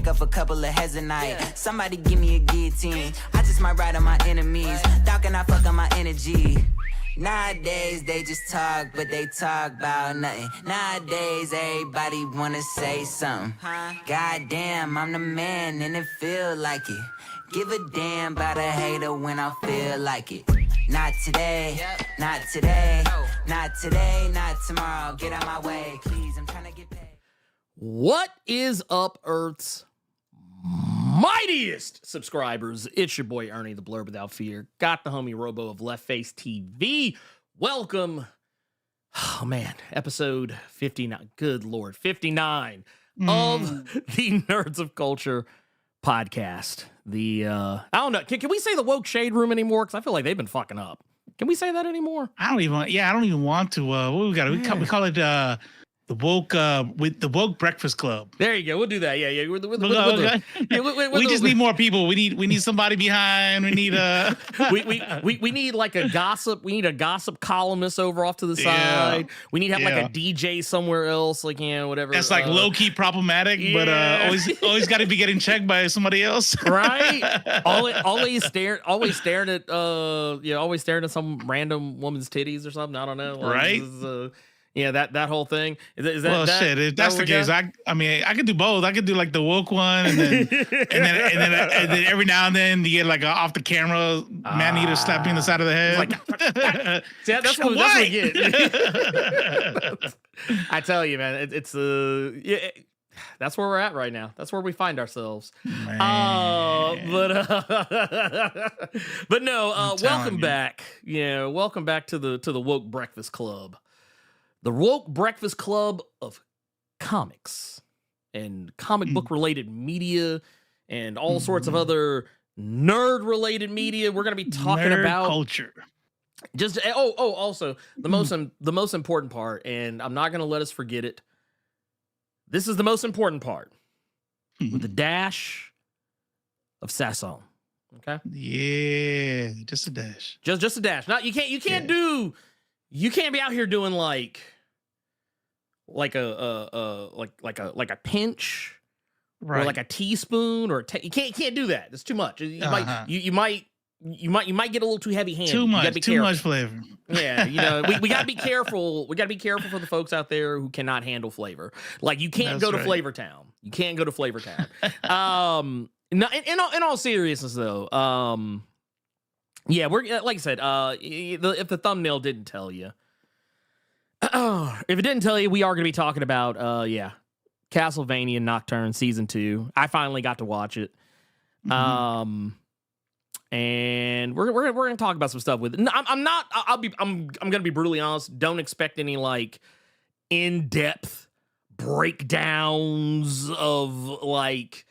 pick up a couple of heads a night. Somebody give me a guillotine. I just might ride on my enemies. How can I fuck on my energy? Nowadays they just talk, but they talk about nothing. Nowadays everybody wanna say something. Goddamn, I'm the man and it feel like it. Give a damn about a hater when I feel like it. Not today, not today, not today, not tomorrow. Get out my way, please, I'm trying to get paid. What is up, Earth's mightiest subscribers? It's your boy Ernie, the Blerd Without Fear. Got the homie Robo of Left Face TV. Welcome. Oh man, episode 59. Good Lord, 59 of the Nerds of Culture podcast. I don't know. Can we say the woke shade room anymore? Because I feel like they've been fucking up. Can we say that anymore? I don't even want to. What we got? We call it the woke breakfast club. There you go. We'll do that. Yeah. We just need more people. We need somebody behind. We need we need like a gossip. We need a gossip columnist over off to the side. We need to have like a DJ somewhere else, like whatever. That's like low key problematic, but always got to be getting checked by somebody else, right? Always staring at some random woman's titties or something. I don't know, right? Yeah, that whole thing. Is that well, shit. If that's the case, I mean, I could do both. I could do like the woke one, and then and then every now and then you get like a off the camera man eater slapping the side of the head. Like, see, that's what we get. I tell you, man, it's that's where we're at right now. That's where we find ourselves. But no, welcome back. Yeah, welcome back to the Woke Breakfast Club. The Woke Breakfast Club of comics and comic book related media and all sorts of other nerd related media. We're going to be talking about culture. Just also the most important part, and I'm not going to let us forget it. This is the most important part with the dash of Sasson. Okay. Yeah, just a dash. Just a dash. Not you can't be out here doing like a pinch, right, or like a teaspoon, or you can't do that. It's too much. You might get a little too heavy handed. Too much flavor. Yeah, we gotta be careful. We gotta be careful for the folks out there who cannot handle flavor. Like you can't go to Flavor Town. You can't go to Flavor Town. No, in all seriousness though, yeah, we're like I said. If the thumbnail didn't tell you, if it didn't tell you, we are going to be talking about Castlevania Nocturne Season 2. I finally got to watch it, and we're going to talk about some stuff with it. I'm going to be brutally honest. Don't expect any like in-depth breakdowns of like.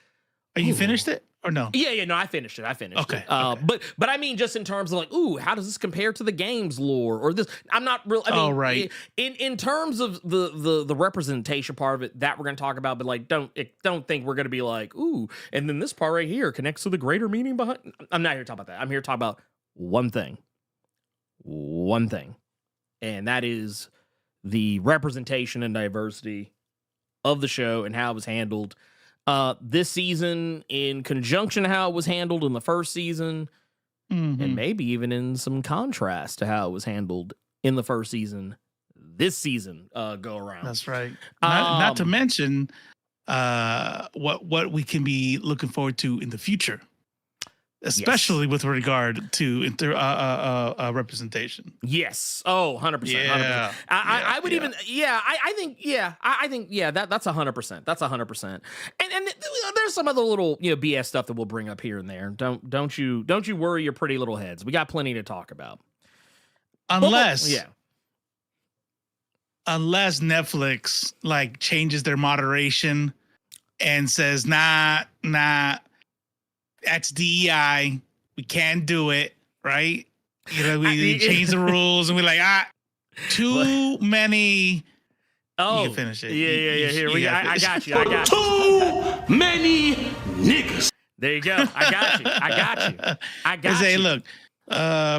Are you finished it? Or no? Yeah, no, I finished it. Okay. But I mean, just in terms of like, ooh, how does this compare to the game's lore or this? I'm not real. I mean, right. In terms of the representation part of it, that we're going to talk about, but like, don't think we're going to be like, ooh, and then this part right here connects to the greater meaning behind. I'm not here to talk about that. I'm here to talk about one thing, and that is the representation and diversity of the show and how it was handled. This season, in conjunction to how it was handled in the first season, and maybe even in some contrast to how it was handled in the first season, this season go around. That's right. Not to mention what we can be looking forward to in the future, especially with regard to representation. Yes. Oh, 100%. 100%. I would even, I think that's 100%. That's 100%. And there's some other little, BS stuff that we'll bring up here and there. Don't you worry your pretty little heads. We got plenty to talk about. Unless Netflix like changes their moderation and says, nah, that's DEI. We can't do it, right? We change the rules and we're like, too many. Oh, you can finish it. Yeah. Here we go. I got you. Too many niggas. There you go. I got you. Say, look,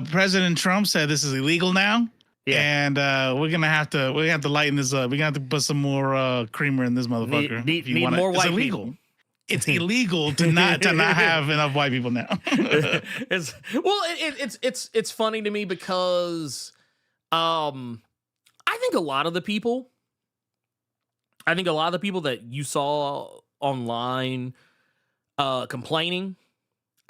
President Trump said this is illegal now. Yeah. And we're gonna have to lighten this up. We're gonna have to put some more creamer in this motherfucker. Need more white people. it's illegal to not have enough white people now. It's funny to me because I think a lot of the people that you saw online complaining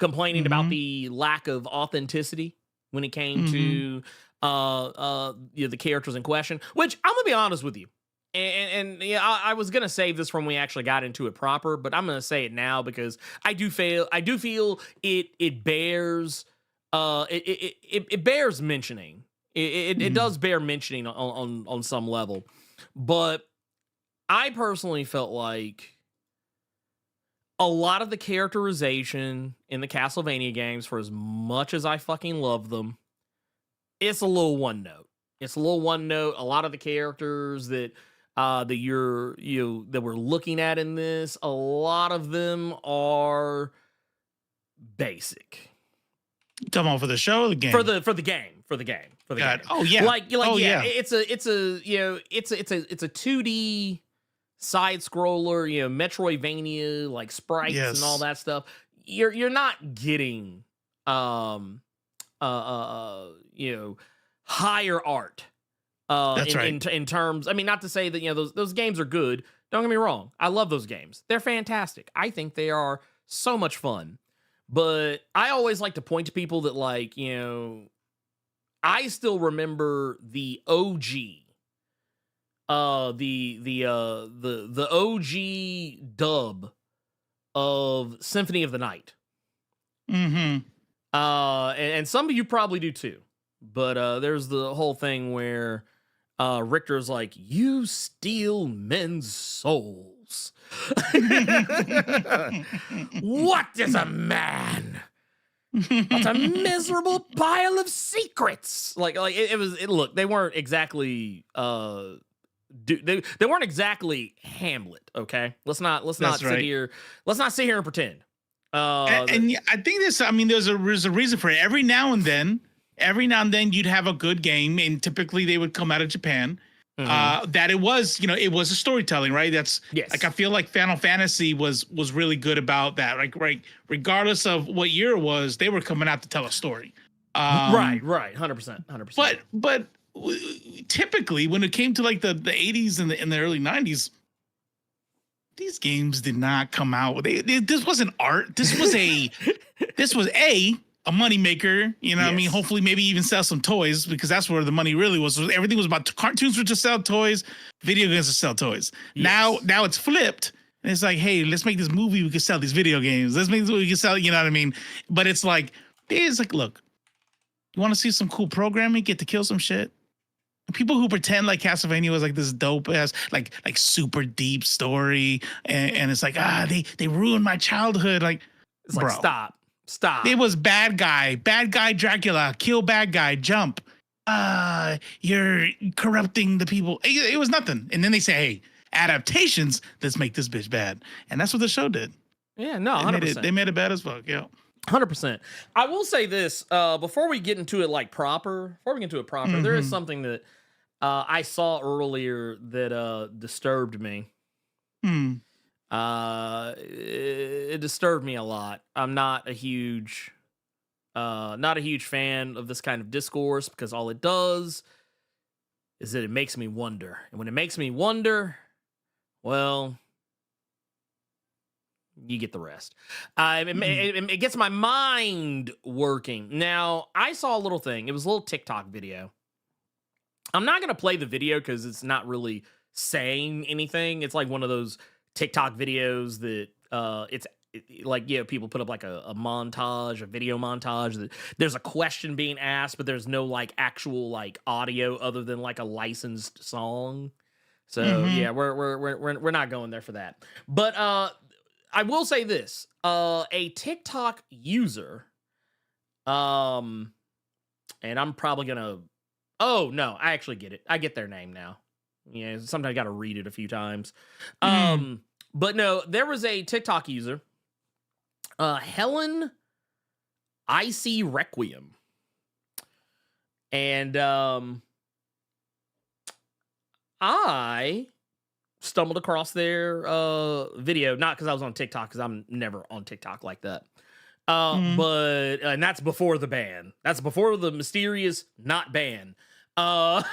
about the lack of authenticity when it came to the characters in question, which I'm gonna be honest with you. And yeah, I was gonna save this from when we actually got into it proper, but I'm gonna say it now because I do feel it bears it bears mentioning. It does bear mentioning on some level, but I personally felt like a lot of the characterization in the Castlevania games, for as much as I fucking love them, it's a little one note. It's a little one note. A lot of the characters that that we're looking at in this, a lot of them are basic. You talking about for the show or the game? For the game. game. Oh yeah. Yeah. It's a 2D side scroller, Metroidvania, like sprites and all that stuff. You're not getting higher art. That's right. In terms, I mean, not to say that those games are good. Don't get me wrong. I love those games. They're fantastic. I think they are so much fun. But I always like to point to people that I still remember the OG. The OG dub of Symphony of the Night. Mm-hmm. And some of you probably do too. But there's the whole thing where Richter's like, "You steal men's souls." What is a man? It's a miserable pile of secrets. Look, they weren't exactly they weren't exactly Hamlet, okay? Let's not sit here and pretend. And I think there's a reason for it. Every now and then you'd have a good game, and typically they would come out of Japan. That it was a storytelling, right? That's yes. Like I feel like Final Fantasy was really good about that. Like, right, regardless of what year it was, they were coming out to tell a story. Right, 100%. But typically when it came to like the 80s and the early 90s, these games did not come out. This wasn't art. This was a moneymaker, yes. I mean, hopefully maybe even sell some toys, because that's where the money really was. Everything was about cartoons were to sell toys, video games to sell toys. Yes. Now it's flipped. And it's like, hey, let's make this movie. We can sell these video games. Let's make this movie we can sell, you know what I mean? But it's like, look, you want to see some cool programming? Get to kill some shit. People who pretend like Castlevania was like this dope ass, like super deep story. And it's like, they ruined my childhood. Like, it's like, bro. Stop. It was bad guy Dracula, kill bad guy, jump. You're corrupting the people. It was nothing. And then they say, hey, adaptations, let's make this bitch bad. And that's what the show did. Yeah, no, 100%. They made it bad as fuck, yeah. 100%. I will say this, before we get into it proper, there is something that I saw earlier that disturbed me. It disturbed me a lot. I'm not a huge fan of this kind of discourse, because all it does is that it makes me wonder. And when it makes me wonder, well, you get the rest. It gets my mind working. Now, I saw a little thing. It was a little TikTok video. I'm not going to play the video because it's not really saying anything. It's like one of those TikTok videos that people put up like a montage, a video montage that there's a question being asked, but there's no like actual like audio other than like a licensed song. So yeah, we're not going there for that. But I will say this, a TikTok user, and I'm probably gonna, oh no, I actually get it. I get their name now. Yeah, sometimes I got to read it a few times. But no, there was a TikTok user, Helen Icy Requiem. And I stumbled across their video, not because I was on TikTok, because I'm never on TikTok like that. But and that's before the ban. That's before the mysterious not ban. No,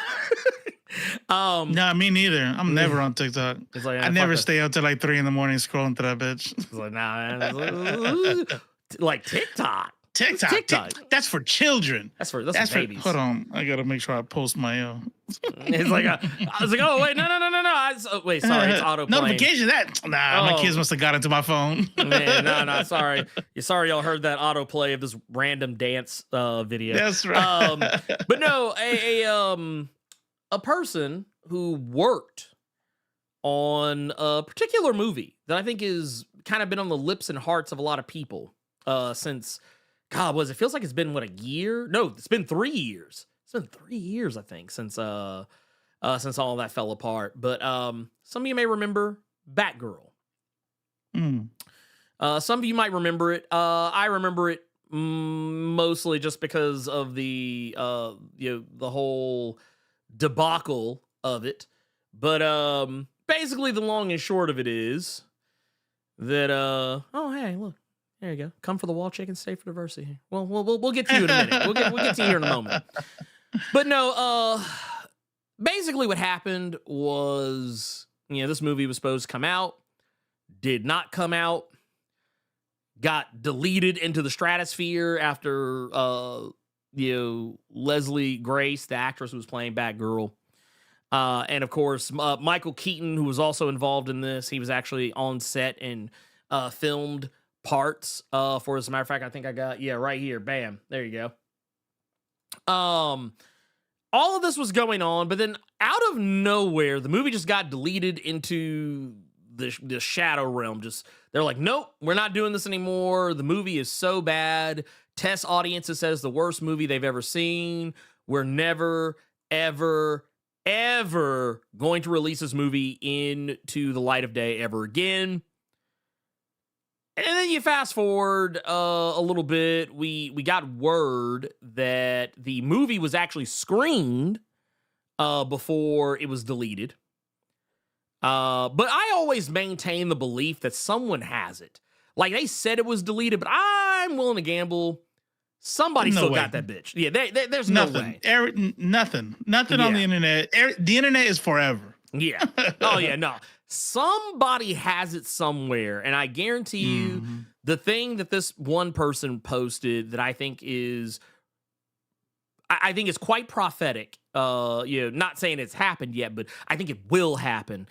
me neither. I'm never on TikTok. Like, I never stay up till like 3 a.m. scrolling through that bitch. It's like, nah, man. Like TikTok. That's for children. That's for babies. Hold on, I gotta make sure I post my. It's like I was like, oh wait, no. Wait, sorry, it's auto notification. My kids must have got into my phone. Man, no, sorry. Sorry, y'all heard that autoplay of this random dance video. That's right. But no, a person who worked on a particular movie that I think is kind of been on the lips and hearts of a lot of people since. God, it feels like it's been, a year? No, it's been 3 years. It's been 3 years, I think, since all that fell apart. But some of you may remember Batgirl. Some of you might remember it. I remember it mostly just because of the whole debacle of it. But basically, the long and short of it is that oh hey, look. There you go. Come for the wall chicken, stay for diversity. Well, we'll get to you in a minute. We'll get to you here in a moment. But no, basically what happened was, this movie was supposed to come out, did not come out, got deleted into the stratosphere after, Leslie Grace, the actress who was playing Batgirl. And of course, Michael Keaton, who was also involved in this, he was actually on set and filmed parts for, as a matter of fact, I think I got right here, bam, there you go. All of this was going on, but then out of nowhere the movie just got deleted into the shadow realm. Just they're like, nope, we're not doing this anymore. The movie is so bad. Test audiences says the worst movie they've ever seen. We're never ever going to release this movie into the light of day ever again. And then you fast forward a little bit, we got word that the movie was actually screened before it was deleted. But I always maintain the belief that someone has it. Like, they said it was deleted, but I'm willing to gamble somebody still got that bitch. Yeah, there's nothing. No way. Nothing on the internet. The internet is forever. Yeah. Oh, yeah, no. Somebody has it somewhere, and I guarantee you the thing that this one person posted that I think is quite prophetic. Not saying it's happened yet, but I think it will happen.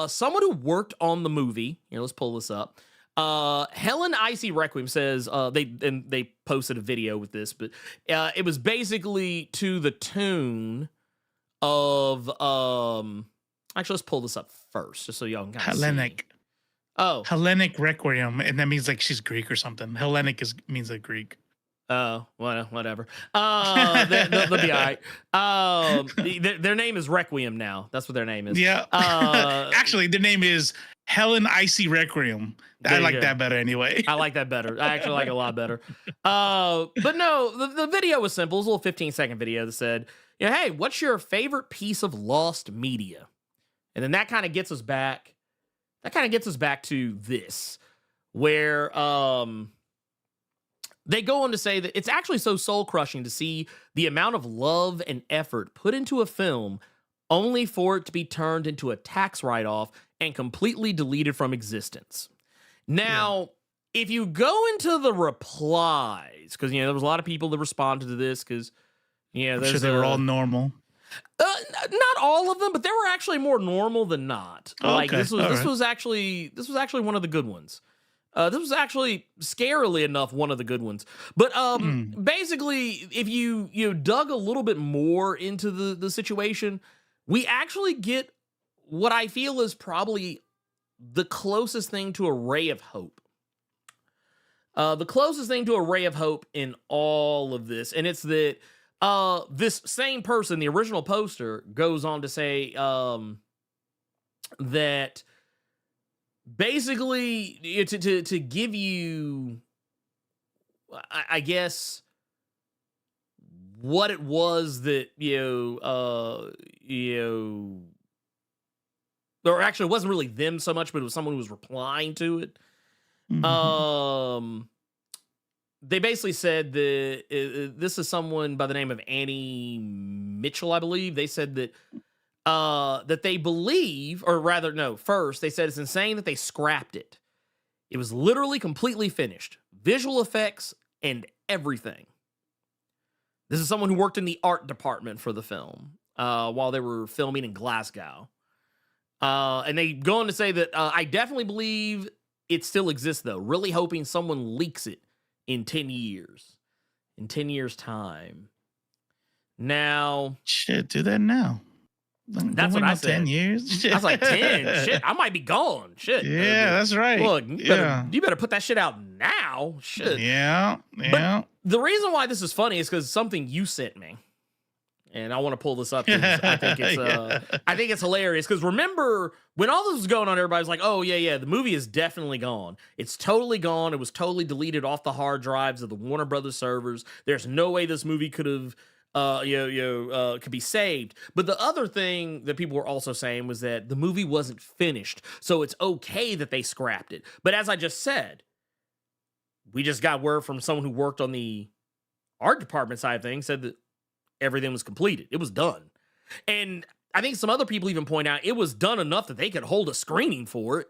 Someone who worked on the movie, here, let's pull this up. Helen Icy Requiem says they posted a video with this, but it was basically to the tune of actually, let's pull this up first, just so y'all can kind of Hellenic. See. Oh, Hellenic Requiem, and that means like she's Greek or something. Hellenic means like Greek. Oh, whatever. They'll be all right. Their name is Requiem now. That's what their name is. Yeah. Actually, their name is Helen Icy Requiem. I like that better anyway. I like that better. I actually like it a lot better. But no, the video was simple. It was a little 15-second video that said, hey, what's your favorite piece of lost media? And then that kind of gets us back. That kind of gets us back to this, where they go on to say that it's actually so soul-crushing to see the amount of love and effort put into a film only for it to be turned into a tax write-off and completely deleted from existence. Now, if you go into the replies, because, there was a lot of people that responded to this, because, I'm sure they were all normal. Not all of them, but there were actually more normal than not. Oh, like, okay. this was actually one of the good ones. This was actually, scarily enough, one of the good ones. But basically, if you dug a little bit more into the situation, we actually get what I feel is probably the closest thing to a ray of hope. The closest thing to a ray of hope in all of this. And it's that this same person, the original poster, goes on to say that basically to give you, I guess, what it was that or actually it wasn't really them so much, but it was someone who was replying to it. They basically said that this is someone by the name of Annie Mitchell, I believe. They said that that they believe, or rather, no, first they said it's insane that they scrapped it. It was literally completely finished, visual effects and everything. This is someone who worked in the art department for the film while they were filming in Glasgow. And they go on to say that I definitely believe it still exists, though. Really hoping someone leaks it in 10 years. In 10 years' time. Now... Shit, do that now. That's what I said. 10 years? I was like, 10? Shit, I might be gone. Shit. Yeah, that's right. Look, you better put that shit out now. Shit. Yeah. But the reason why this is funny is because something you sent me. And I want to pull this up because I think it's hilarious. Because remember, when all this was going on, everybody was like, oh, yeah, the movie is definitely gone. It's totally gone. It was totally deleted off the hard drives of the Warner Brothers servers. There's no way this movie could have could be saved. But the other thing that people were also saying was that the movie wasn't finished, so it's okay that they scrapped it. But as I just said, we just got word from someone who worked on the art department side of things, said that everything was completed. It was done. And I think some other people even point out it was done enough that they could hold a screening for it.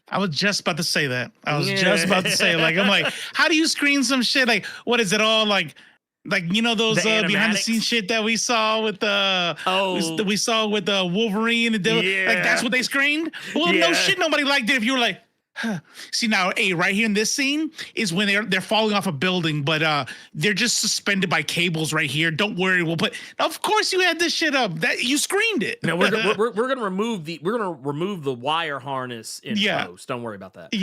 I was just about to say that. Just about to say, like, I'm like, how do you screen some shit? Like, what is it all like you know those behind the scenes shit that we saw with we saw with Wolverine and like that's what they screened. Well, no shit, nobody liked it. If you were like, huh. See now, right here in this scene is when they're falling off a building, but they're just suspended by cables right here. Don't worry, we'll put. Of course, you had this shit up. That you screened it. No, we're gonna remove the wire harness in post. Don't worry about that.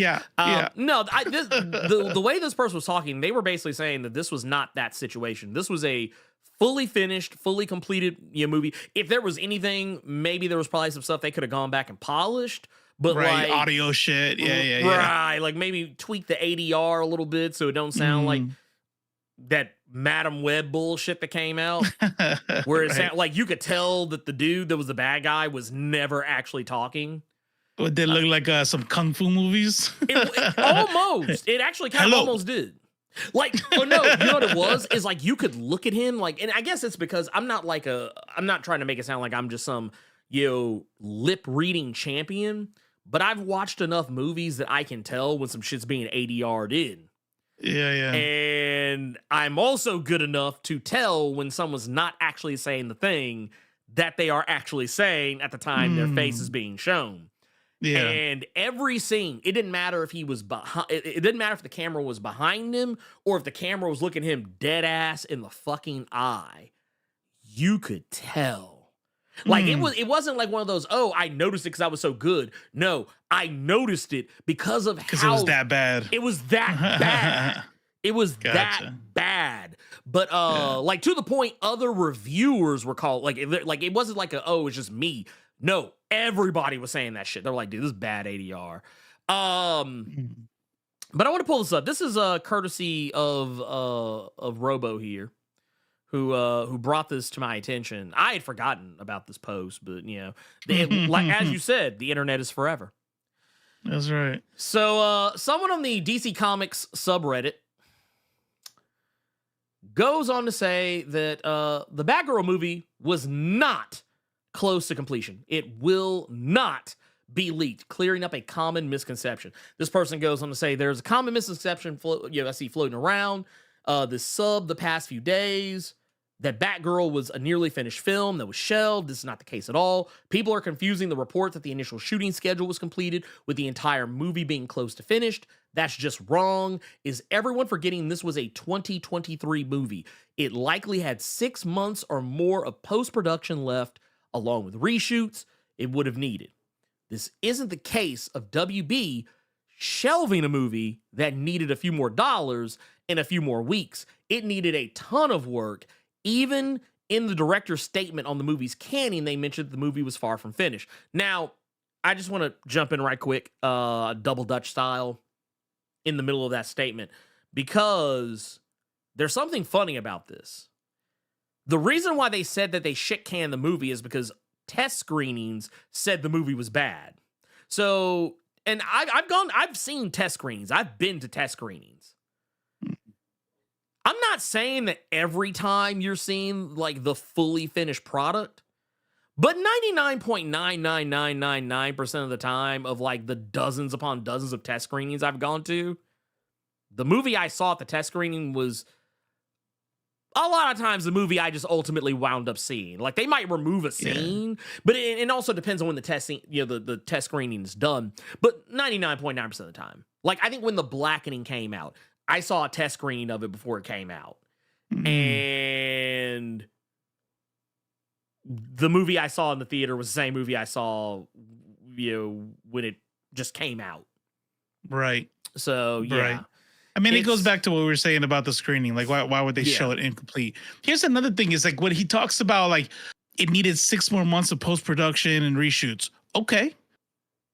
No, the way this person was talking, they were basically saying that this was not that situation. This was a fully finished, fully completed movie. If there was anything, maybe there was probably some stuff they could have gone back and polished. But right, like audio shit, yeah. Right, like maybe tweak the ADR a little bit so it don't sound like that Madam Web bullshit that came out, where it sounded like you could tell that the dude that was the bad guy was never actually talking. Would they look like some kung fu movies? It almost. It actually kind of almost did. Like, oh no, you know what it was? Is like you could look at him like, and I guess it's because I'm not trying to make it sound like I'm just some lip reading champion. But I've watched enough movies that I can tell when some shit's being ADR'd in. Yeah. And I'm also good enough to tell when someone's not actually saying the thing that they are actually saying at the time their face is being shown. Yeah. And every scene, it didn't matter if he was behind, it didn't matter if the camera was behind him or if the camera was looking him dead ass in the fucking eye. You could tell. Like it wasn't like one of those, oh, I noticed it because I was so good. No, I noticed it because of how it was that bad. It was that bad. It was that bad. But like to the point other reviewers were called like it wasn't like it's just me. No, everybody was saying that shit. They're like, dude, this is bad ADR. But I want to pull this up. This is courtesy of Robo here. Who brought this to my attention. I had forgotten about this post, but like as you said, the internet is forever. That's right. So someone on the DC Comics subreddit goes on to say that the Batgirl movie was not close to completion. It will not be leaked, clearing up a common misconception. This person goes on to say there's a common misconception I see floating around the past few days that Batgirl was a nearly finished film that was shelved. This is not the case at all. People are confusing the report that the initial shooting schedule was completed with the entire movie being close to finished. That's just wrong. Is everyone forgetting this was a 2023 movie? It likely had 6 months or more of post-production left, along with reshoots it would have needed. This isn't the case of WB shelving a movie that needed a few more dollars and a few more weeks. It needed a ton of work. Even in the director's statement on the movie's canon, they mentioned the movie was far from finished. Now, I just want to jump in right quick, double Dutch style, in the middle of that statement, because there's something funny about this. The reason why they said that they shit-canned the movie is because test screenings said the movie was bad. So, and I've seen test screenings. I've been to test screenings. I'm not saying that every time you're seeing like the fully finished product, but 99.99999% of the time of like the dozens upon dozens of test screenings I've gone to, the movie I saw at the test screening was a lot of times the movie I just ultimately wound up seeing. Like they might remove a scene, but it also depends on when the test the test screening is done. But 99.9% of the time, like I think when The Blackening came out, I saw a test screening of it before it came out, and the movie I saw in the theater was the same movie I saw, when it just came out. Right. So yeah. Right. I mean, it goes back to what we were saying about the screening. Like, why would they show it incomplete? Here's another thing: is like when he talks about like it needed 6 more months of post production and reshoots. Okay,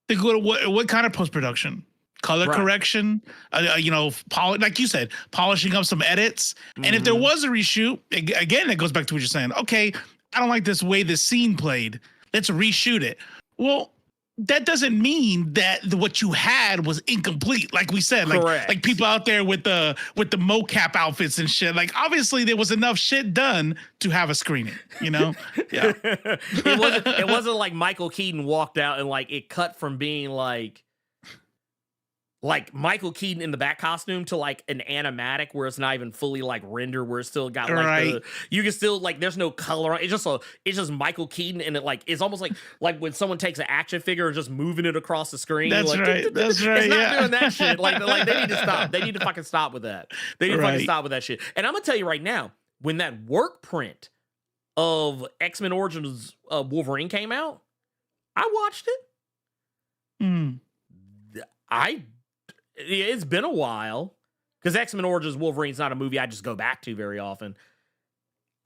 they go to what kind of post production? Color correction, like you said, polishing up some edits. And if there was a reshoot, again, it goes back to what you're saying. Okay, I don't like this way this scene played. Let's reshoot it. Well, that doesn't mean that what you had was incomplete. Like we said, like people out there with the mocap outfits and shit. Like obviously there was enough shit done to have a screening, Yeah. It wasn't like Michael Keaton walked out and like it cut from being like Michael Keaton in the bat costume to like an animatic where it's not even fully like rendered, where it's still got like you can still like there's no color. It's just Michael Keaton, and it's almost like when someone takes an action figure and just moving it across the screen. That's like, right. That's right. It's not doing that shit. Like they need to stop. They need to fucking stop with that. They need to fucking stop with that shit. And I'm gonna tell you right now, when that work print of X-Men Origins Wolverine came out, I watched it. It's been a while because X-Men Origins Wolverine's not a movie I just go back to very often.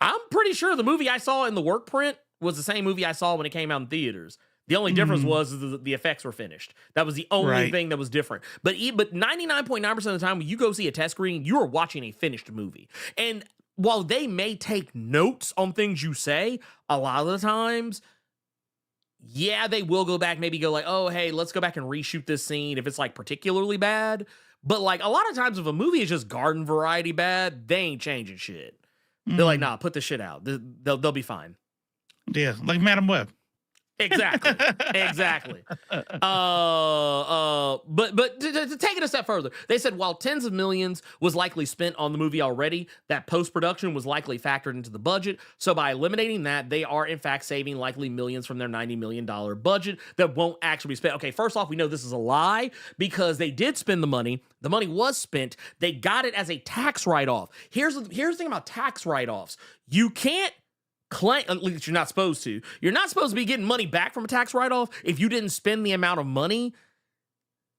I'm pretty sure the movie I saw in the work print was the same movie I saw when it came out in theaters. The only difference was the effects were finished. That was the only thing that was different. But 99.9% of the time when you go see a test screening, you are watching a finished movie. And while they may take notes on things you say, a lot of the times, yeah, they will go back, maybe go like, oh, hey, let's go back and reshoot this scene if it's like particularly bad. But like a lot of times if a movie is just garden variety bad, they ain't changing shit. They're like, nah, put this shit out. They'll be fine. Yeah, like Madam Web. Exactly. But to take it a step further, they said while tens of millions was likely spent on the movie already, that post-production was likely factored into the budget. So by eliminating that, they are in fact saving likely millions from their $90 million budget that won't actually be spent. Okay, first off, we know this is a lie because they did spend the money. The money was spent. They got it as a tax write-off. Here's the thing about tax write-offs. You can't claim, at least you're not supposed to. You're not supposed to be getting money back from a tax write-off if you didn't spend the amount of money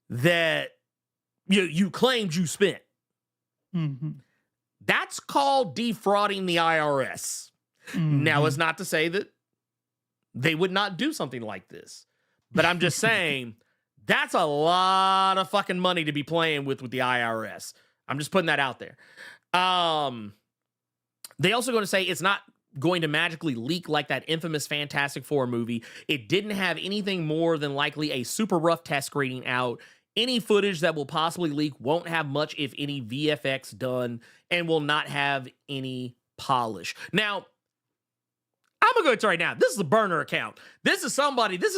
that you claimed you spent. That's called defrauding the IRS. Now, it's not to say that they would not do something like this, but I'm just saying that's a lot of fucking money to be playing with the IRS. I'm just putting that out there. They also going to say it's not going to magically leak like that infamous Fantastic Four movie. It didn't have anything more than likely a super rough test screening out. Any footage that will possibly leak won't have much, if any, VFX done and will not have any polish. Now, I'm going to go to right now. This is a burner account. This is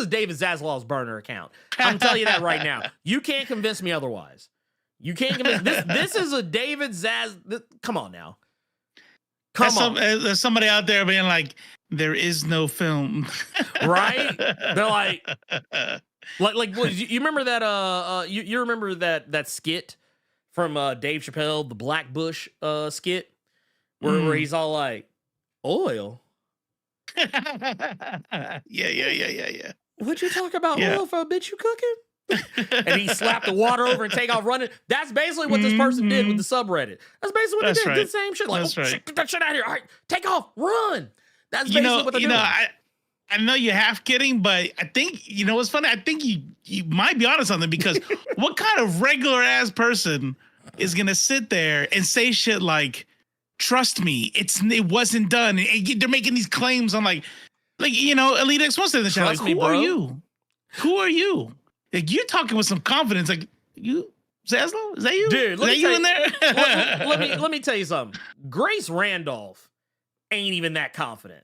David Zaslav's burner account. I'm telling you that right now. You can't convince me otherwise. You can't convince this is a David come on now. There's somebody out there being like, there is no film. Right? They're like what, you remember that you remember that skit from Dave Chappelle, the Black Bush skit where he's all like, oil. Yeah. Would you talk about oil for a bitch you cooking? And he slapped the water over and take off running. That's basically what this person did with the subreddit. That's basically what they did. Right. Did the same shit. Like, get that shit out of here. All right, take off, run. That's basically what they're doing. I know you're half kidding, but I think, what's funny? I think you might be onto something, because what kind of regular ass person is going to sit there and say shit like, trust me, it wasn't done. And they're making these claims on like, Like, Elite X1 said in the show, like, who are you? Who are you? Like, you're talking with some confidence. Like, you, Zaslow? Is that you? Dude, is that you in there? let me tell you something. Grace Randolph ain't even that confident.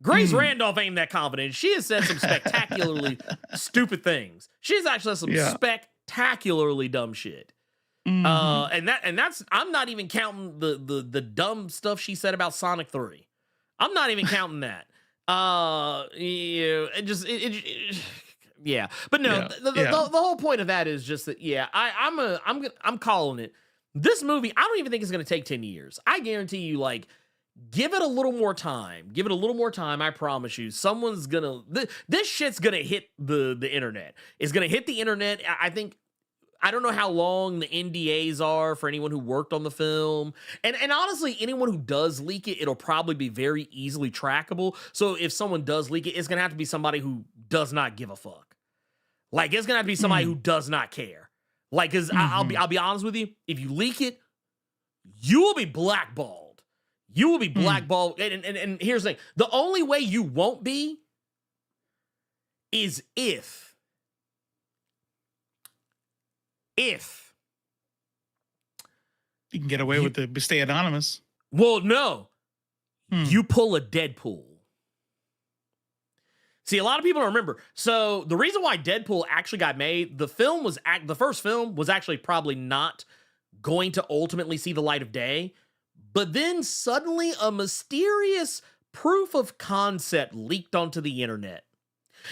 Grace Randolph ain't that confident. She has said some spectacularly stupid things. She's actually said some spectacularly dumb shit. And that's I'm not even counting the dumb stuff she said about Sonic 3. I'm not even counting that. Yeah. But no, the whole point of that is just that, I'm calling it. This movie, I don't even think it's going to take 10 years. I guarantee you, like, give it a little more time. Give it a little more time. I promise you, someone's going to, this shit's going to hit the internet. It's going to hit the internet. I don't know how long the NDAs are for anyone who worked on the film. And honestly, anyone who does leak it, it'll probably be very easily trackable. So if someone does leak it, it's going to have to be somebody who does not give a fuck. Like, it's going to have to be somebody who does not care. Like, because I'll be honest with you, if you leak it, you will be blackballed. You will be blackballed. And here's the thing. The only way you won't be is if you can get away with the stay anonymous. Well, no. You pull a Deadpool. See, a lot of people don't remember. So the reason why Deadpool actually got made, the first film was actually probably not going to ultimately see the light of day. But then suddenly a mysterious proof of concept leaked onto the internet.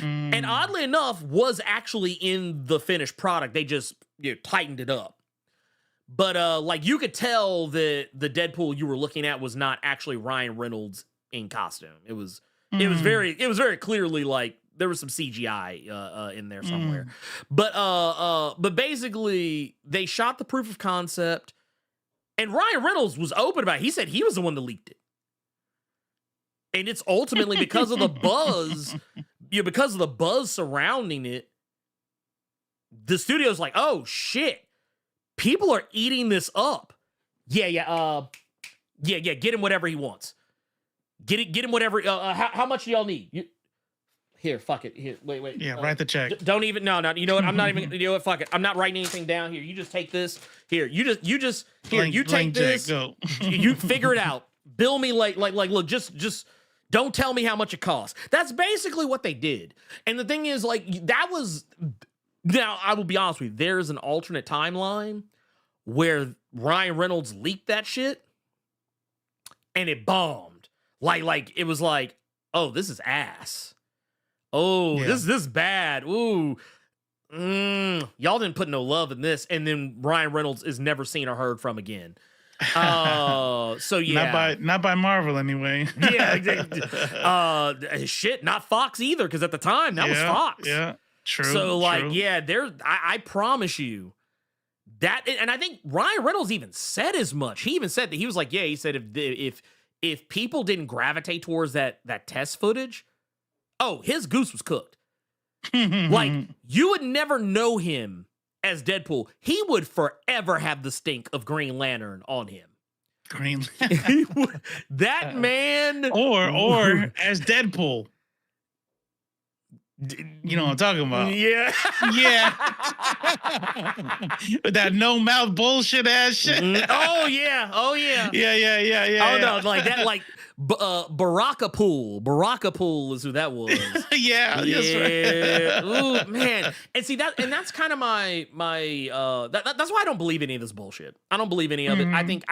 And oddly enough, was actually in the finished product. They just tightened it up. But like, you could tell that the Deadpool you were looking at was not actually Ryan Reynolds in costume. It was very clearly like there was some CGI in there somewhere. But basically they shot the proof of concept, and Ryan Reynolds was open about it. He said he was the one that leaked it. And it's ultimately because of the buzz, because of the buzz surrounding it, the studio's like, oh shit, people are eating this up. Get him whatever he wants. Get him whatever. How much do y'all need? Here, fuck it. Here, wait. Yeah, write the check. Don't even. No. You know what? I'm not even. You know what? Fuck it. I'm not writing anything down here. You just take this. Here, you just. Here, you take this. Go. You figure it out. Bill me like. Look, just. Don't tell me how much it costs. That's basically what they did. And the thing is, like, that was. Now, I will be honest with you. There's an alternate timeline where Ryan Reynolds leaked that shit, and it bombed. Like it was like, oh, this is ass. Oh, this is bad. Ooh, y'all didn't put no love in this. And then Ryan Reynolds is never seen or heard from again. So yeah, not by Marvel anyway. Shit, not Fox either, because at the time that was Fox. Yeah, true. So like, I promise you that, and I think Ryan Reynolds even said as much. He even said that he was like, he said if people didn't gravitate towards that test footage, his goose was cooked. Like, you would never know him as Deadpool. He would forever have the stink of Green Lantern on him. Green Lantern. That man. Or as Deadpool. You know what I'm talking about? Yeah. Yeah. With that no mouth bullshit ass shit. Oh yeah. Yeah. Oh no, like that, like Baraka Pool is who that was. Yeah. Right. Ooh, man. And see that's kind of my that's why I don't believe any of this bullshit. I don't believe any of it. I think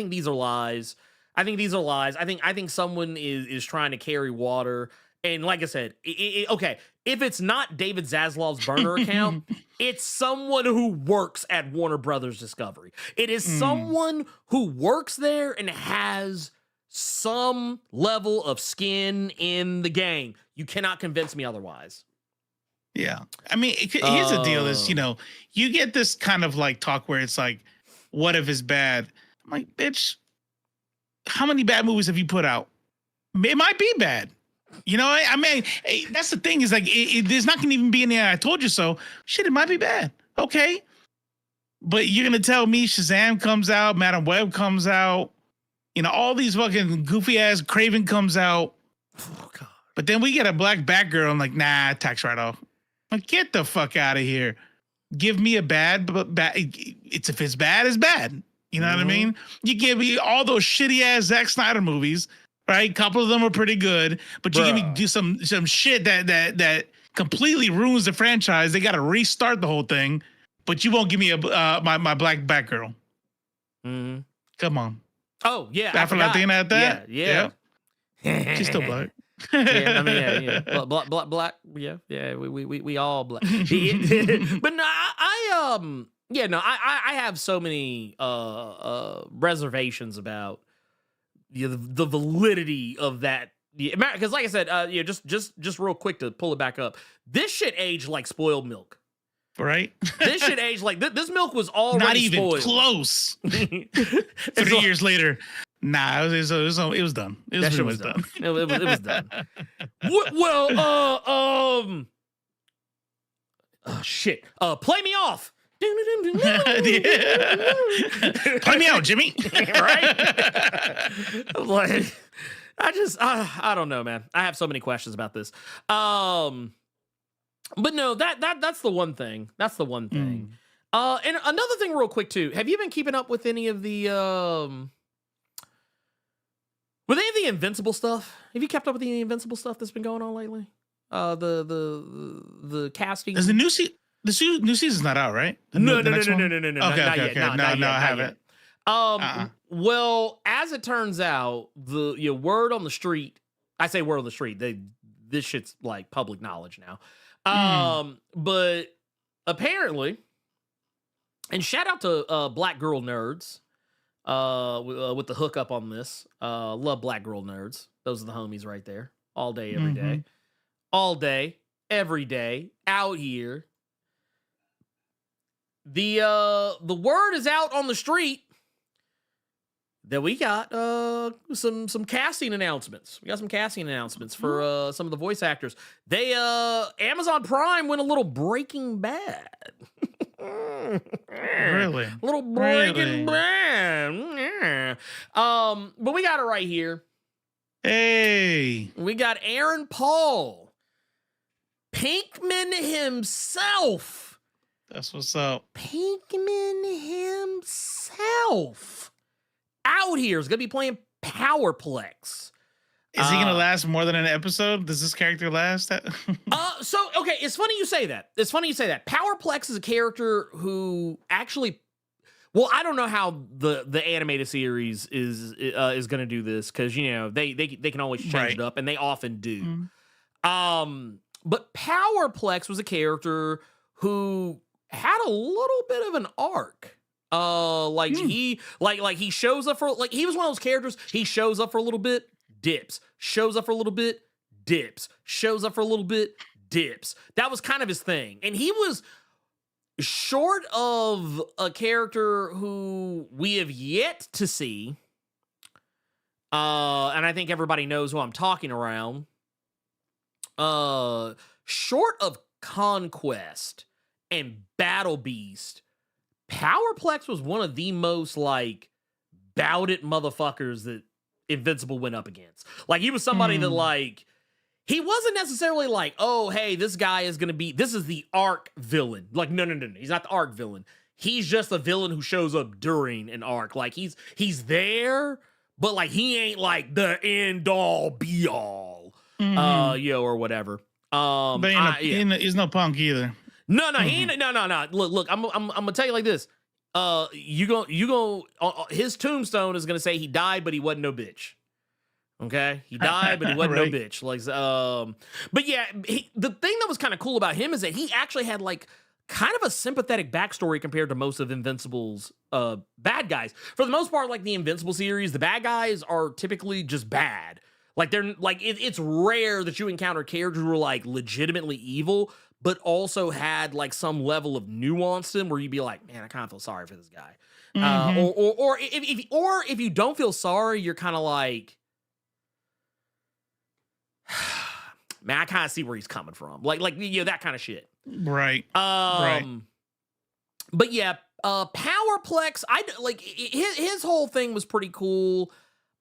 these are lies. I think someone is trying to carry water. And like I said, okay, if it's not David Zaslav's burner account, it's someone who works at Warner Brothers Discovery. It is someone who works there and has some level of skin in the game. You cannot convince me otherwise. Yeah. I mean, here's the deal is, you get this kind of like talk where it's like, what if it's bad? I'm like, bitch, how many bad movies have you put out? It might be bad. I mean, that's the thing is like, there's not going to even be any I told you so. Shit, it might be bad. Okay. But you're going to tell me Shazam comes out, Madam Web comes out, all these fucking goofy ass Craven comes out. Oh, God. But then we get a black Batgirl. I'm like, nah, tax right off. Like, get the fuck out of here. Give me a bad, but it's if it's bad, it's bad. You know what I mean? You give me all those shitty ass Zack Snyder movies, right? A couple of them are pretty good, but you give me do some shit that completely ruins the franchise. They got to restart the whole thing, but you won't give me a my black Batgirl. Mm-hmm. Come on. Oh yeah, After Latina at that, yeah. She's still black. Yeah, I mean, yeah. Black, yeah. We all black. But no, I have so many reservations about the validity of that. Because, like I said, just real quick to pull it back up, this shit aged like spoiled milk. Right? This shit aged like this milk was already not even spoiled. Close. 3 years later. Nah, it was done. It was pretty much done. It was done. Well, oh shit. Play me off. Play me out, Jimmy. Right? Like, I don't know, man. I have so many questions about this. But no, that's the one thing. That's the one thing. And another thing, real quick too. Have you been keeping up with any of the with any of the Invincible stuff? Have you kept up with the Invincible stuff that's been going on lately? The casting. Is the new season's not out, right? No. Okay. No, I haven't. Well, as it turns out, the word on the street. I say word on the street. This shit's like public knowledge now. But apparently, and shout out to Black Girl Nerds. With the hookup on this. Love Black Girl Nerds. Those are the homies right there. All day, every day. All day, every day, out here. The word is out on the street that we got some casting announcements. We got some casting announcements for some of the voice actors. They Amazon Prime went a little Breaking Bad. Really? A little Breaking Bad. Yeah. But we got it right here. Hey. We got Aaron Paul. Pinkman himself. That's what's up. Pinkman himself. Out here is going to be playing Powerplex. Is he going to last more than an episode? Does this character last? Okay, it's funny you say that. Powerplex is a character who actually, well, I don't know how the animated series is going to do this, because they can always change it up, and they often do. But Powerplex was a character who had a little bit of an arc. He shows up for, he was one of those characters. He shows up for a little bit, dips, shows up for a little bit, dips, shows up for a little bit, dips. That was kind of his thing. And he was short of a character who we have yet to see. And I think everybody knows who I'm talking around. Short of Conquest and Battle Beast, Powerplex was one of the most bout it motherfuckers that Invincible went up against. He was somebody that he wasn't necessarily oh, hey, this guy is going to be, this is the arc villain. No. He's not the arc villain. He's just a villain who shows up during an arc. He's there, but he ain't the end all be all, or whatever. But he's no punk either. No, he ain't. No. Look, I'm gonna tell you like this. His tombstone is gonna say he died, but he wasn't no bitch. Okay, he died, but he wasn't no bitch. But yeah, the thing that was kind of cool about him is that he actually had kind of a sympathetic backstory compared to most of Invincible's bad guys. For the most part, the Invincible series, the bad guys are typically just bad. They're it's rare that you encounter characters who are legitimately evil, but also had some level of nuance to them where you'd be like, man, I kind of feel sorry for this guy. Or if you don't feel sorry, you're kind of man, I kind of see where he's coming from. That kind of shit. Right. But yeah, Powerplex, his whole thing was pretty cool.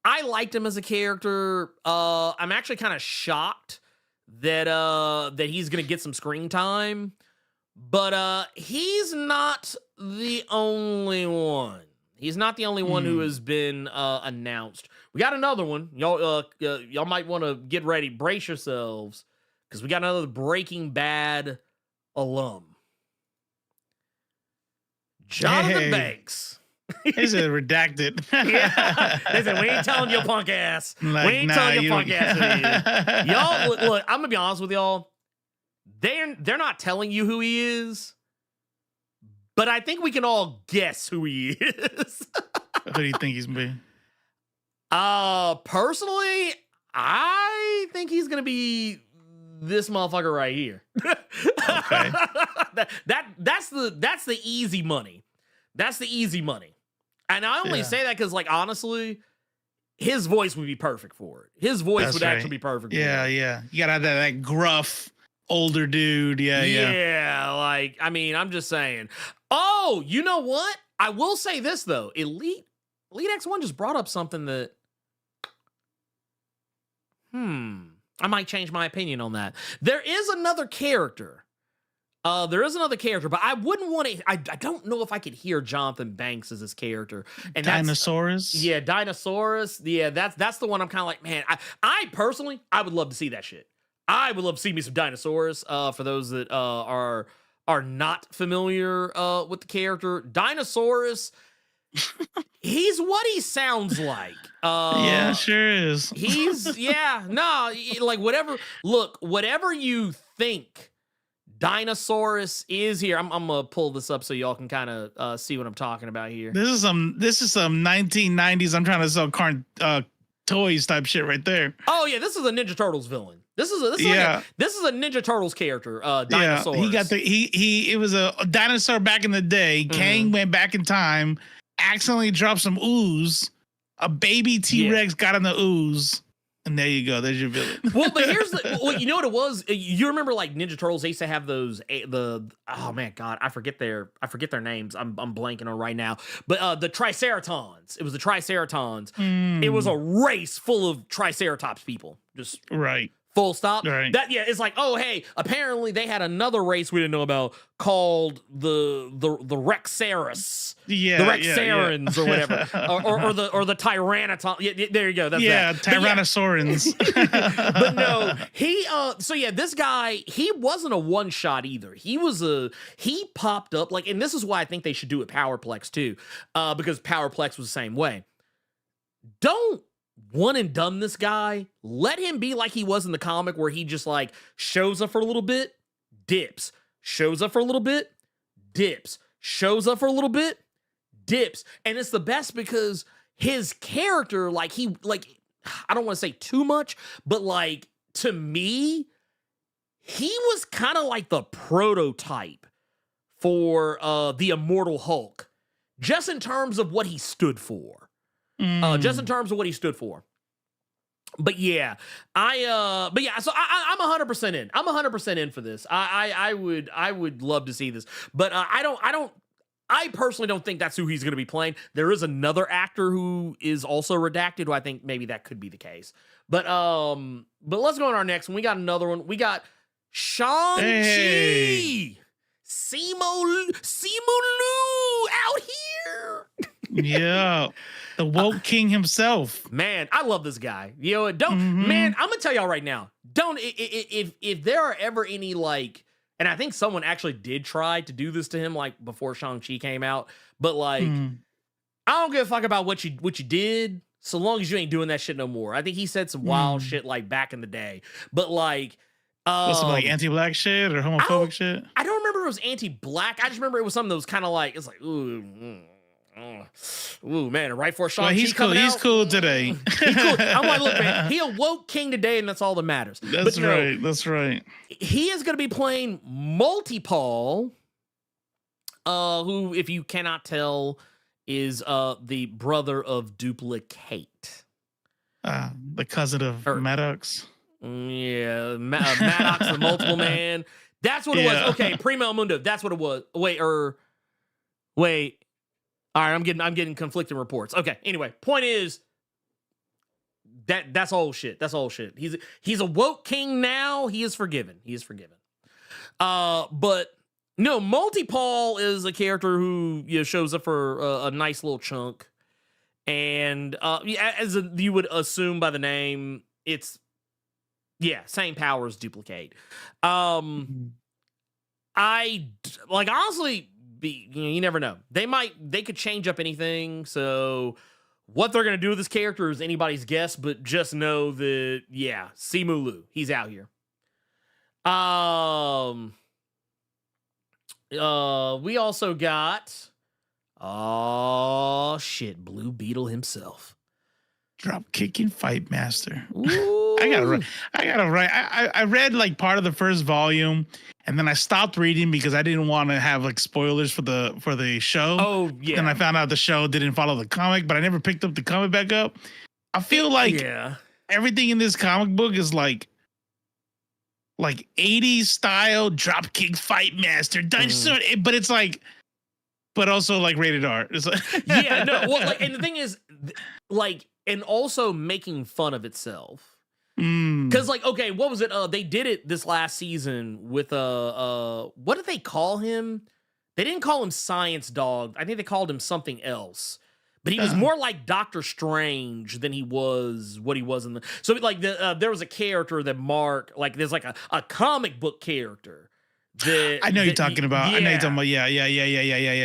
I liked him as a character. I'm actually kind of shocked that he's gonna get some screen time, but he's not the only one. He's not the only one who has been announced. We got another one. Y'all might want to get ready, brace yourselves, because we got another Breaking Bad alum, Jonathan Banks. Is it redacted? Yeah. They said, we ain't telling your punk ass. Like, we ain't telling your punk ass who he is. Y'all, look, I'm going to be honest with y'all. They're not telling you who he is, but I think we can all guess who he is. Who do you think he's going to be? Personally, I think he's going to be this motherfucker right here. Okay. That's the easy money. That's the easy money. And I only say that because, like, honestly, his voice would be perfect for it. His voice would actually be perfect for it. Yeah. You gotta have that gruff older dude. Yeah. Like, I mean, I'm just saying. Oh, you know what? I will say this, though. Elite X1 just brought up something that, I might change my opinion on that. There is another character. But I wouldn't want to. I don't know if I could hear Jonathan Banks as his character. And Dinosaurus. Yeah, Dinosaurus. Yeah, that's the one. I'm kind of like, man. I personally, I would love to see that shit. I would love to see me some Dinosaurus. For those that are not familiar with the character, Dinosaurus. He's what he sounds like. Yeah, sure is. Like whatever you think Dinosaurus is here. I'm gonna pull this up so y'all can kind of see what I'm talking about here. This is some 1990s. I'm trying to sell toys type shit right there. Oh yeah, this is a Ninja Turtles villain. This is a Ninja Turtles character. Dinosaurus. Yeah, he got it was a dinosaur back in the day. Kang went back in time, accidentally dropped some ooze. A baby T-Rex got in the ooze. And there you go. There's your villain. Well, but you know what it was? You remember like Ninja Turtles? They used to have those. Oh man, God, I forget their names. I'm blanking on right now. But the Triceratons. It was the Triceratons. It was a race full of Triceratops people. Just right. Full stop. Right. It's like, oh hey, apparently they had another race we didn't know about called the Rexaurus. Yeah, the Rexarans or whatever, or the Tyrannoton. Yeah, there you go. That's Tyrannosaurans. But no, this guy, he wasn't a one shot either. He popped up like, and this is why I think they should do it Powerplex too, because Powerplex was the same way. Don't one and done this guy. Let him be like he was in the comic, where he just like shows up for a little bit, dips, shows up for a little bit, dips, shows up for a little bit, dips. And it's the best because his character, I don't want to say too much, but like, to me, he was kind of like the prototype for the Immortal Hulk, just in terms of what he stood for. But yeah, so I'm 100% in. I'm 100% in for this. I would love to see this, but I personally don't think that's who he's going to be playing. There is another actor who is also redacted, who I think maybe that could be the case. But let's go on our next one. We got another one. We got Shang-Chi. Hey. Simu Liu out here. Yeah. The woke king himself. Man, I love this guy. You know, man, I'm gonna tell y'all right now. If there are ever any like, and I think someone actually did try to do this to him like before Shang-Chi came out, but like, I don't give a fuck about what you did, so long as you ain't doing that shit no more. I think he said some wild shit like back in the day, but like, some like anti-black shit or homophobic shit. I don't remember if it was anti-black. I just remember it was something that was kind of like, it's like, ooh, man, right for Shang-Chi he's cool. He's cool today. He's cool. I'm like, look, man, he a woke king today, and that's all that matters. That's right. That's right. He is going to be playing Multipal, who, if you cannot tell, is the brother of Duplicate. The cousin of Maddox. Yeah, Maddox, the Multiple Man. That's what it was. Okay, Primo El Mundo. That's what it was. Wait. All right, I'm getting conflicting reports. Okay, anyway, point is, that's old shit. That's old shit. He's a woke king now. He is forgiven. He is forgiven. But no, Multi-Paul is a character who shows up for a nice little chunk, and as you would assume by the name, it's same powers duplicate. I like honestly, you never know. They could change up anything. So what they're gonna do with this character is anybody's guess, but just know that Simu Liu, he's out here. We also got Blue Beetle himself. Drop kicking fight master. Ooh. I gotta write. I read like part of the first volume, and then I stopped reading because I didn't want to have like spoilers for the show. Oh yeah. Then I found out the show didn't follow the comic, but I never picked up the comic back up. I feel like everything in this comic book is like 80s style drop kick fight master dungeon, but it's like, but also like rated R. It's like and the thing is, like, and also making fun of itself. Because okay, what was it? They did it this last season with what did they call him? They didn't call him Science Dog. I think they called him something else. But he was more like Doctor Strange than he was what he was in the. So like there was a character that Mark, like there's like a comic book character. I know you're talking about. Yeah. I know you're talking about.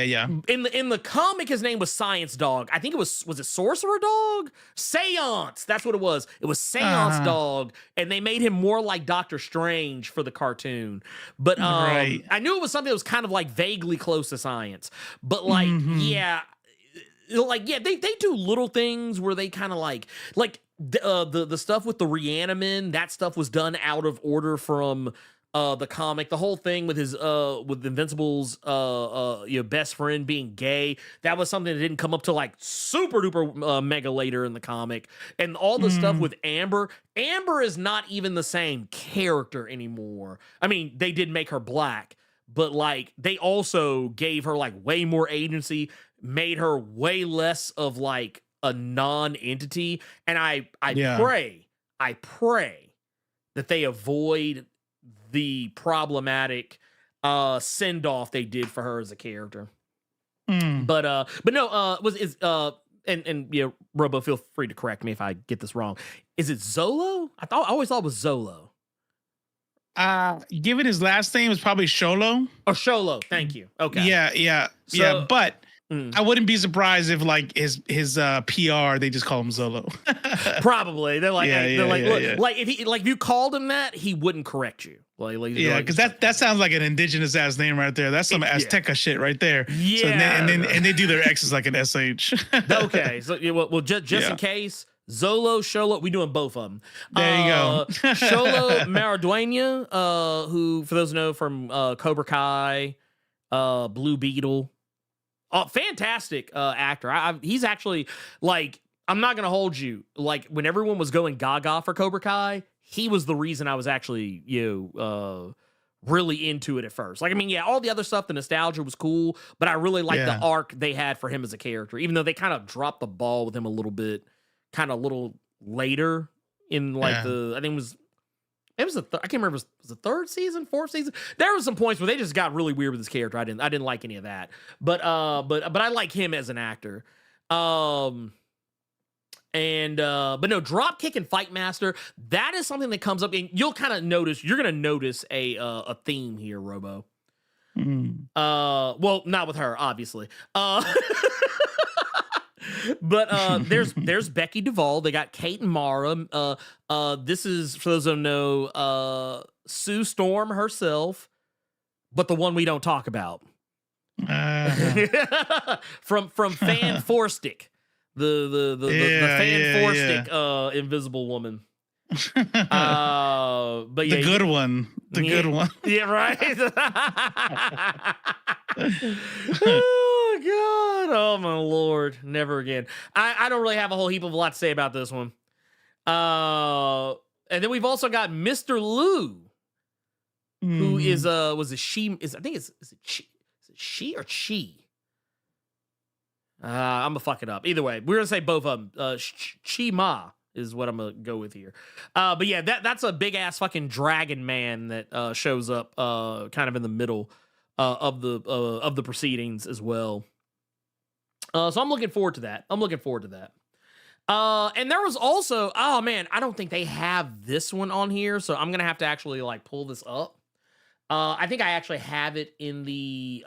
Yeah. In the comic, his name was Science Dog. I think it was it Sorcerer Dog? Seance. That's what it was. It was Seance Dog, and they made him more like Doctor Strange for the cartoon. But I knew it was something that was kind of like vaguely close to science. But like, they do little things where they kind of like the stuff with the Reanimin. That stuff was done out of order from the comic. The whole thing with his with Invincible's best friend being gay, that was something that didn't come up to like super duper mega later in the comic. And all the stuff with Amber is not even the same character anymore. I mean, they did make her black, but like they also gave her like way more agency, made her way less of like a non-entity. And I pray that they avoid the problematic send-off they did for her as a character. But no, Robo, feel free to correct me if I get this wrong. Is it Zolo? I always thought it was Zolo. Given his last name, it's probably Sholo. Oh, Sholo. Thank you. Okay. Yeah. But I wouldn't be surprised if like his PR they just call him Zolo. Probably. They're like, like if you called him that, he wouldn't correct you. Because that sounds like an indigenous ass name right there. That's some Azteca shit right there. Yeah. So, and they do their X's like an SH. Okay. So just in case, Zolo, Sholo, we doing both of them. There you go. Sholo Maridueña, who, for those who know from Cobra Kai, Blue Beetle, fantastic actor. He's actually like, I'm not gonna hold you. Like when everyone was going gaga for Cobra Kai, he was the reason I was actually really into it at first. Like, I mean, all the other stuff, the nostalgia was cool, but I really liked the arc they had for him as a character, even though they kind of dropped the ball with him a little bit, kind of a little later in like I think it was I can't remember, was the third season, fourth season? There were some points where they just got really weird with this character. I didn't like any of that. But I like him as an actor. But no, Dropkick and Fight Master, that is something that comes up, and you're gonna notice a theme here, Robo. Well, not with her, obviously. But there's Becky Duvall. They got Kate and Mara. This is, for those who don't know, Sue Storm herself, but the one we don't talk about. From Fan Forstick. The Fan Forstick Invisible Woman. But the good one. Good one. Yeah, right. Oh God. Oh my Lord. Never again. I don't really have a whole heap of a lot to say about this one. And then we've also got Mr. Lou, who is I think it's she or she? I'm gonna fuck it up. Either way, we're gonna say both of them. Chi Ma is what I'm gonna go with here. But yeah, that's a big ass fucking dragon man that shows up kind of in the middle of the proceedings as well. So I'm looking forward to that. And there was also, oh man, I don't think they have this one on here, so I'm gonna have to actually like pull this up. I think I actually have it in the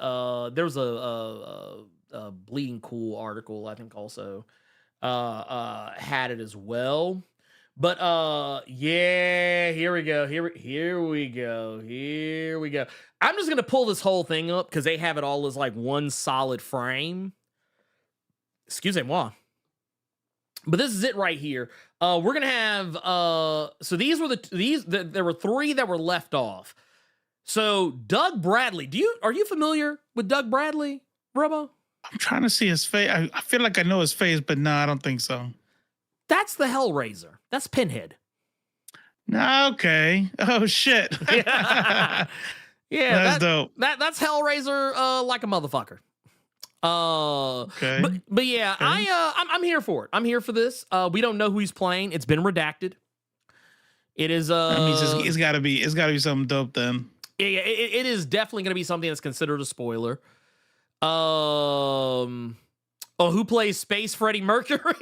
there's a Bleeding Cool article, I think also had it as well. But yeah, here we go. Here we go. I'm just gonna pull this whole thing up because they have it all as like one solid frame. Excusez-moi. But this is it right here. We're gonna have so these were there were three that were left off. So Doug Bradley, are you familiar with Doug Bradley, Robo? I'm trying to see his face. I feel like I know his face, but no, I don't think so. That's the Hellraiser. That's Pinhead. Okay. Oh shit. Yeah, that's dope. That's Hellraiser like a motherfucker. Okay. But yeah, okay. I'm here for it. I'm here for this. We don't know who he's playing. It's been redacted. It is that means it's gotta be something dope then. Yeah, it is definitely gonna be something that's considered a spoiler. Who plays Space Freddie Mercury?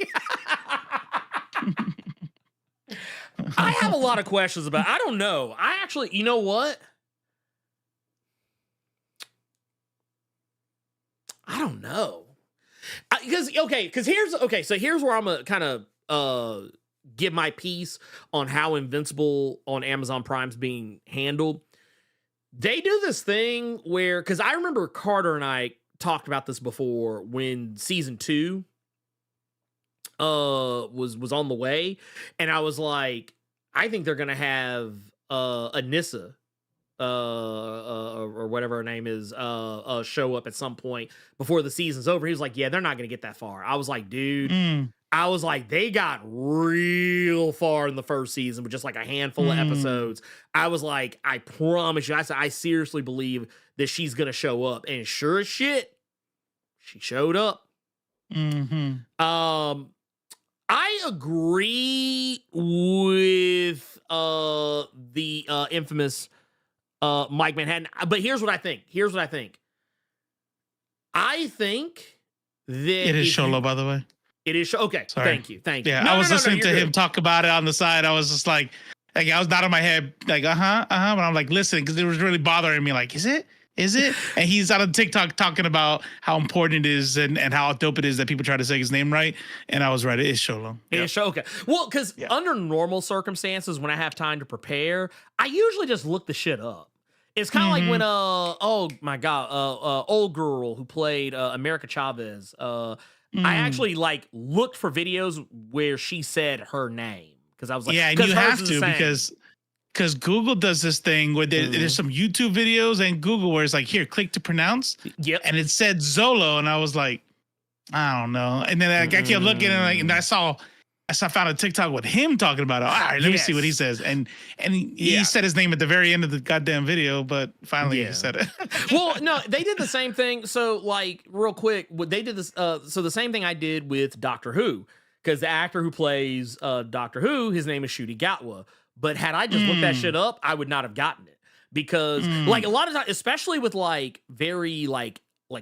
I have a lot of questions about it. I don't know. I actually, you know what? I don't know. Because here's where I'm gonna kind of give my piece on how Invincible on Amazon Prime's being handled. They do this thing where, because I remember Carter and I talked about this before when season 2 was on the way, and I was like, I think they're gonna have Anissa or whatever her name is show up at some point before the season's over. He was like, yeah, they're not gonna get that far. I was like, dude, I was like, they got real far in the first season with just like a handful of episodes. I was like, I promise you, I seriously believe that she's gonna show up, and sure as shit, she showed up. I agree with the infamous Mike Manhattan, but here's what I think. I think that it is Sholo, by the way. It is okay. Sorry. Thank you. Yeah, No, I was listening to good. him talk about it on the side. I was just like I was nodding my head, like but I'm like listening because it was really bothering me. Like, is it? And he's on TikTok talking about how important it is and how dope it is that people try to say his name right. And I was right. It is Sholo. It is okay. Well, because under normal circumstances, when I have time to prepare, I usually just look the shit up. It's kind of like when oh my god, old girl who played America Chavez. I actually like looked for videos where she said her name because I was like, yeah, and you have to because Google does this thing where there's some YouTube videos and Google where it's like, here, click to pronounce. Yep. And it said Zolo, and I was like, I don't know. And then I kept looking and I found a TikTok with him talking about it. All right, let me see what he says. And he said his name at the very end of the goddamn video, but finally he said it. Well, no, they did the same thing. So, like, real quick, what they did this. So the same thing I did with Doctor Who, because the actor who plays Doctor Who, his name is Ncuti Gatwa. But had I just looked that shit up, I would not have gotten it because, like, a lot of times, especially with like very like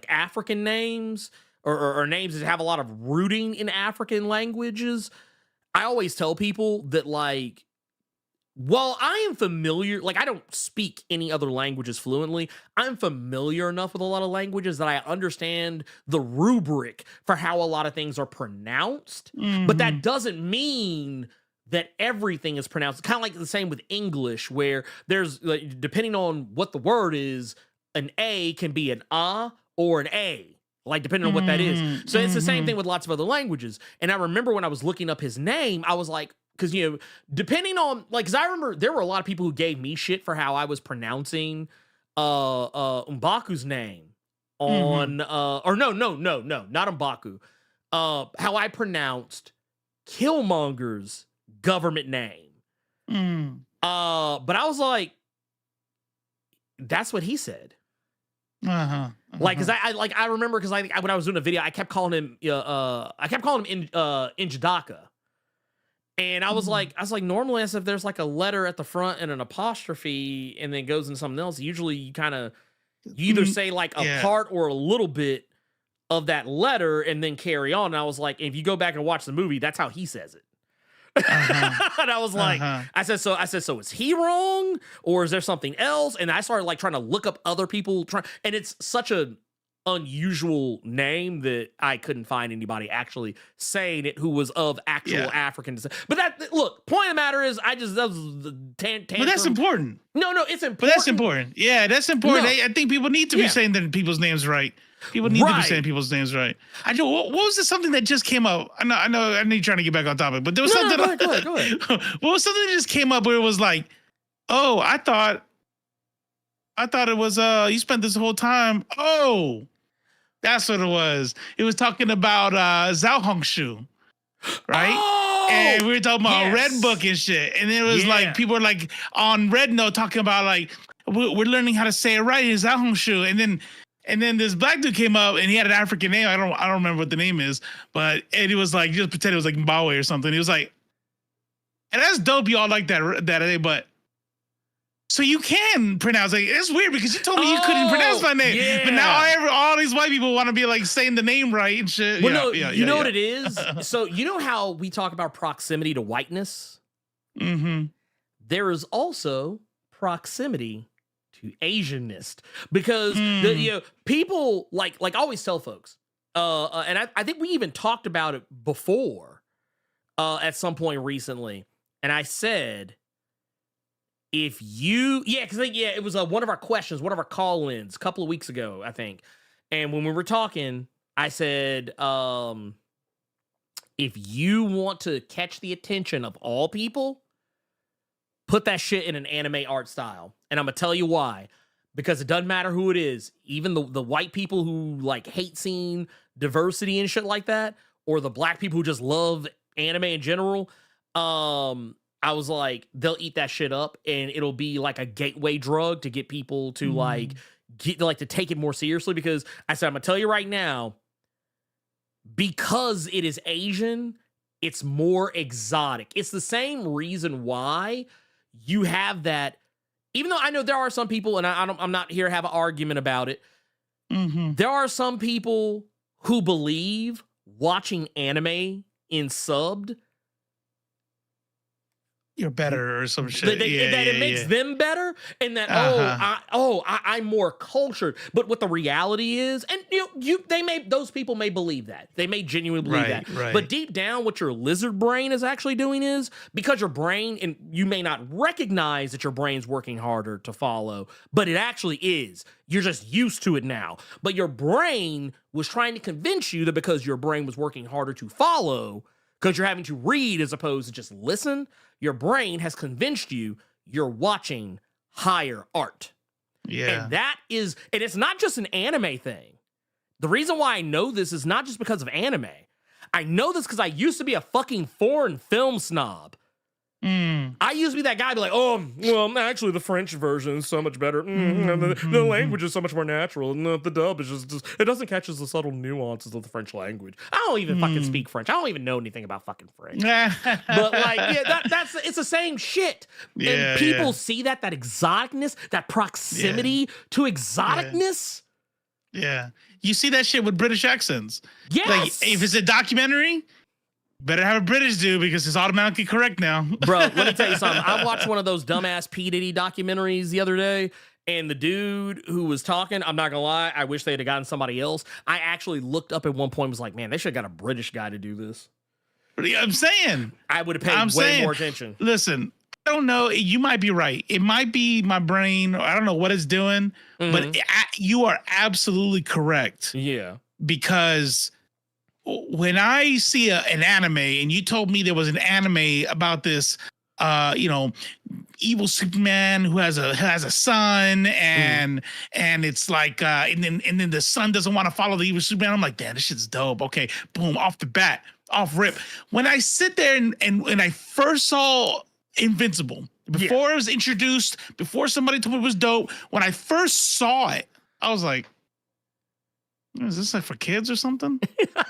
African names or names that have a lot of rooting in African languages, I always tell people that, like, while I am familiar, like, I don't speak any other languages fluently, I'm familiar enough with a lot of languages that I understand the rubric for how a lot of things are pronounced. But that doesn't mean that everything is pronounced. Kind of like the same with English, where there's, like, depending on what the word is, an A can be an or an A. Like, depending on what that is. So it's the same thing with lots of other languages. And I remember when I was looking up his name, I was like, because, you know, depending on, like, because I remember there were a lot of people who gave me shit for how I was pronouncing M'Baku's name on, or no, not M'Baku. How I pronounced Killmonger's government name. But I was like, that's what he said. Like, cause I remember, cause when I was doing a video, I kept calling him Injidaka. And I was like, normally as if there's like a letter at the front and an apostrophe and then goes into something else, usually you either say like a part or a little bit of that letter and then carry on. And I was like, if you go back and watch the movie, that's how he says it. And I was like, I said, so is he wrong or is there something else? And I started like trying to look up other people and it's such a unusual name that I couldn't find anybody actually saying it who was of actual African descent. But point of the matter is that was the tantrum. But that's important. No, it's important. But that's important. Yeah, that's important. No. I think people need to be saying their people's names right. People need to be saying people's names right. I know. What was something that just came up? I know. I know you're trying to get back on topic, but there was something. Go ahead. What was something that just came up where it was like, oh, I thought it was you spent this whole time. Oh, that's what it was. It was talking about Zhao Hongshu, right? Oh, and we were talking about Red Book and shit. And it was like people were like on Red Note talking about like we're learning how to say it right. It's Zhao Hongshu, and then this black dude came up and he had an African name. I don't remember what the name is, and it was like just pretend it was like Mbawe or something. He was like, and that's dope. Y'all like that name, but. So you can pronounce it. It's weird because you told me you couldn't pronounce my name. Yeah. But now all these white people want to be like saying the name right and shit. Well, you know what it is? So you know how we talk about proximity to whiteness? Mm-hmm. There is also proximity to Asianness. Because people like I always tell folks, and I think we even talked about it before at some point recently. And I said, it was one of our questions, one of our call-ins a couple of weeks ago, I think. And when we were talking, I said, if you want to catch the attention of all people, put that shit in an anime art style. And I'm going to tell you why. Because it doesn't matter who it is. Even the white people who like hate seeing diversity and shit like that, or the black people who just love anime in general, I was like, they'll eat that shit up and it'll be like a gateway drug to get people to to take it more seriously. Because I said, I'm gonna tell you right now, because it is Asian, it's more exotic. It's the same reason why you have that, even though I know there are some people, and I'm not here to have an argument about it. Mm-hmm. There are some people who believe watching anime in subbed, you're better or some shit. That it makes them better, and that I'm more cultured. But what the reality is, and those people may believe that, they may genuinely believe that. Right. But deep down, what your lizard brain is actually doing is, because your brain, and you may not recognize that your brain's working harder to follow, but it actually is. You're just used to it now. But your brain was trying to convince you that because your brain was working harder to follow, because you're having to read as opposed to just listen, your brain has convinced you you're watching higher art. Yeah. And it's not just an anime thing. The reason why I know this is not just because of anime. I know this because I used to be a fucking foreign film snob. I used to be that guy, be like, oh, well, actually, the French version is so much better. The language is so much more natural, and the dub is just it doesn't catch the subtle nuances of the French language. I don't even fucking speak French. I don't even know anything about fucking French. But like, it's the same shit. And people see that exoticness, that proximity to exoticness. Yeah. You see that shit with British accents. Yes. Like, if it's a documentary, better have a British dude because it's automatically correct now. Bro, let me tell you something. I watched one of those dumbass P. Diddy documentaries the other day, and the dude who was talking, I'm not gonna lie, I wish they'd have gotten somebody else. I actually looked up at one point and was like, man, they should have got a British guy to do this. I'm saying. I would have paid way more attention. Listen, I don't know. You might be right. It might be my brain. I don't know what it's doing, but you are absolutely correct. Yeah. Because when I see an anime, and you told me there was an anime about this, evil Superman who has a son, and it's like, and then the son doesn't want to follow the evil Superman. I'm like, damn, this shit's dope. Okay, boom, off the bat, off rip. When I sit there and when I first saw Invincible, before it was introduced, before somebody told me it was dope, when I first saw it, I was like, Is this like for kids or something?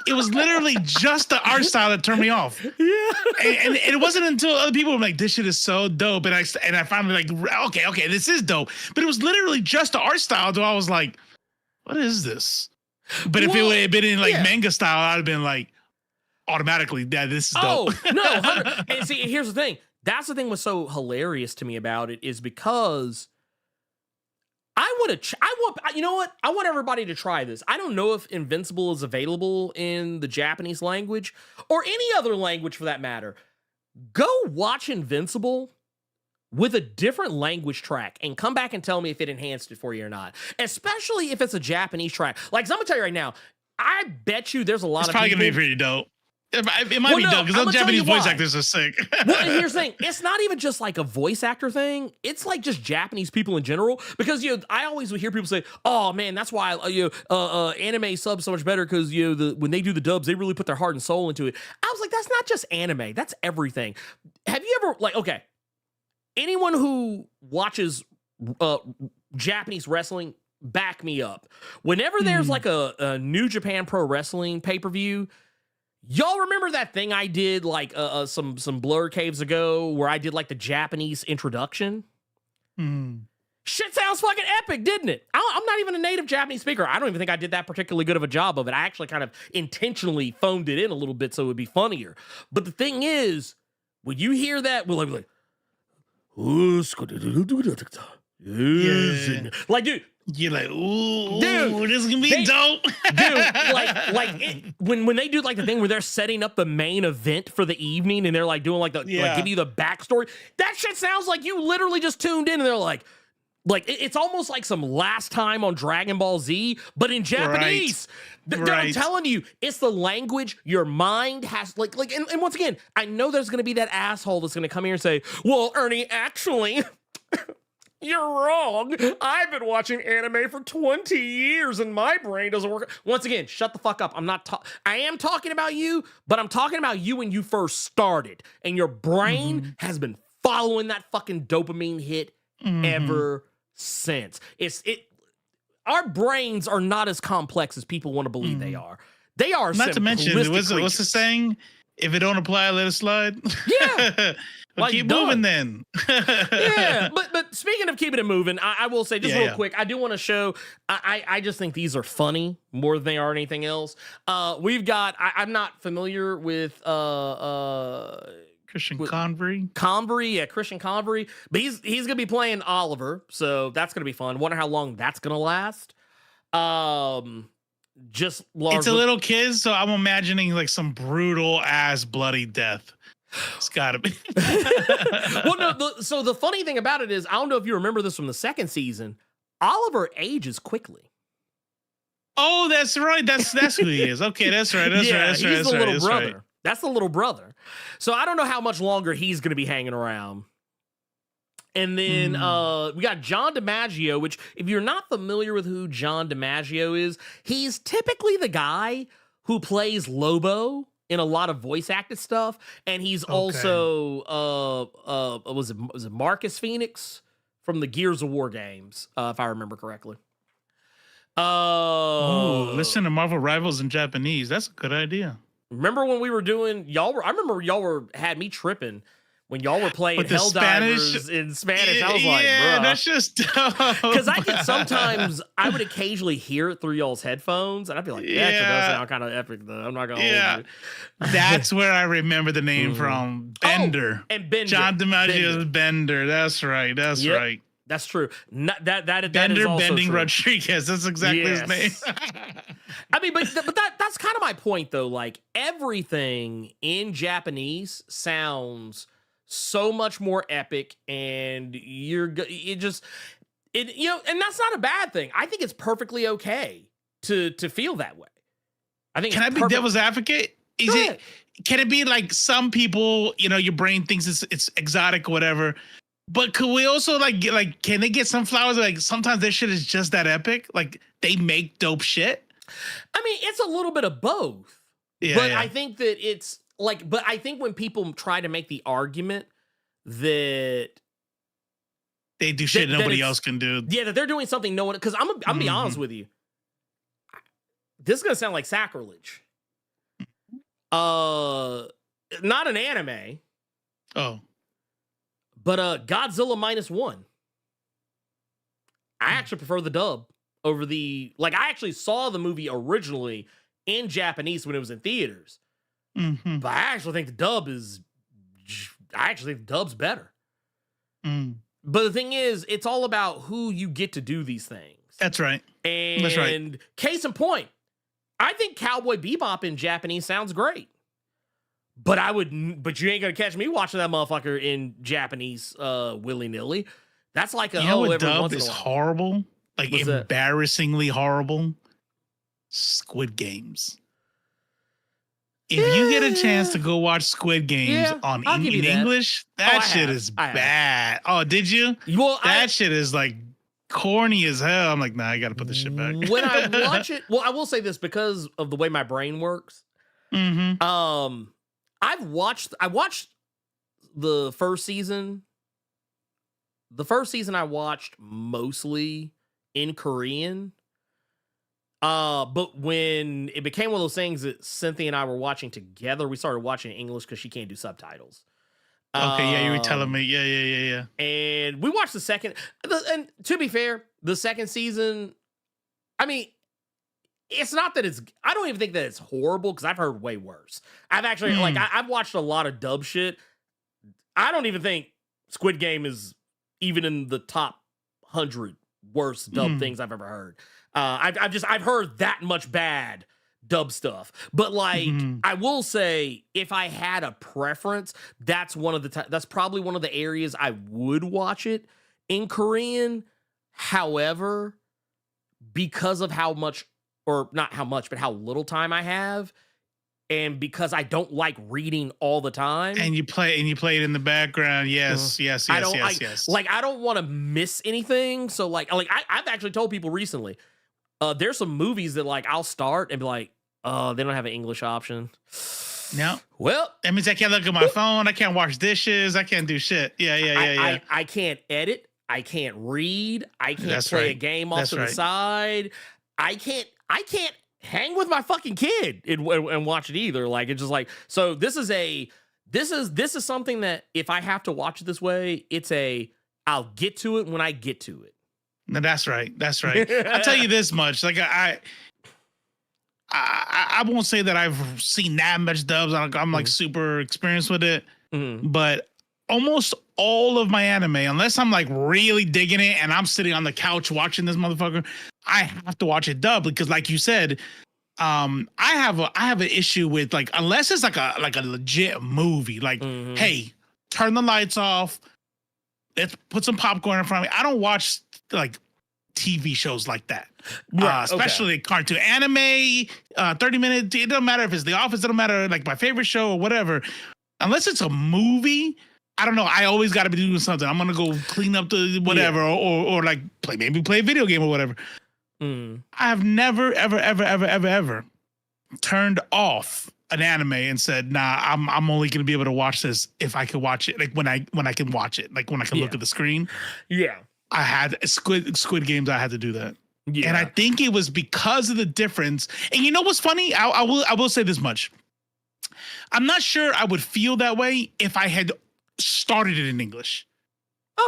It was literally just the art style that turned me off. Yeah. And it wasn't until other people were like, this shit is so dope. And I finally like, okay, this is dope. But it was literally just the art style. So I was like, what is this? But if it had been in like manga style, I'd have been like, automatically, yeah, this is dope. Oh, no. And see, here's the thing. That's the thing was so hilarious to me about it is because you know what? I want everybody to try this. I don't know if Invincible is available in the Japanese language or any other language for that matter. Go watch Invincible with a different language track and come back and tell me if it enhanced it for you or not. Especially if it's a Japanese track. Like, I'm gonna tell you right now, I bet you there's a lot of people. It's probably gonna be pretty dope. It might be dope because those Japanese voice actors are sick. Well, and here's the thing: it's not even just like a voice actor thing. It's like just Japanese people in general. Because I always would hear people say, "Oh man, that's why anime subs so much better because when they do the dubs, they really put their heart and soul into it." I was like, that's not just anime; that's everything. Have you ever anyone who watches Japanese wrestling? Back me up. Whenever there's like a New Japan Pro Wrestling pay-per-view. Y'all remember that thing I did like some Blerd caves ago where I did like the Japanese introduction? Shit sounds fucking epic, didn't it? I'm not even a native Japanese speaker. I don't even think I did that particularly good of a job of it. I actually kind of intentionally phoned it in a little bit so it would be funnier. But the thing is, when you hear that, we'll be like, like, dude. You're like, ooh, dude, this is gonna be dope, dude. When they do like the thing where they're setting up the main event for the evening and they're like doing like give you the backstory. That shit sounds like you literally just tuned in and they're like it's almost like some Last Time on Dragon Ball Z, but in Japanese. Right. I'm telling you, it's the language your mind has and once again, I know there's gonna be that asshole that's gonna come here and say, "Well, Ernie, actually." You're wrong. I've been watching anime for 20 years and my brain doesn't work. Once again, shut the fuck up. I am talking about you, but I'm talking about you when you first started and your brain has been following that fucking dopamine hit ever since. Our brains are not as complex as people want to believe they are. They are not to mention, what's the saying? If it don't apply, let it slide. Yeah. Well, keep moving then. Yeah, but speaking of keeping it moving, I will say just real quick, I do want to show, I just think these are funny more than they are anything else. We've got, I'm not familiar with Christian Convery. Christian Convery, but he's going to be playing Oliver, so that's going to be fun. Wonder how long that's going to last. It's a little kid, so I'm imagining like some brutal ass bloody death. It's gotta be. Well, no. So the funny thing about it is, I don't know if you remember this from the second season. Oliver ages quickly. Oh, that's right. That's who he is. Okay, that's right. That's right. That's he's right. the little brother. Right. That's the little brother. So I don't know how much longer he's going to be hanging around. And then we got John DiMaggio, which if you're not familiar with who John DiMaggio is, he's typically the guy who plays Lobo in a lot of voice acted stuff, and he's also was it Marcus Phoenix from the Gears of War games, if I remember correctly. Listen to Marvel Rivals in Japanese. That's a good idea. Remember when we were doing I remember y'all had me tripping when y'all were playing Helldivers in Spanish. I was like, bro, that's just because I would occasionally hear it through y'all's headphones, and I'd be like, that shit does sound kind of epic, though. I'm not gonna hold you. That's where I remember the name from. Bender. And Bender. John DiMaggio's Bender. That's right. That's right. That's true. That Bender is also Bending true. Rodriguez. That's exactly his name. I mean, but that's kind of my point, though. Like, everything in Japanese sounds so much more epic, and and that's not a bad thing. I think it's perfectly okay to feel that way. I think. Can I be devil's advocate? Can it be like some people, your brain thinks it's exotic or whatever, but could we also can they get some flowers? Like sometimes their shit is just that epic. Like they make dope shit. I mean, it's a little bit of both. But I think that it's but I think when people try to make the argument that they do shit nobody else can do. Yeah, that they're doing something no one, because I'm gonna be honest with you. this is gonna sound like sacrilege. Not an anime. Oh. But Godzilla -1. I actually prefer the dub over the I actually saw the movie originally in Japanese when it was in theaters. Mm-hmm. But I actually think the dub's better. Mm. But the thing is, it's all about who you get to do these things. That's right. And That's right. Case in point, I think Cowboy Bebop in Japanese sounds great. But you ain't gonna catch me watching that motherfucker in Japanese willy-nilly. That's like a what dub is horrible? Like What's embarrassingly horrible. Squid Games. If you get a chance to go watch Squid Games in English, that shit is bad. Oh, did you? Well, that shit is like corny as hell. I'm like, nah, I gotta put this shit back. When I watch it, well, I will say this because of the way my brain works. Mm-hmm. I watched the first season. The first season I watched mostly in Korean. But when it became one of those things that Cynthia and I were watching together, we started watching in English because she can't do subtitles. Okay, yeah, you were telling me. Yeah. And we watched the second. And to be fair, the second season, I mean, it's not that it's. I don't even think that it's horrible because I've heard way worse. I've actually I've watched a lot of dub shit. I don't even think Squid Game is even in the top 100 worst dub things I've ever heard. I've heard that much bad dub stuff, but I will say if I had a preference, that's probably one of the areas I would watch it in Korean. However, because of how much, or not how much, but how little time I have, and because I don't like reading all the time, and you play it in the background, yes. I don't want to miss anything. So I've actually told people recently, there's some movies that I'll start and be like, oh, they don't have an English option. No. Well, that means I can't look at my phone. I can't wash dishes. I can't do shit. Yeah. I can't edit. I can't read. I can't play a game off to the side. I can't hang with my fucking kid and watch it either. It's just so this is something that if I have to watch it this way, I'll get to it when I get to it. No, that's right. I'll tell you this much. I won't say that I've seen that much dubs. I'm super experienced with it, but almost all of my anime, unless I'm really digging it and I'm sitting on the couch watching this motherfucker, I have to watch it dub because, like you said, I have an issue with unless it's like a legit movie, hey, turn the lights off, let's put some popcorn in front of me. I don't watch TV shows like that, especially cartoon, anime, 30-minute. It doesn't matter if it's The Office. It don't matter my favorite show or whatever. Unless it's a movie, I don't know. I always got to be doing something. I'm gonna go clean up the whatever, or play a video game or whatever. I have never ever turned off an anime and said, nah, I'm only gonna be able to watch this if I can watch it when I can watch it, when I can look at the screen. Yeah. I had Squid Games. I had to do that, and I think it was because of the difference. And you know what's funny? I will say this much: I'm not sure I would feel that way if I had started it in English.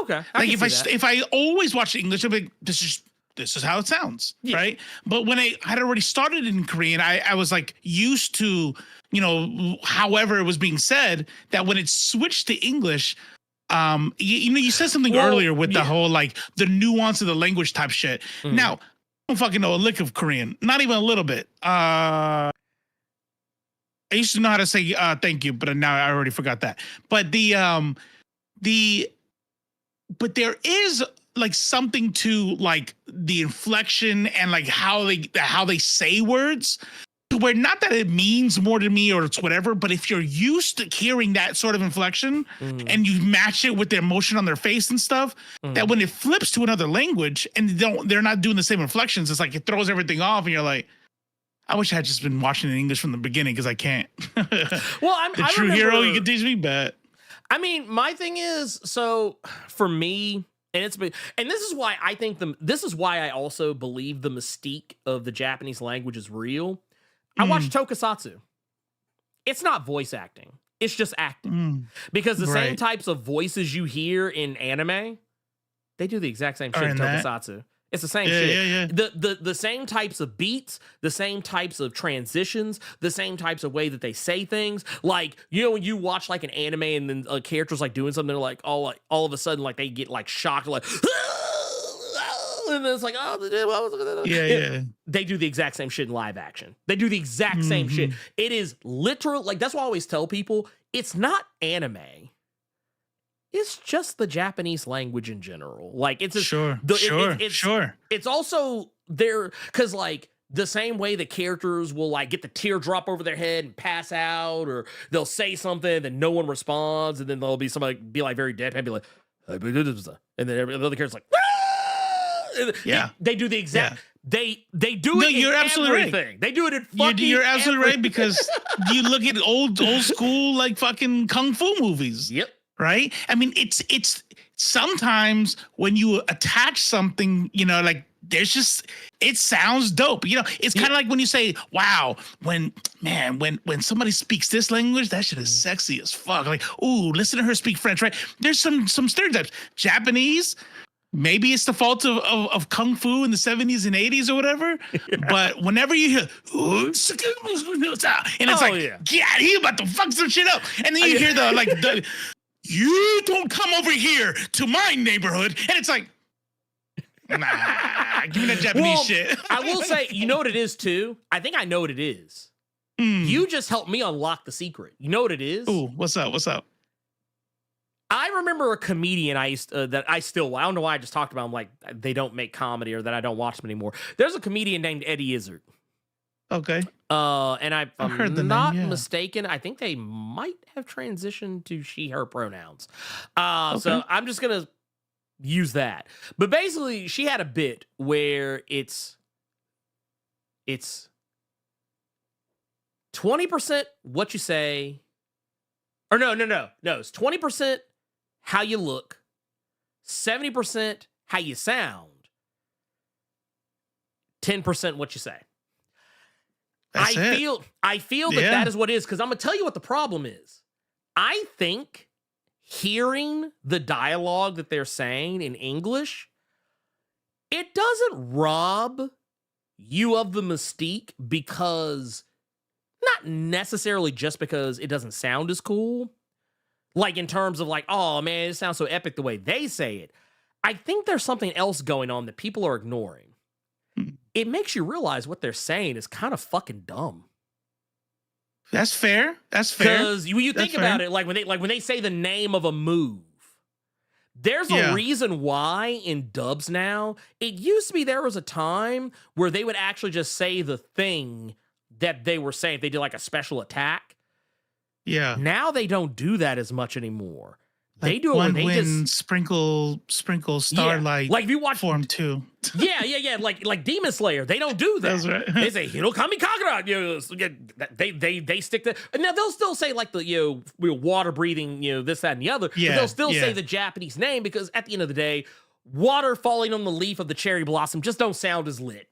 Okay, if I always watched English, I'd be like, this is how it sounds, right? But when I had already started in Korean, I was used to however it was being said. That when it switched to English. You said something earlier with the whole the nuance of the language type shit. Now, I don't fucking know a lick of Korean, not even a little bit. I used to know how to say thank you, but now I already forgot that. But but there is something to the inflection and how they say words. Where not that it means more to me or it's whatever, but if you're used to hearing that sort of inflection and you match it with the emotion on their face and stuff, that when it flips to another language and they're not doing the same inflections, it's it throws everything off and you're like, I wish I had just been watching in English from the beginning because I can't. Well, the true hero, you can teach me, but I mean, my thing is, so for me, And this is why I think this is why I also believe the mystique of the Japanese language is real. I watched Tokusatsu. It's not voice acting. It's just acting. Because the same types of voices you hear in anime, they do the exact same shit in Tokusatsu. It's the same shit. The same types of beats, the same types of transitions, the same types of way that they say things. Like, you know, when you watch like an anime and then a character's like doing something, they're like all of a sudden like they get like shocked, like, and then it's like, they do the exact same shit in live action. They do the exact same shit. It is literal. Like, that's why I always tell people, it's not anime. It's just the Japanese language in general. Like, it's sure. It's also there because, like, the same way the characters will like get the teardrop over their head and pass out, or they'll say something and no one responds, and then there'll be somebody be like very deadpan, be like, and then the other character's like, they do the exact. They do it. You're absolutely everything. Right. They do it in fucking. You're absolutely everything. right, because you look at old school like fucking kung fu movies. Yep. Right? I mean, it's sometimes when you attach something, you know, like there's just, it sounds dope. You know, it's kind of like when you say, wow, when somebody speaks this language, that shit is sexy as fuck. Like, ooh, listen to her speak French, right? There's some stereotypes. Japanese, maybe it's the fault of kung fu in the 70s and 80s or whatever. Yeah. But whenever you hear, and it's he about to fuck some shit up. And then you hear the you don't come over here to my neighborhood. And it's like, nah, give me that Japanese shit. I will say, you know what it is too? I think I know what it is. You just helped me unlock the secret. You know what it is? Ooh, what's up? I remember a comedian I don't know why I just talked about him, like they don't make comedy or that I don't watch them anymore. There's a comedian named Eddie Izzard. Okay. And I've heard the not name, mistaken, I think they might have transitioned to she, her pronouns. So I'm just going to use that. But basically, she had a bit where it's 20% what you say. Or no. It's 20% how you look, 70% how you sound, 10% what you say. I feel that is what it is, because I'm going to tell you what the problem is. I think hearing the dialogue that they're saying in English, it doesn't rob you of the mystique, because not necessarily just because it doesn't sound as cool, like in terms of like, oh man, it sounds so epic the way they say it. I think there's something else going on that people are ignoring. It makes you realize what they're saying is kind of fucking dumb. That's fair. Because when you think about it, like when they say the name of a move, there's a reason why in dubs now. It used to be there was a time where they would actually just say the thing that they were saying. They did like a special attack. Yeah. Now they don't do that as much anymore. Like they do it when they just sprinkle starlight. Like if you watch Form 2. Yeah. Like Demon Slayer, they don't do that. That's right. They say Hirokami Kagura. You know, they stick to. And now they'll still say like the water breathing, this, that, and the other. Yeah. But they'll still say the Japanese name, because at the end of the day, water falling on the leaf of the cherry blossom just don't sound as lit.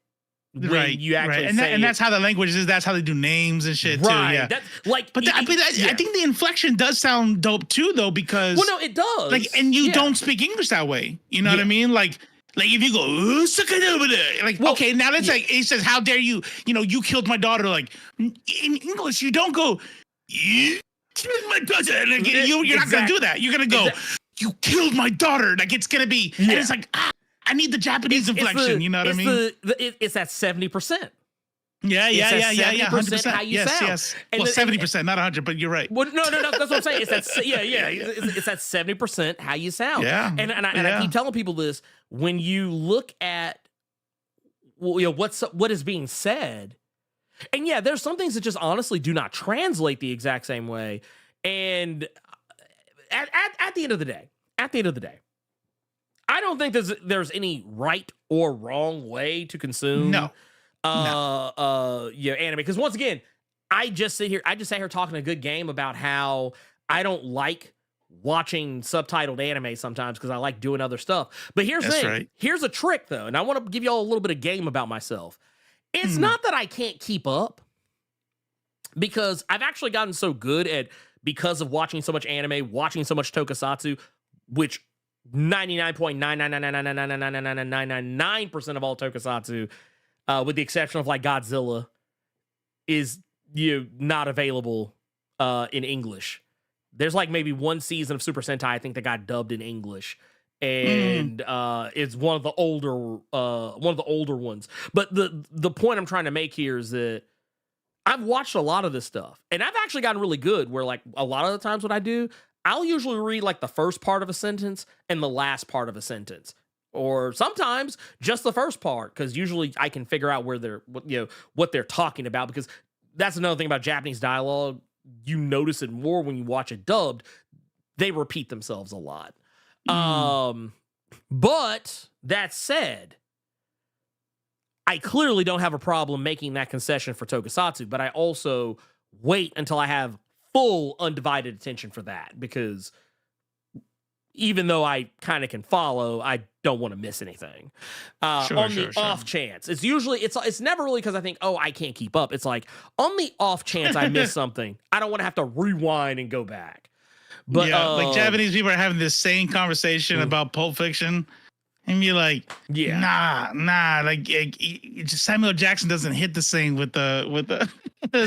When you actually say and that's how the language is. That's how they do names and shit too. Yeah, I think the inflection does sound dope too, though, because it does. Like, and you don't speak English that way. You know what I mean? Like if you go, okay, now let's like he says, "How dare you? You killed my daughter." Like in English, you don't go, "You killed my daughter." Like, you're not gonna do that. You're gonna go, "You killed my daughter." Like it's gonna be, and it's like I need the Japanese inflection. You know what I mean? It's that 70%. Yeah. 100%. How you sound. Yes. Well, 70%, not 100, but you're right. Well, no. That's what I'm saying. It's that. It's that 70% how you sound. Yeah. And I keep telling people this, when you look at what is being said, and there's some things that just honestly do not translate the exact same way. And at the end of the day, I don't think there's any right or wrong way to consume anime. Because once again, I just sat here talking a good game about how I don't like watching subtitled anime sometimes because I like doing other stuff. But here's the thing. Right. Here's a trick, though, and I want to give y'all a little bit of game about myself. It's not that I can't keep up, because I've actually gotten so good at, because of watching so much anime, watching so much tokusatsu, which 99.99999999999% of all tokusatsu, with the exception of like Godzilla, is not available in English. There's like maybe one season of Super Sentai I think that got dubbed in English, and it's one of the older ones. But the point I'm trying to make here is that I've watched a lot of this stuff, and I've actually gotten really good where, like, a lot of the times what I do, I'll usually read like the first part of a sentence and the last part of a sentence, or sometimes just the first part, because usually I can figure out where what they're talking about, because that's another thing about Japanese dialogue. You notice it more when you watch it dubbed. They repeat themselves a lot. But that said, I clearly don't have a problem making that concession for tokusatsu, but I also wait until I have full undivided attention for that, because even though I kind of can follow, I don't want to miss anything. On the off chance, it's usually, it's never really because I think, oh, I can't keep up. It's like, on the off chance I miss something, I don't want to have to rewind and go back. But yeah, like Japanese people are having this same conversation about Pulp Fiction, and you're like, nah, like Samuel Jackson doesn't hit the same with the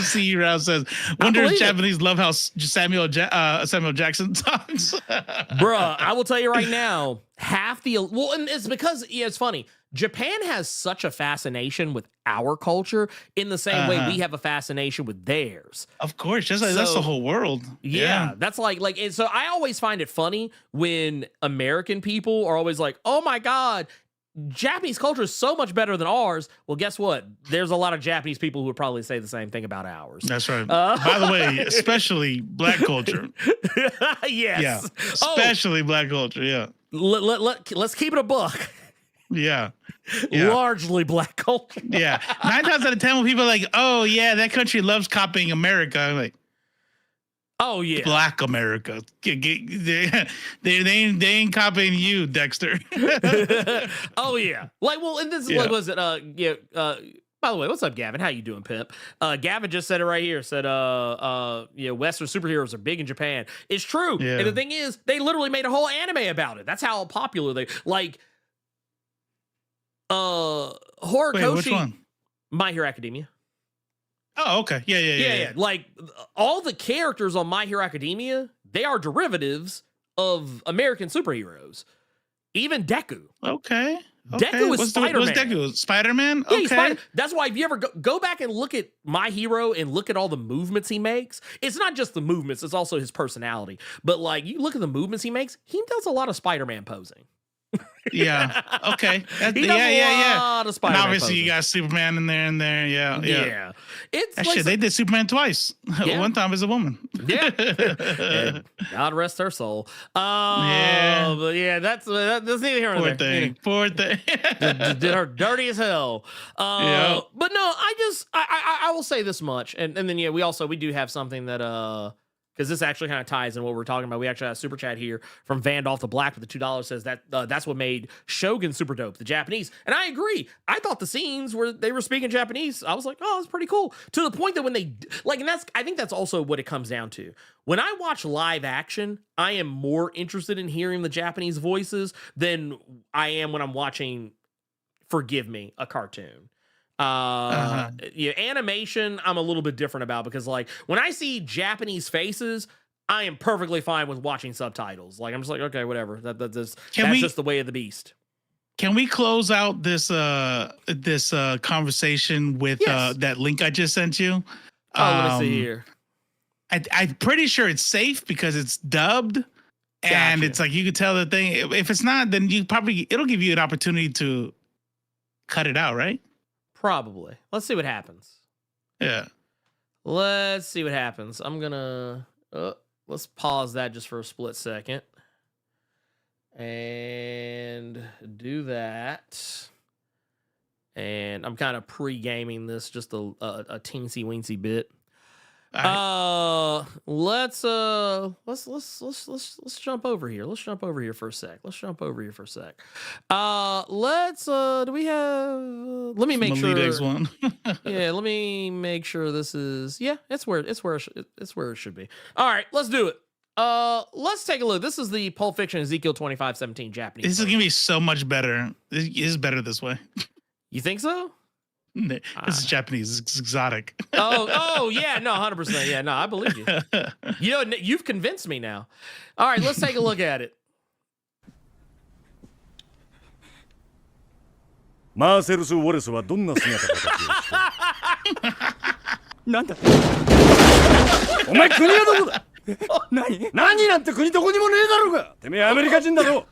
C. Rouse says. Wonder if Japanese love how Samuel Jackson talks. Bruh, I will tell you right now, and it's because it's funny. Japan has such a fascination with our culture in the same way we have a fascination with theirs. Of course, just like that's the whole world. Yeah, that's like, and so I always find it funny when American people are always like, "Oh my God, Japanese culture is so much better than ours." Well, guess what? There's a lot of Japanese people who would probably say the same thing about ours. That's right. By the way, especially Black culture. Yes. Yeah. Especially Black culture. Yeah. Let's keep it a buck. Yeah. Largely Black culture. Yeah. 9 times out of 10 when people are like, oh yeah, that country loves copying America, I'm like, oh yeah, Black America. They ain't copying you, Dexter. Oh yeah. Like, well, and this is what was it? By the way, what's up, Gavin? How you doing, pimp? Gavin just said it right here. Said, Western superheroes are big in Japan. It's true. Yeah. And the thing is, they literally made a whole anime about it. That's how popular they like. Horikoshi. Which one? My Hero Academia. Oh, okay. Yeah. Like, all the characters on My Hero Academia, they are derivatives of American superheroes. Even Deku. Okay. Deku is Spider-Man. What's Deku? Spider-Man? Yeah, okay. That's why if you ever go back and look at My Hero and look at all the movements he makes, it's not just the movements, it's also his personality. But like, you look at the movements he makes, he does a lot of Spider-Man posing. Yeah. Okay. He does a lot of Spider-Man. And obviously, posing. you got Superman in there. Yeah. It's that like shit. They did Superman twice. Yeah. One time as a woman. Yeah. And God rest her soul. Yeah. But yeah, that's neither here nor there. Poor thing. Did her dirty as hell. Yeah. But no, I will say this much, and then we do have something that because this actually kind of ties in what we're talking about. We actually have a super chat here from Vandolph the Black with the $2 says that that's what made Shogun super dope, the Japanese. And I agree. I thought the scenes where they were speaking Japanese, I was like, oh, that's pretty cool. To the point that when they like, and I think that's also what it comes down to. When I watch live action, I am more interested in hearing the Japanese voices than I am when I'm watching, forgive me, a cartoon. Animation, I'm a little bit different about, because like when I see Japanese faces, I am perfectly fine with watching subtitles. Like, I'm just like, okay, whatever. That's just the way of the beast. Can we close out this conversation with that link I just sent you? Let me see here. I'm pretty sure it's safe because it's dubbed, and it's like you could tell the thing. If it's not, then it'll give you an opportunity to cut it out, right? Probably. Let's see what happens. Yeah. Let's see what happens. I'm gonna let's pause that just for a split second and do that. And I'm kind of pre-gaming this just a teensy weensy bit. Let's jump over here. Let's jump over here for a sec. Do we have? Let me make sure. One. Yeah, let me make sure this is. Yeah, it's where it should be. All right, let's do it. Let's take a look. This is the Pulp Fiction Ezekiel 25:17 Japanese. This is gonna be so much better. It is better this way. You think so? This is Japanese. It's exotic. Oh, yeah, no, 100%. Yeah, no, I believe you. You've convinced me now. All right, let's take a look at it. マーセルス・ウォレスはどんな姿形をしてなんだお前国はどこだ何なんて国どこにもねえだろうがてめえアメリカ人だろ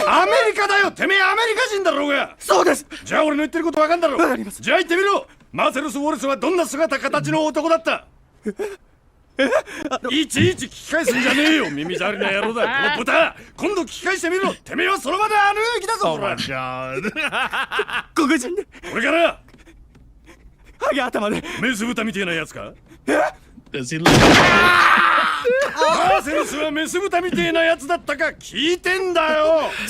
アメリカだよてめえアメリカ人だろうがそうですじゃあ俺の言ってることわかんだろじゃあ言ってみろマーセルス・ウォレスはどんな姿形の男だったいちいち聞き返すんじゃねえよ耳障りな野郎だこの豚今度聞き返してみろてめえはその場であの勇気だぞほら黒人でこれからハゲ頭でメス豚みてえなやつかDoes he look? マーセルスはメス豚みてえなやつだったか聞いてんだよ違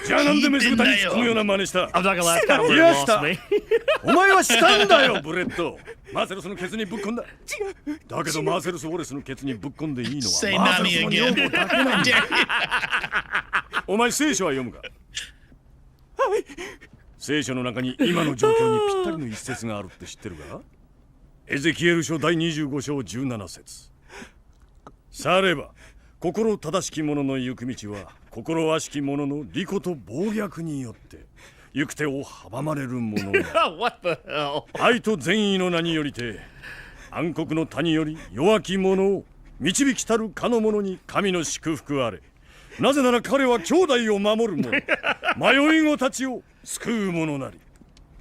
うじゃあなんでメス豚に突っ込むような真似したいやしたお前はしたんだよブレッドマーセルスのケツにぶっ込んだ違うだけどマーセルス・ウォレスのケツにぶっ込んでいいのはマーセルスの女房だけなんだお前聖書は読むかはい聖書の中に今の状況にぴったりの一節があるって知ってるかエゼキエル書第25章17節されば心正しき者の行く道は心わしき者の利己と暴虐によって行く手を阻まれる者がWhat the hell? 愛と善意の名によりて暗黒の谷より弱き者を導きたるかの者に神の祝福あれなぜなら彼は兄弟を守る者迷い子たちを救う者なり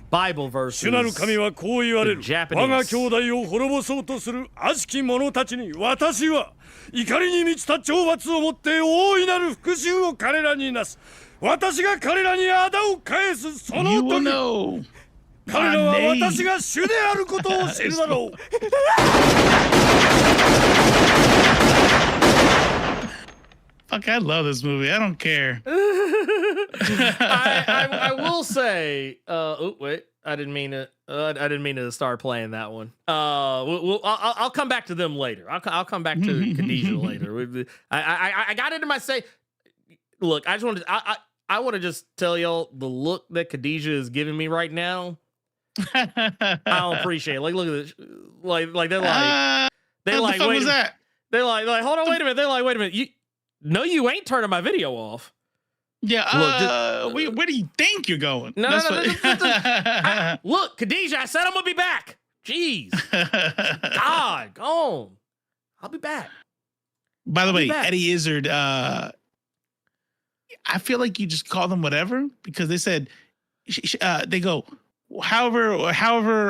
Bible verses. 主なる神はこう言われる我が兄弟を滅ぼそうとする悪しき者たちに私は怒りに満ちた懲罰をもって大いなる復讐を彼らになす私が彼らに仇を返すその時彼らは私が主であることを知るだろうFuck, I love this movie. I don't care. I will say. Wait. I didn't mean to start playing that one. I'll come back to them later. I'll come back to Khadijah later. I got into my say. Look, I just wanted. I want to just tell y'all the look that Khadijah is giving me right now. I don't appreciate it. Like, look at this. Like they're like. They're like, wait. They're like, hold on, wait a minute. They're like, wait a minute. You ain't turning my video off. Yeah, where do you think you're going? No. Look, Khadijah, I said I'm gonna be back. Jeez. God, go on. I'll be back. By the way, Eddie Izzard, I feel like you just call them whatever because they said they go however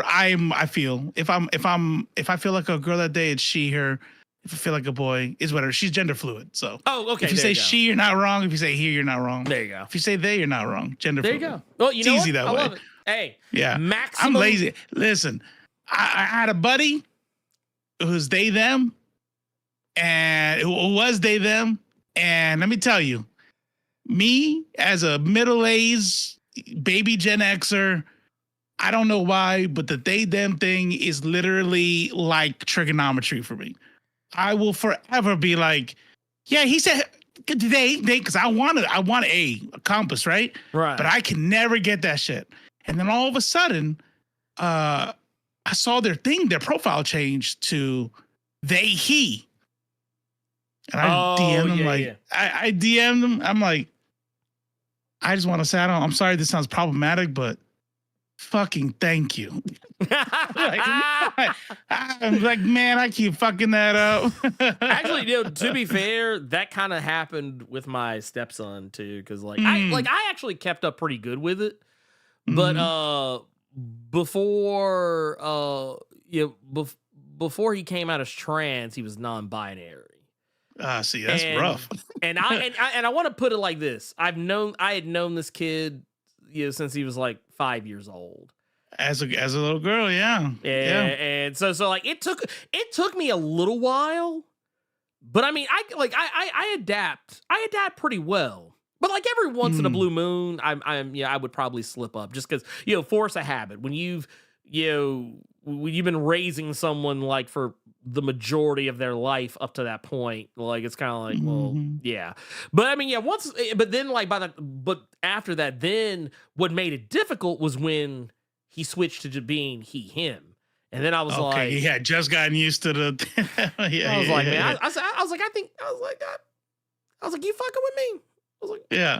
I feel. If I feel like a girl that day, it's she, her. If I feel like a boy, it's whatever. She's gender fluid. So okay. If you say she, you're not wrong. If you say he, you're not wrong. There you go. If you say they, you're not wrong. Gender fluid. There you go. Well, you know it's easy what? that way. Love it. Hey. Yeah. Maximum. I'm lazy. Listen, I had a buddy who's they them, and who was they them, and let me tell you, me as a middle-aged baby Gen Xer, I don't know why, but the they them thing is literally like trigonometry for me. I will forever be like, yeah, he said they because I want a compass, right? Right. But I can never get that shit. And then all of a sudden, I saw their profile changed to they he. And I DM'd them I DM'd them. I'm like, I just want to say I'm sorry this sounds problematic, but fucking thank you. I'm like, man, I keep fucking that up. Actually, to be fair, that kind of happened with my stepson too, because I actually kept up pretty good with it, but before he came out as trans, he was non-binary. See, that's rough. and I want to put it like this: I had known this kid, since he was like 5 years old. As a little girl, yeah. And so like it took me a little while, but I mean I adapt pretty well. But like every once in a blue moon, I would probably slip up just because force a habit. When you've been raising someone like for the majority of their life up to that point, like it's kind of like, well, yeah. But I mean, but then like but after that, then what made it difficult was when he switched to being him. And then I was like, he had just gotten used to the. I was like, man, I was like, you fucking with me? I was like, yeah.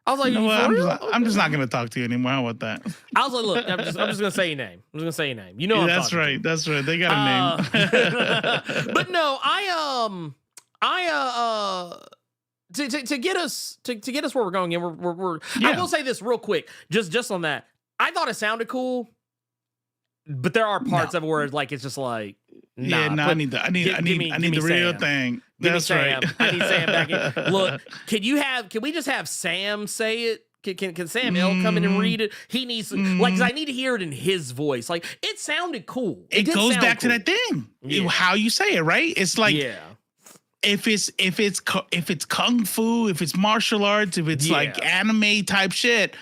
I was like, you know what? I'm just not gonna talk to you anymore. How about that? I was like, look, I'm just gonna say your name. I'm just gonna say your name. You know, that's right. That's right. They got a name. But no, to get us where we're going, and we're I will say this real quick, just on that. I thought it sounded cool, but there are parts of it where like it's just like, nah, I need the real thing. That's right. I need Sam back in. Look, can we just have Sam say it? Can Sam L come in and read it? He needs like, 'cause I need to hear it in his voice. Like it sounded cool. It goes back to that thing. How you say it, right? It's like, if it's kung fu, if it's martial arts, if it's like anime type shit,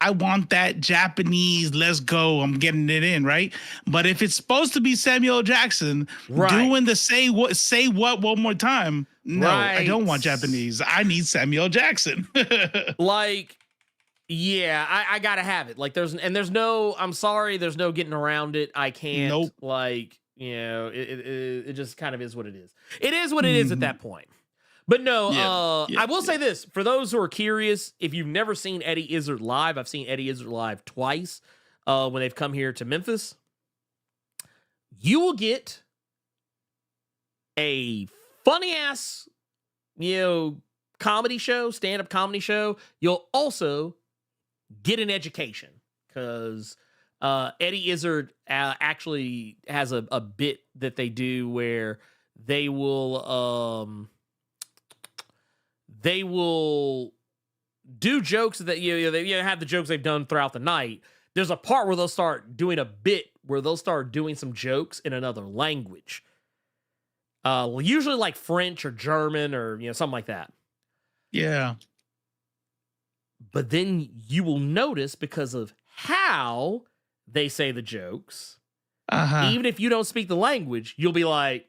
I want that Japanese, let's go, I'm getting it in, right? But if it's supposed to be Samuel Jackson doing the say what one more time, no, I don't want Japanese. I need Samuel Jackson. Like, yeah, I gotta have it. Like there's no, I'm sorry, there's no getting around it. I can't. Nope. Like, it just kind of is what it is. It is what it is at that point. But no, I will say this. For those who are curious, if you've never seen Eddie Izzard live, I've seen Eddie Izzard live twice when they've come here to Memphis. You will get a funny-ass, comedy show, stand-up comedy show. You'll also get an education because Eddie Izzard actually has a bit that they do where they will do jokes that they have the jokes they've done throughout the night. There's a part where they'll start doing a bit where they'll start doing some jokes in another language. Usually like French or German or something like that. Yeah. But then you will notice because of how they say the jokes, even if you don't speak the language, you'll be like,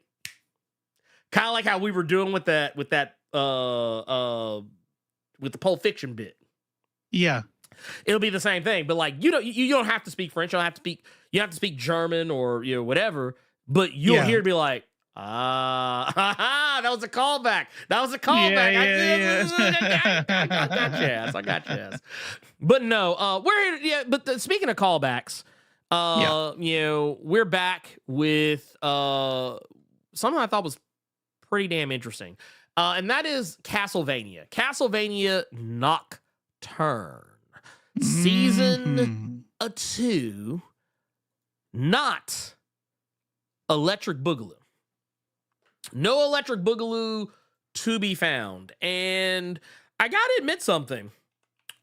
kind of like how we were doing with that with the Pulp Fiction bit. Yeah. It'll be the same thing, but like you don't have to speak French, you have to speak German or what, but you'll hear it be like, that was a callback. That was a callback. I got your ass. But no, we're here. But speaking of callbacks, we're back with something I thought was pretty damn interesting. And that is Castlevania Nocturne. Season 2, not Electric Boogaloo. No Electric Boogaloo to be found. And I gotta admit something.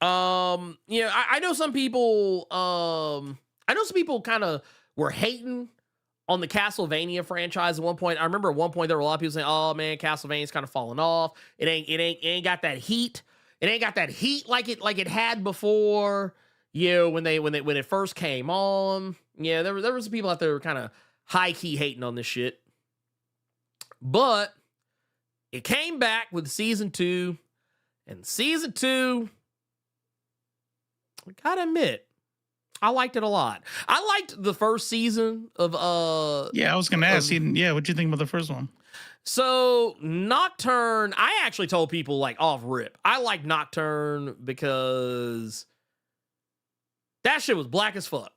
I know some people kind of were hating on the Castlevania franchise at one point. I remember at one point there were a lot of people saying, "Oh man, Castlevania's kind of falling off. It ain't got that heat. It ain't got that heat like it had before." When it first came on. Yeah, there was some people out there who were kind of high key hating on this shit. But it came back with season 2, and season 2, I gotta admit, I liked it a lot. I liked the first season of I was gonna ask you, what'd you think about the first one? So Nocturne, I actually told people like off rip, I like Nocturne because that shit was black as fuck.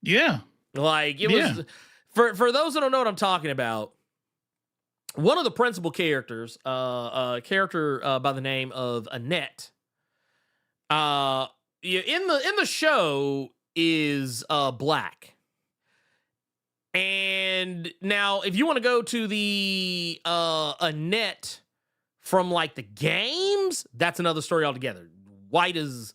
Yeah. Like it was for those that don't know what I'm talking about. One of the principal characters, a character by the name of Annette, in the show is black. And now, if you want to go to the Annette from like the games, that's another story altogether. White as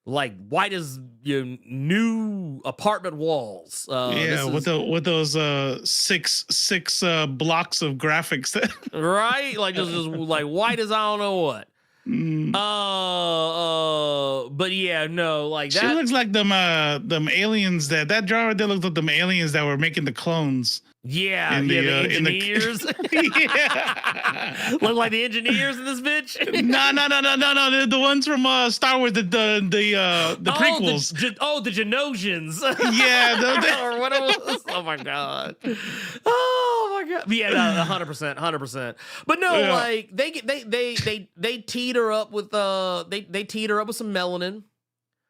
like white as new apartment walls. With those six blocks of graphics. Right, like just like white as I don't know what. But yeah, no, like that. She looks like them aliens that driver. That looks like them aliens that were making the clones. Yeah, the engineers. Look like the engineers in this bitch. No. The ones from Star Wars, the prequels. The Genosians. Yeah, or what it was. Oh my god. Oh my god. Yeah, 100%. But no, like they teed her up with they teed her up with some melanin.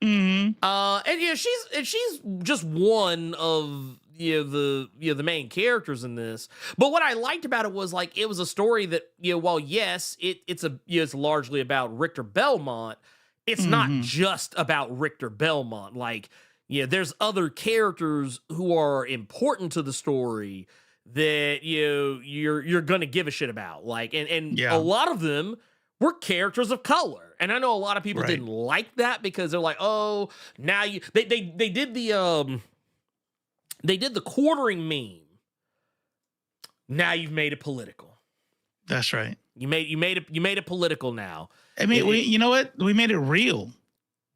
Mm-hmm. And yeah, she's just one of the main characters in this. But what I liked about it was like it was a story that while yes it's largely about Richter Belmont, it's not just about Richter Belmont. Like there's other characters who are important to the story that you're gonna give a shit about. Like and a lot of them were characters of color. And I know a lot of people didn't like that because they're like, oh, now they did the quartering meme. Now you've made it political. That's right. You made it political now. I mean, you know what? We made it real.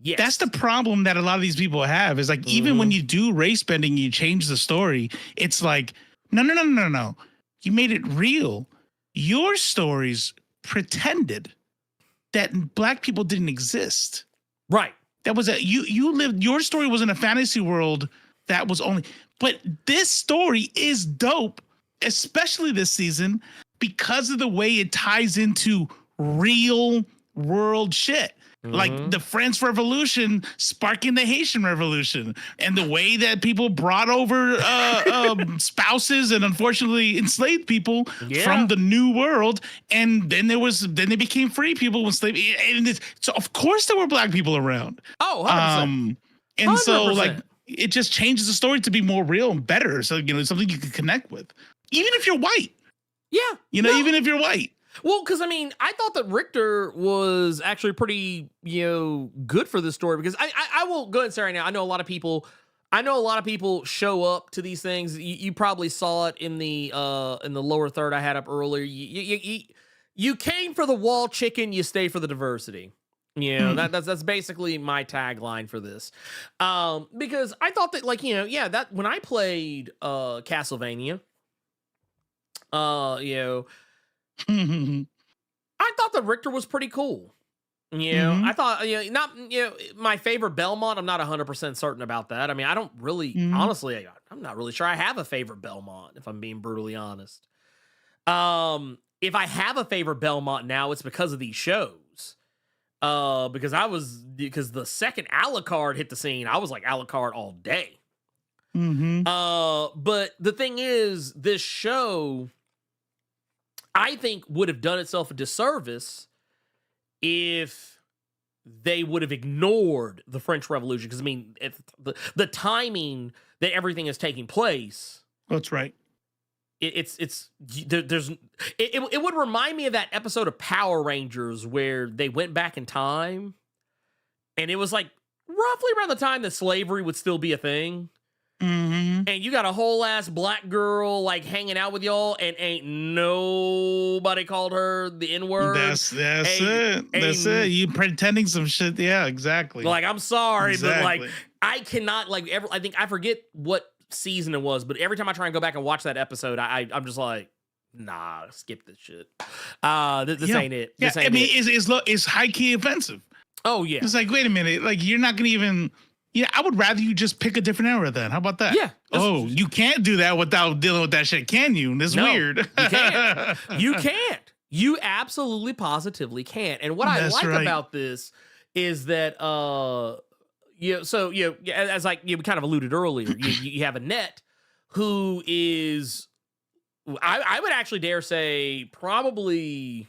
Yes. That's the problem that a lot of these people have is like, even when you do race bending, you change the story. It's like, no. You made it real. Your stories pretended that black people didn't exist. Right. That was you lived, your story was in a fantasy world that was only, but this story is dope, especially this season, because of the way it ties into real world shit. Like the French Revolution sparking the Haitian Revolution, and the way that people brought over spouses and unfortunately enslaved people from the New World, and then they became free people when slavery. And so of course there were black people around. Oh, 100%. And 100%. So like it just changes the story to be more real and better. So something you can connect with, even if you're white. Yeah, even if you're white. Well, because I mean, I thought that Richter was actually pretty, good for this story, because I will go ahead and say right now, I know a lot of people show up to these things. You probably saw it in the lower third I had up earlier. You came for the wall chicken, you stay for the diversity. That's basically my tagline for this. Because I thought that that when I played Castlevania, I thought that Richter was pretty cool. I thought, not my favorite Belmont. I'm not 100% certain about that. I mean, I don't really, honestly, I'm not really sure I have a favorite Belmont, if I'm being brutally honest. If I have a favorite Belmont now, it's because of these shows. Because the second Alucard hit the scene, I was like Alucard all day. But the thing is, this show, I think, would have done itself a disservice if they would have ignored the French Revolution. Because I mean, if the timing that everything is taking place, that's right. It would remind me of that episode of Power Rangers where they went back in time, and it was like roughly around the time that slavery would still be a thing. And you got a whole ass black girl like hanging out with y'all, and ain't nobody called her the N-word. That's it. You pretending some shit. Yeah, exactly. Like, I'm sorry, but like I cannot I think I forget what season it was, but every time I try and go back and watch that episode, I'm just like, nah, skip this shit. This ain't it. This ain't it's high key offensive. Oh yeah. It's like, wait a minute, like you're not gonna even. Yeah, I would rather you just pick a different era then. How about that? Yeah. Oh, you can't do that without dealing with that shit, can you? That's weird. You can't. You can't. You absolutely positively can't. And what I like about this is that as like we kind of alluded earlier, you have Annette, who is I would actually dare say probably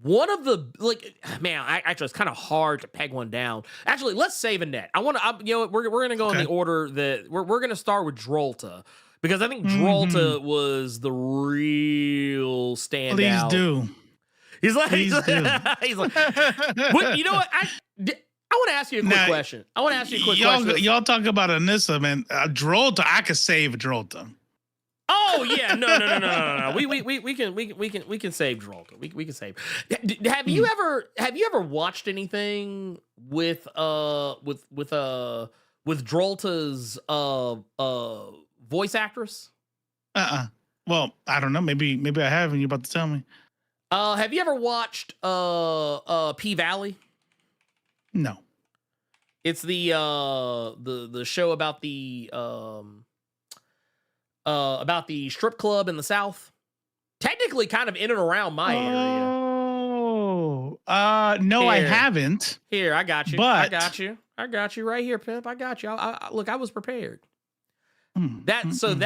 one of the, actually, it's kind of hard to peg one down. Actually, let's save Annette. We're going to go in the order that we're going to start with Drolta, because I think Drolta was the real standout. Please do. He's like, what, you know what? I want want to ask you a quick question. Y'all talk about Anissa, man. Drolta, I could save Drolta. Oh yeah, no. We can save Drolta. We can save. Have you ever watched anything with Drolta's voice actress? Well, I don't know. Maybe I have, and you're about to tell me. Have you ever watched P-Valley? No. It's the show about the strip club in the South. Technically kind of in and around my area. Oh. No, I haven't. Here, I got you. But I got you right here, pimp. I got you. Look, I was prepared. This her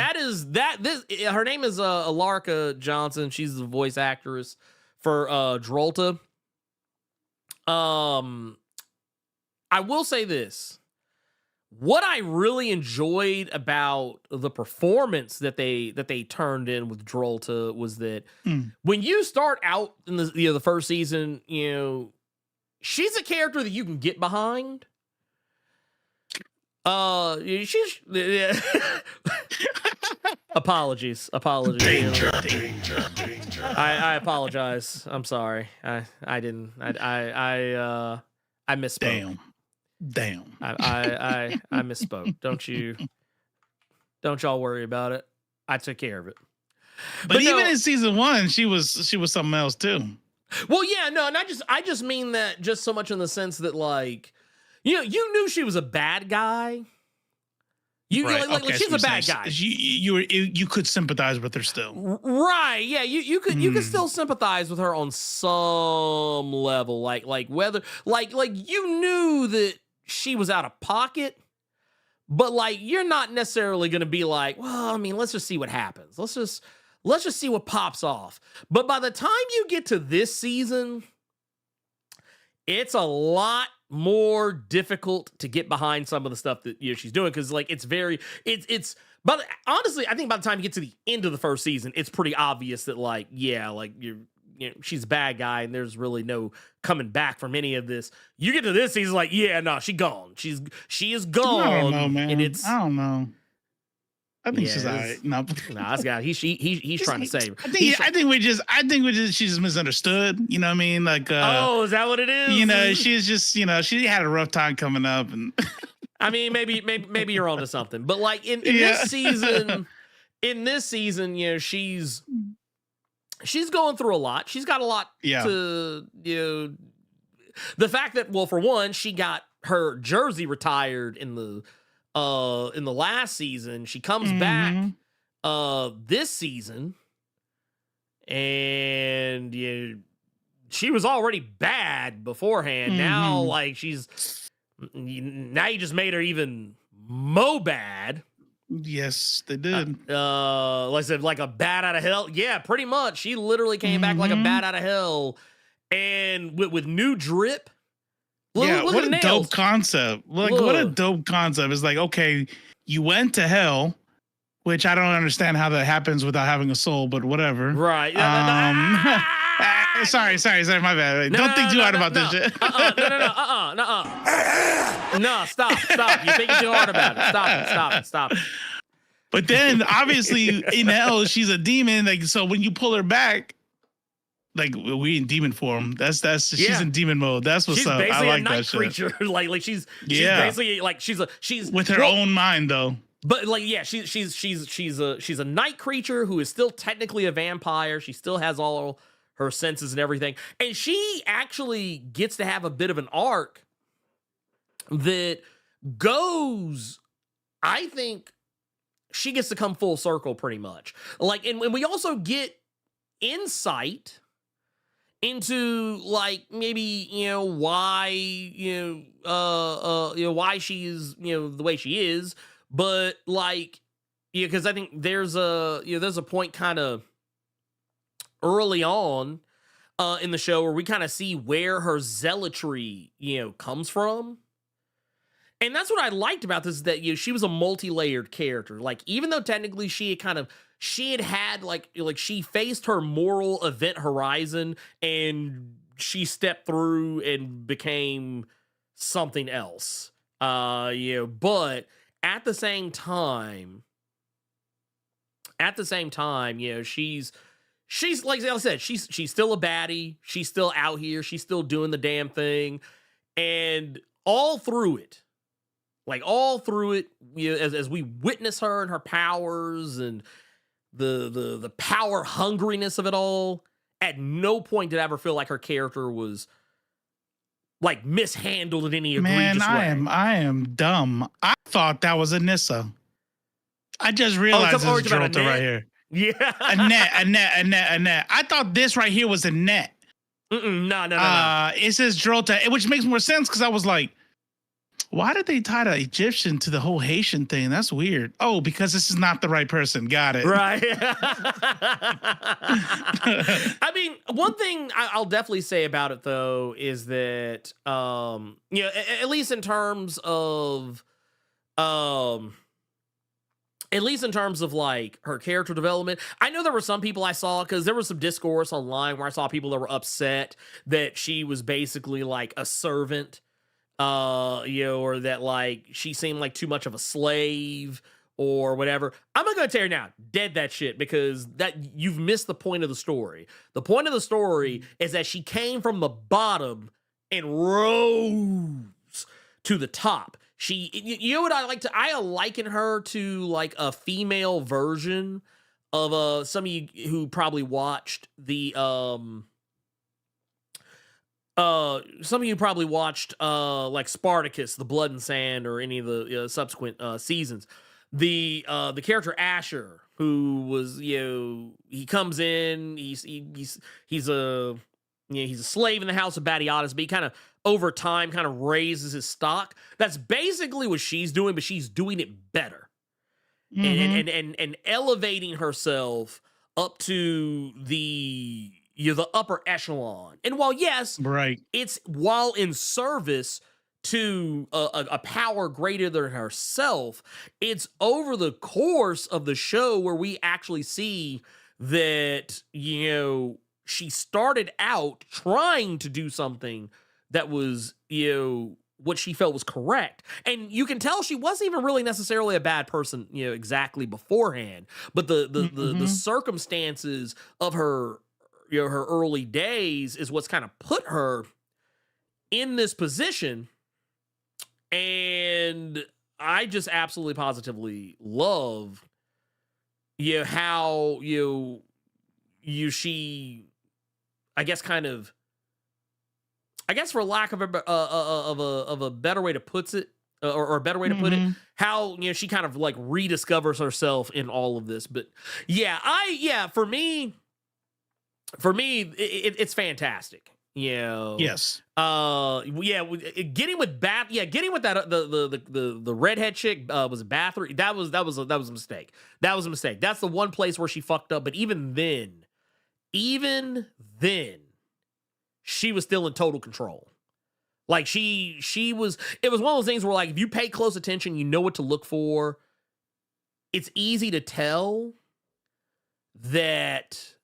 name is Alarka Johnson. She's the voice actress for Drolta. I will say this. What I really enjoyed about the performance that they turned in with Drolta was that when you start out in the first season, she's a character that you can get behind. Apologies. Danger. I apologize. I'm sorry. I misspoke. Damn. I misspoke. Don't y'all worry about it. I took care of it. But even in season 1, she was something else too. Well, yeah, no, and I just mean that just so much in the sense that like, you knew she was a bad guy. Like she's a bad guy. You could sympathize with her still. Right. Yeah, you could still sympathize with her on some level. Like whether like you knew that she was out of pocket, but like you're not necessarily gonna be like, well, I mean, let's just see what happens. Let's just see what pops off. But by the time you get to this season, it's a lot more difficult to get behind some of the stuff that she's doing, because like but honestly, I think by the time you get to the end of the first season, it's pretty obvious that like she's a bad guy and there's really no coming back from any of this. You get to this season like, yeah, no, she gone. She is gone. I don't know, man. And I don't know. I think she's all right. No, this guy, he's trying to save her. I think she's just misunderstood. You know what I mean? Like, oh, is that what it is? She's just, she had a rough time coming up, and I mean, maybe you're onto something. But like in this season, she's going through a lot. She's got a lot to the fact that, well, for one, she got her jersey retired in the last season. She comes back this season, and she was already bad beforehand. Now like now you just made her even more bad. Yes, they did. Like I said, like a bat out of hell. Yeah, pretty much. She literally came back like a bat out of hell, and with new drip. Look what a dope concept. What a dope concept. It's like, okay, you went to hell, which I don't understand how that happens without having a soul, but whatever. Right. Sorry, my bad. Don't think too hard about this shit. No, stop. You're thinking too hard about it. Stop it. But then, obviously, in hell, she's a demon. Like, so when you pull her back, like, we in demon form. She's in demon mode. That's what's up. I like that shit. She's basically a night creature. like she's basically like she's with her own mind though. But like, yeah, she's a night creature who is still technically a vampire. She still has all her senses and everything, and she actually gets to have a bit of an arc that goes. I think she gets to come full circle pretty much. Like, and we also get insight into like maybe why why she's the way she is, but like because I think there's a point kind of early on in the show where we kind of see where her zealotry comes from. And that's what I liked about this, is that she was a multi-layered character. Like, even though technically she had she faced her moral event horizon, and she stepped through and became something else. But at the same time, she's like I said, she's still a baddie. She's still out here. She's still doing the damn thing, and all through it, as we witness her and her powers and the power hungriness of it all, at no point did I ever feel like her character was like mishandled in any egregious way. I am dumb. I thought that was Anissa. I just realized this is Jolta right here. Yeah. Annette. I thought this right here was Annette. No. It says Jolta, which makes more sense because I was like, why did they tie the Egyptian to the whole Haitian thing? That's weird. Oh, because this is not the right person. Got it. Right. I mean, one thing I'll definitely say about it, though, is that, at least in terms of, like her character development, I know there were some people I saw, because there was some discourse online where I saw people that were upset that she was basically like a servant. Or that like she seemed like too much of a slave or whatever. I'm not gonna tell you now, dead that shit, because that you've missed the point of the story. The point of the story is that she came from the bottom and rose to the top. You know what I liken her to like a female version of some of you who probably watched the some of you probably watched like Spartacus, The Blood and Sand, or any of the subsequent seasons. The character Asher, who was he comes in, he's a slave in the house of Batiotus, but he kind of over time kind of raises his stock. That's basically what she's doing, but she's doing it better, and elevating herself up to the upper echelon. And while yes, right, it's while in service to a power greater than herself, it's over the course of the show where we actually see that she started out trying to do something that was what she felt was correct, and you can tell she wasn't even really necessarily a bad person exactly beforehand, but the circumstances of her her early days is what's kind of put her in this position. And I just absolutely positively love how she, I guess for lack of a better way to put it, or a better way to put it, how she kind of like rediscovers herself in all of this. But for me, it's fantastic. Yes. Getting with that the redhead chick was a Bathory. That was a mistake. That was a mistake. That's the one place where she fucked up. But even then, she was still in total control. Like she was. It was one of those things where like if you pay close attention, you know what to look for. It's easy to tell that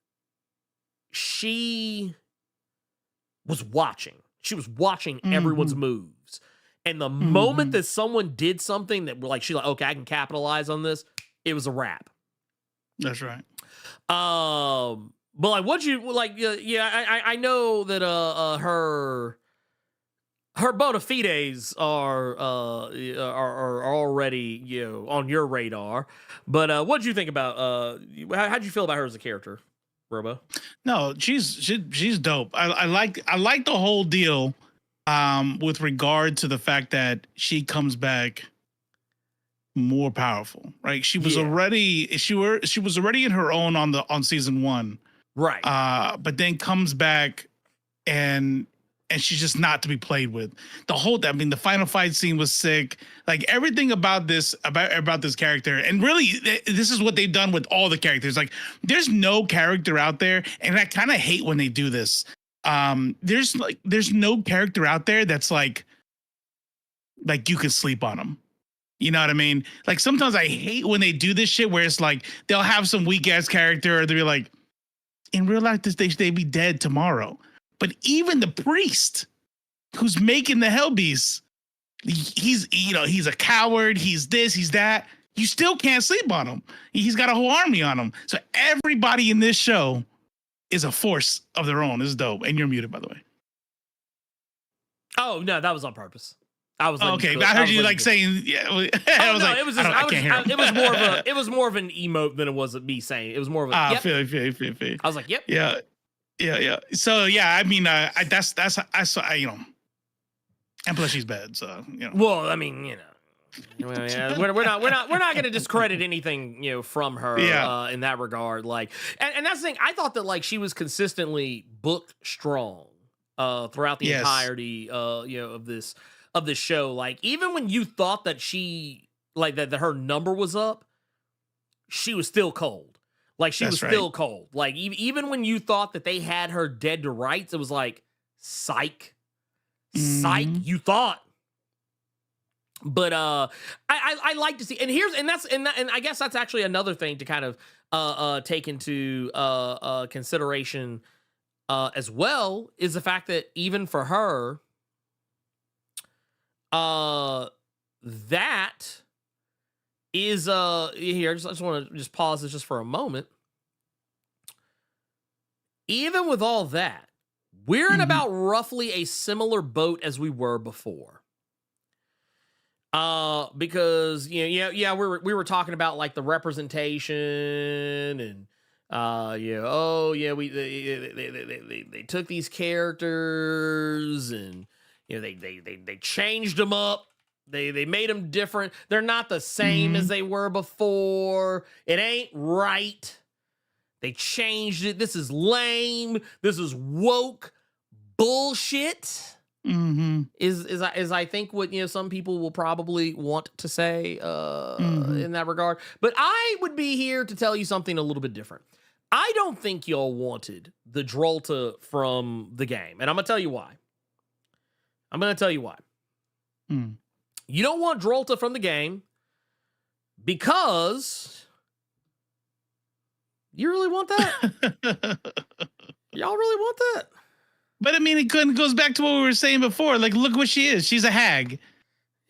she was watching. She was watching everyone's moves. And the moment that someone did something that like she's like, okay, I can capitalize on this, it was a wrap. That's right. But like what you like I know that her bona fides are already on your radar. But what'd you think about how'd you feel about her as a character, Robo? No, she's dope. I like the whole deal with regard to the fact that she comes back more powerful, right? She was already in her own on season 1. Right. But then comes back and she's just not to be played with. The final fight scene was sick. Like everything about this character, and really this is what they've done with all the characters. Like there's no character out there, and I kind of hate when they do this. There's no character out there that's like you can sleep on them. You know what I mean? Like sometimes I hate when they do this shit where it's like they'll have some weak ass character, or they'll be like, in real life they'd be dead tomorrow. But even the priest who's making the Hell Beast he's he's a coward. He's this. He's that. You still can't sleep on him. He's got a whole army on him. So everybody in this show is a force of their own. This is dope. And you're muted, by the way. Oh no, that was on purpose. I was okay. I heard you like saying, yeah. I was like, it was just, it was more of an emote than it was me saying. It was more of a. Yep. Feel. I was like, yep. Yeah. So yeah, I mean, that's and plus she's bad. So Well, I mean, we're not going to discredit anything from her in that regard. Like, and that's the thing. I thought that like she was consistently booked strong throughout the entirety of this show. Like even when you thought that she like that her number was up, she was still cold. Like she was still cold. Like even when you thought that they had her dead to rights, it was like psych, you thought. But I like to see, and I guess that's actually another thing to kind of take into consideration as well, is the fact that even for her, that is here. I just want to just pause this just for a moment. Even with all that, we're in about roughly a similar boat as we were before. Because we were talking about like the representation and they took these characters and they changed them up. They made them different. They're not the same as they were before. It ain't right. They changed it. This is lame. This is woke bullshit. Is I think what some people will probably want to say in that regard. But I would be here to tell you something a little bit different. I don't think y'all wanted the Drolta from the game, and I'm gonna tell you why. You don't want Drolta from the game because you really want that? Y'all really want that? But I mean, it goes back to what we were saying before. Like, look what she is. She's a hag.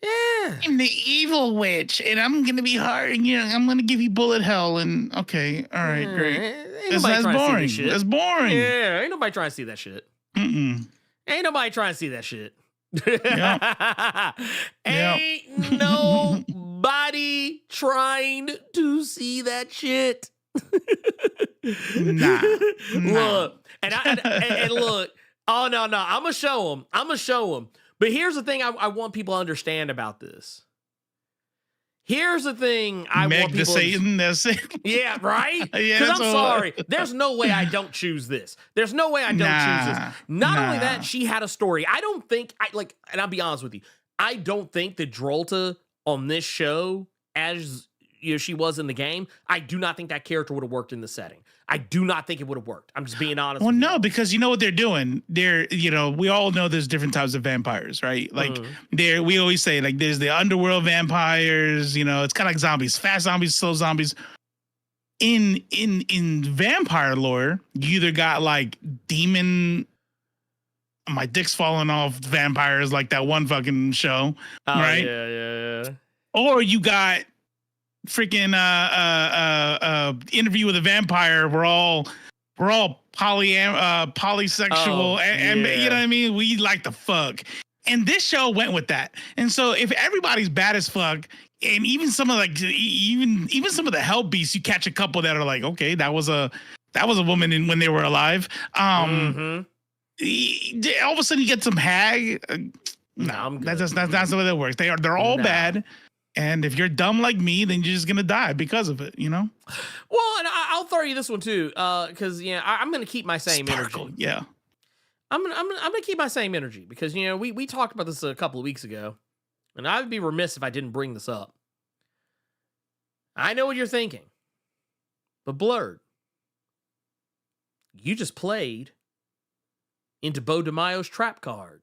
Yeah. I'm the evil witch, and I'm going to be hard. I'm going to give you bullet hell. And okay, all right, great. That's boring. That's boring. Yeah, ain't nobody trying to see that shit. Ain't nobody trying to see that shit. Ain't nobody trying to see that shit. Nah. Look, and look. Oh no! I'm gonna show them. But here's the thing: I want people to understand about this. Here's the thing: I want people. Yeah, right. Because I'm sorry. There's no way I don't choose this. There's no way I don't choose this. Not only that, she had a story. I don't think and I'll be honest with you. I don't think that Drolta on this show, as she was in the game, I do not think that character would have worked in the setting. I do not think it would have worked. I'm just being honest. Well, no, because you know what they're doing. We all know there's different types of vampires, right? Like we always say, like there's the underworld vampires. It's kind of like zombies, fast zombies, slow zombies. In vampire lore, you either got like demon. My dick's falling off vampires, like that one fucking show, right? Yeah. Or you got freaking Interview with a Vampire. We're all polysexual, and you know what I mean. We like to fuck, and this show went with that. And so if everybody's bad as fuck, and even some of even some of the hell beasts, you catch a couple that are like, okay, that was a woman when they were alive. All of a sudden you get some hag. No, that's not the way that works. They're all bad. And if you're dumb like me, then you're just gonna die because of it, Well, and I'll throw you this one too, because I'm gonna keep my same energy. Yeah, I'm gonna keep my same energy because we talked about this a couple of weeks ago, and I would be remiss if I didn't bring this up. I know what you're thinking, but Blerd, you just played into Bo DeMaio's trap card.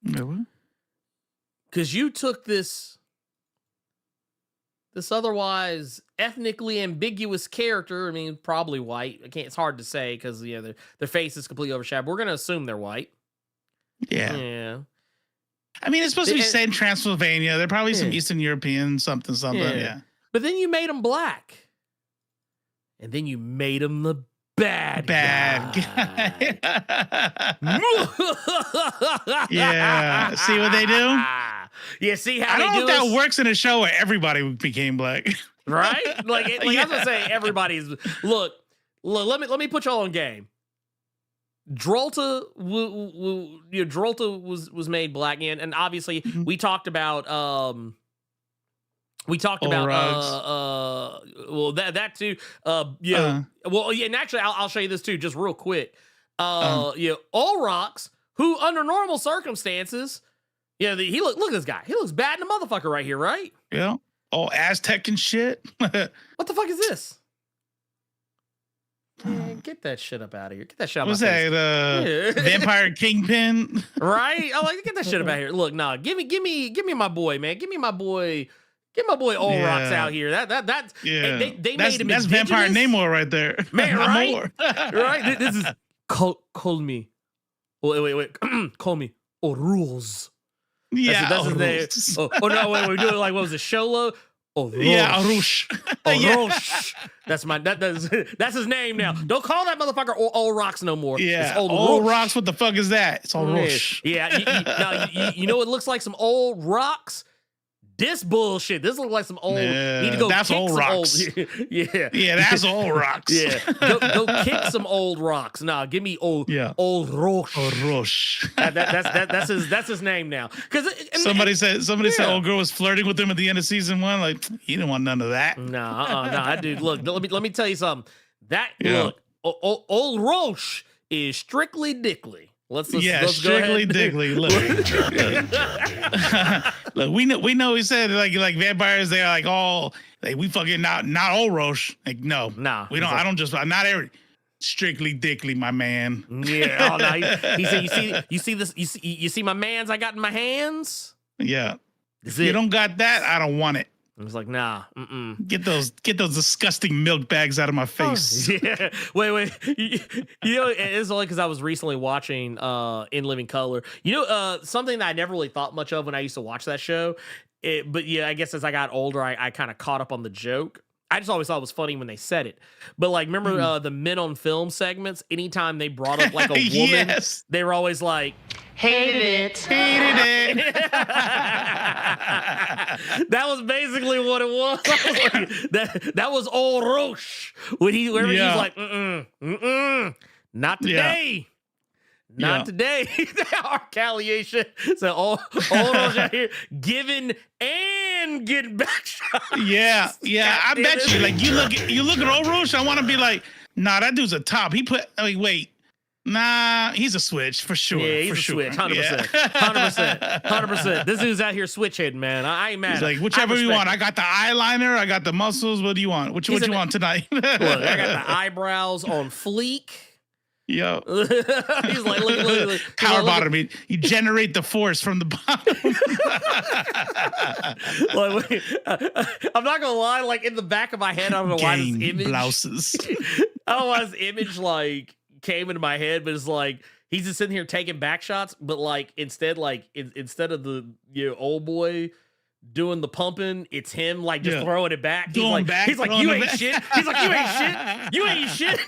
No. Because you took this otherwise ethnically ambiguous character. I mean, probably white. It's hard to say because their face is completely overshadowed. We're gonna assume they're white. Yeah. I mean, it's supposed to be set in Transylvania. They're probably some Eastern European something. Yeah. But then you made him black. And then you made him the bad guy. Yeah. See what they do? Yeah, see how I don't they know do if us? that works in a show where everybody became black. Right? Like I was gonna say, everybody's look. Let me put y'all on game. Drolta was made black, and obviously we talked about that too. Well, yeah, and actually I'll show you this too, just real quick. Old Rocks, who under normal circumstances, he look at this guy. He looks bad in the motherfucker right here, right? Yeah. All Aztec and shit. What the fuck is this? Man, get that shit up out of here. Get that shit out of my face. What's that? Vampire Kingpin? Right? I like to get that shit up out of here. Look, nah, give me my boy, man. Give me my boy Old Rocks out here. That's they made him that's indigenous. Vampire Namor right there. Man, right? Right? This is call me. Wait. Call me Oruz. Yeah, that's his name. Oh no, wait, we're doing like what was it, Sholo? Orosh. Yeah, Arush. Orosh. That's his name now. Don't call that motherfucker Old Rocks no more. Yeah, it's Old Rocks. What the fuck is that? It's Orosh. Yeah. You know what looks like some old rocks? This bullshit. This looks like some old. Need to go. That's kick Old some Rocks. Yeah, that's Old Rocks. Yeah, go kick some old rocks. Nah, give me old Rosh. Old Rosh. That's his name now. Because somebody said old girl was flirting with him at the end of season 1. Like, he didn't want none of that. Nah, dude. Look, let me tell you something. Look, old Rosh is strictly dickly. Let's strictly dickly. Look, we know he said like vampires, they are like all like we fucking not old Roche. Like no, we don't. I don't just not every strictly dickly, my man. Yeah. Oh no. He said you see this you see my mans I got in my hands. Yeah. If you don't got that, I don't want it. I was like, nah. Get those disgusting milk bags out of my face. Yeah. Wait. You know, it's only because I was recently watching In Living Color. You know, something that I never really thought much of when I used to watch that show. But yeah, I guess as I got older, I kind of caught up on the joke. I just always thought it was funny when they said it. But like, remember the Men on Film segments? Anytime they brought up like a woman, yes. They were always like, Hated it. That was basically what it was. that was old Roche when he's like, not today. Not today. Our retaliation. So old Roche out here giving and getting back shots. Yeah. I bet you. Like you look at old Roche, I want to be like, nah, that dude's a top. He put. I mean, wait. Nah, he's a switch for sure. Yeah, he's a switch, 100%. 100%. This dude's out here switch hitting, man. I ain't mad. He's like, whichever you want. I got the eyeliner, I got the muscles. What do you want? What you want tonight? Look, I got the eyebrows on fleek. Yo. He's like, look. Power bottom. You generate the force from the bottom. I'm not gonna lie, like in the back of my head, I don't know why this image blouses. I don't know why this image like came into my head, but it's like he's just sitting here taking back shots, but like instead of the old boy doing the pumping, it's him like just throwing it back. He's like, you ain't shit. He's like, you ain't shit. You ain't shit.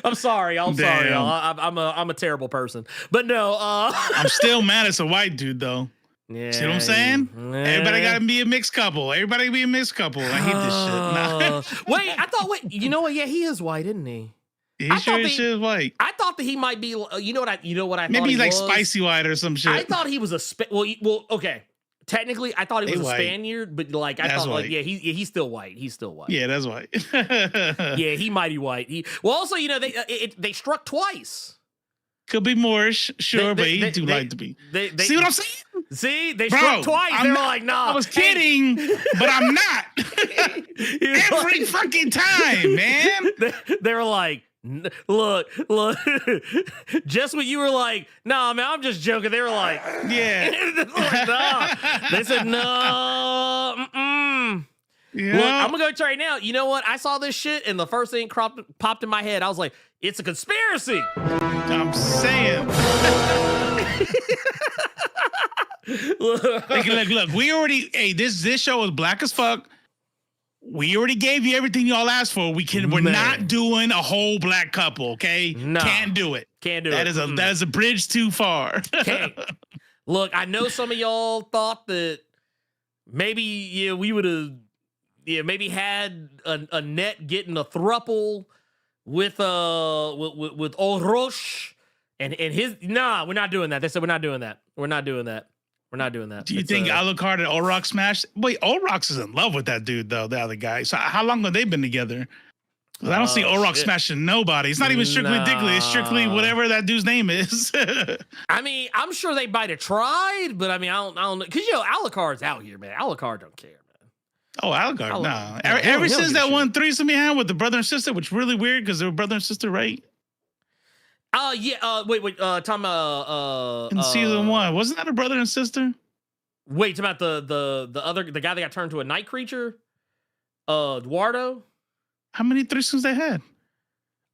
I'm sorry, y'all. I'm a terrible person. But no, I'm still mad it's a white dude though. Yeah, see what I'm saying? Everybody gotta be a mixed couple. I hate this shit. Nah. Wait, you know what? Yeah, he is white, isn't he? He sure is white. I thought that he might be. You know what I maybe thought he's like was? spicy white or some shit. I thought he was a well. Okay, technically, I thought he was a Spaniard, but like I thought, like he's still white. He's still white. Yeah, that's white. Yeah, he might be white. Also, they struck twice. Could be Moorish, sure, but he do like to be. See what I'm saying? See, they struck twice. They were like, "Nah." I was kidding, but I'm not. Every fucking time, man. They were like, "Look." Just when you were like, "Nah, man, I'm just joking." They were like, "Yeah." Like, nah. They said, "No." Yeah. Look, I'm gonna go tell you now. You know what? I saw this shit, and the first thing popped in my head. I was like, "It's a conspiracy." I'm saying. Look. We already. Hey, this show is black as fuck. We already gave you everything y'all asked for. We're not doing a whole black couple. Okay, no, can't do it. Can't do that it. That is a bridge too far. Can't. Look, I know some of y'all thought that maybe we would have maybe had Annette getting a thruple with old Roche and his. Nah, we're not doing that. They said we're not doing that. We're not doing that. We're not doing that. Do you think Alucard and Orok smashed? Wait, Orok's is in love with that dude though, the other guy. So how long have they been together? I don't see Orok smashing nobody. It's not even strictly Digley. It's strictly whatever that dude's name is. I mean, I'm sure they might have tried, but I mean, I don't know. Because, Alucard's out here, man. Alucard don't care, man. Oh, Alucard, no. Ever since that one threesome he had with the brother and sister, which is really weird because they were brother and sister, right? Wait, talking about in season 1, wasn't that a brother and sister? Wait, talking about the guy that got turned to a night creature? Eduardo? How many threesomes they had?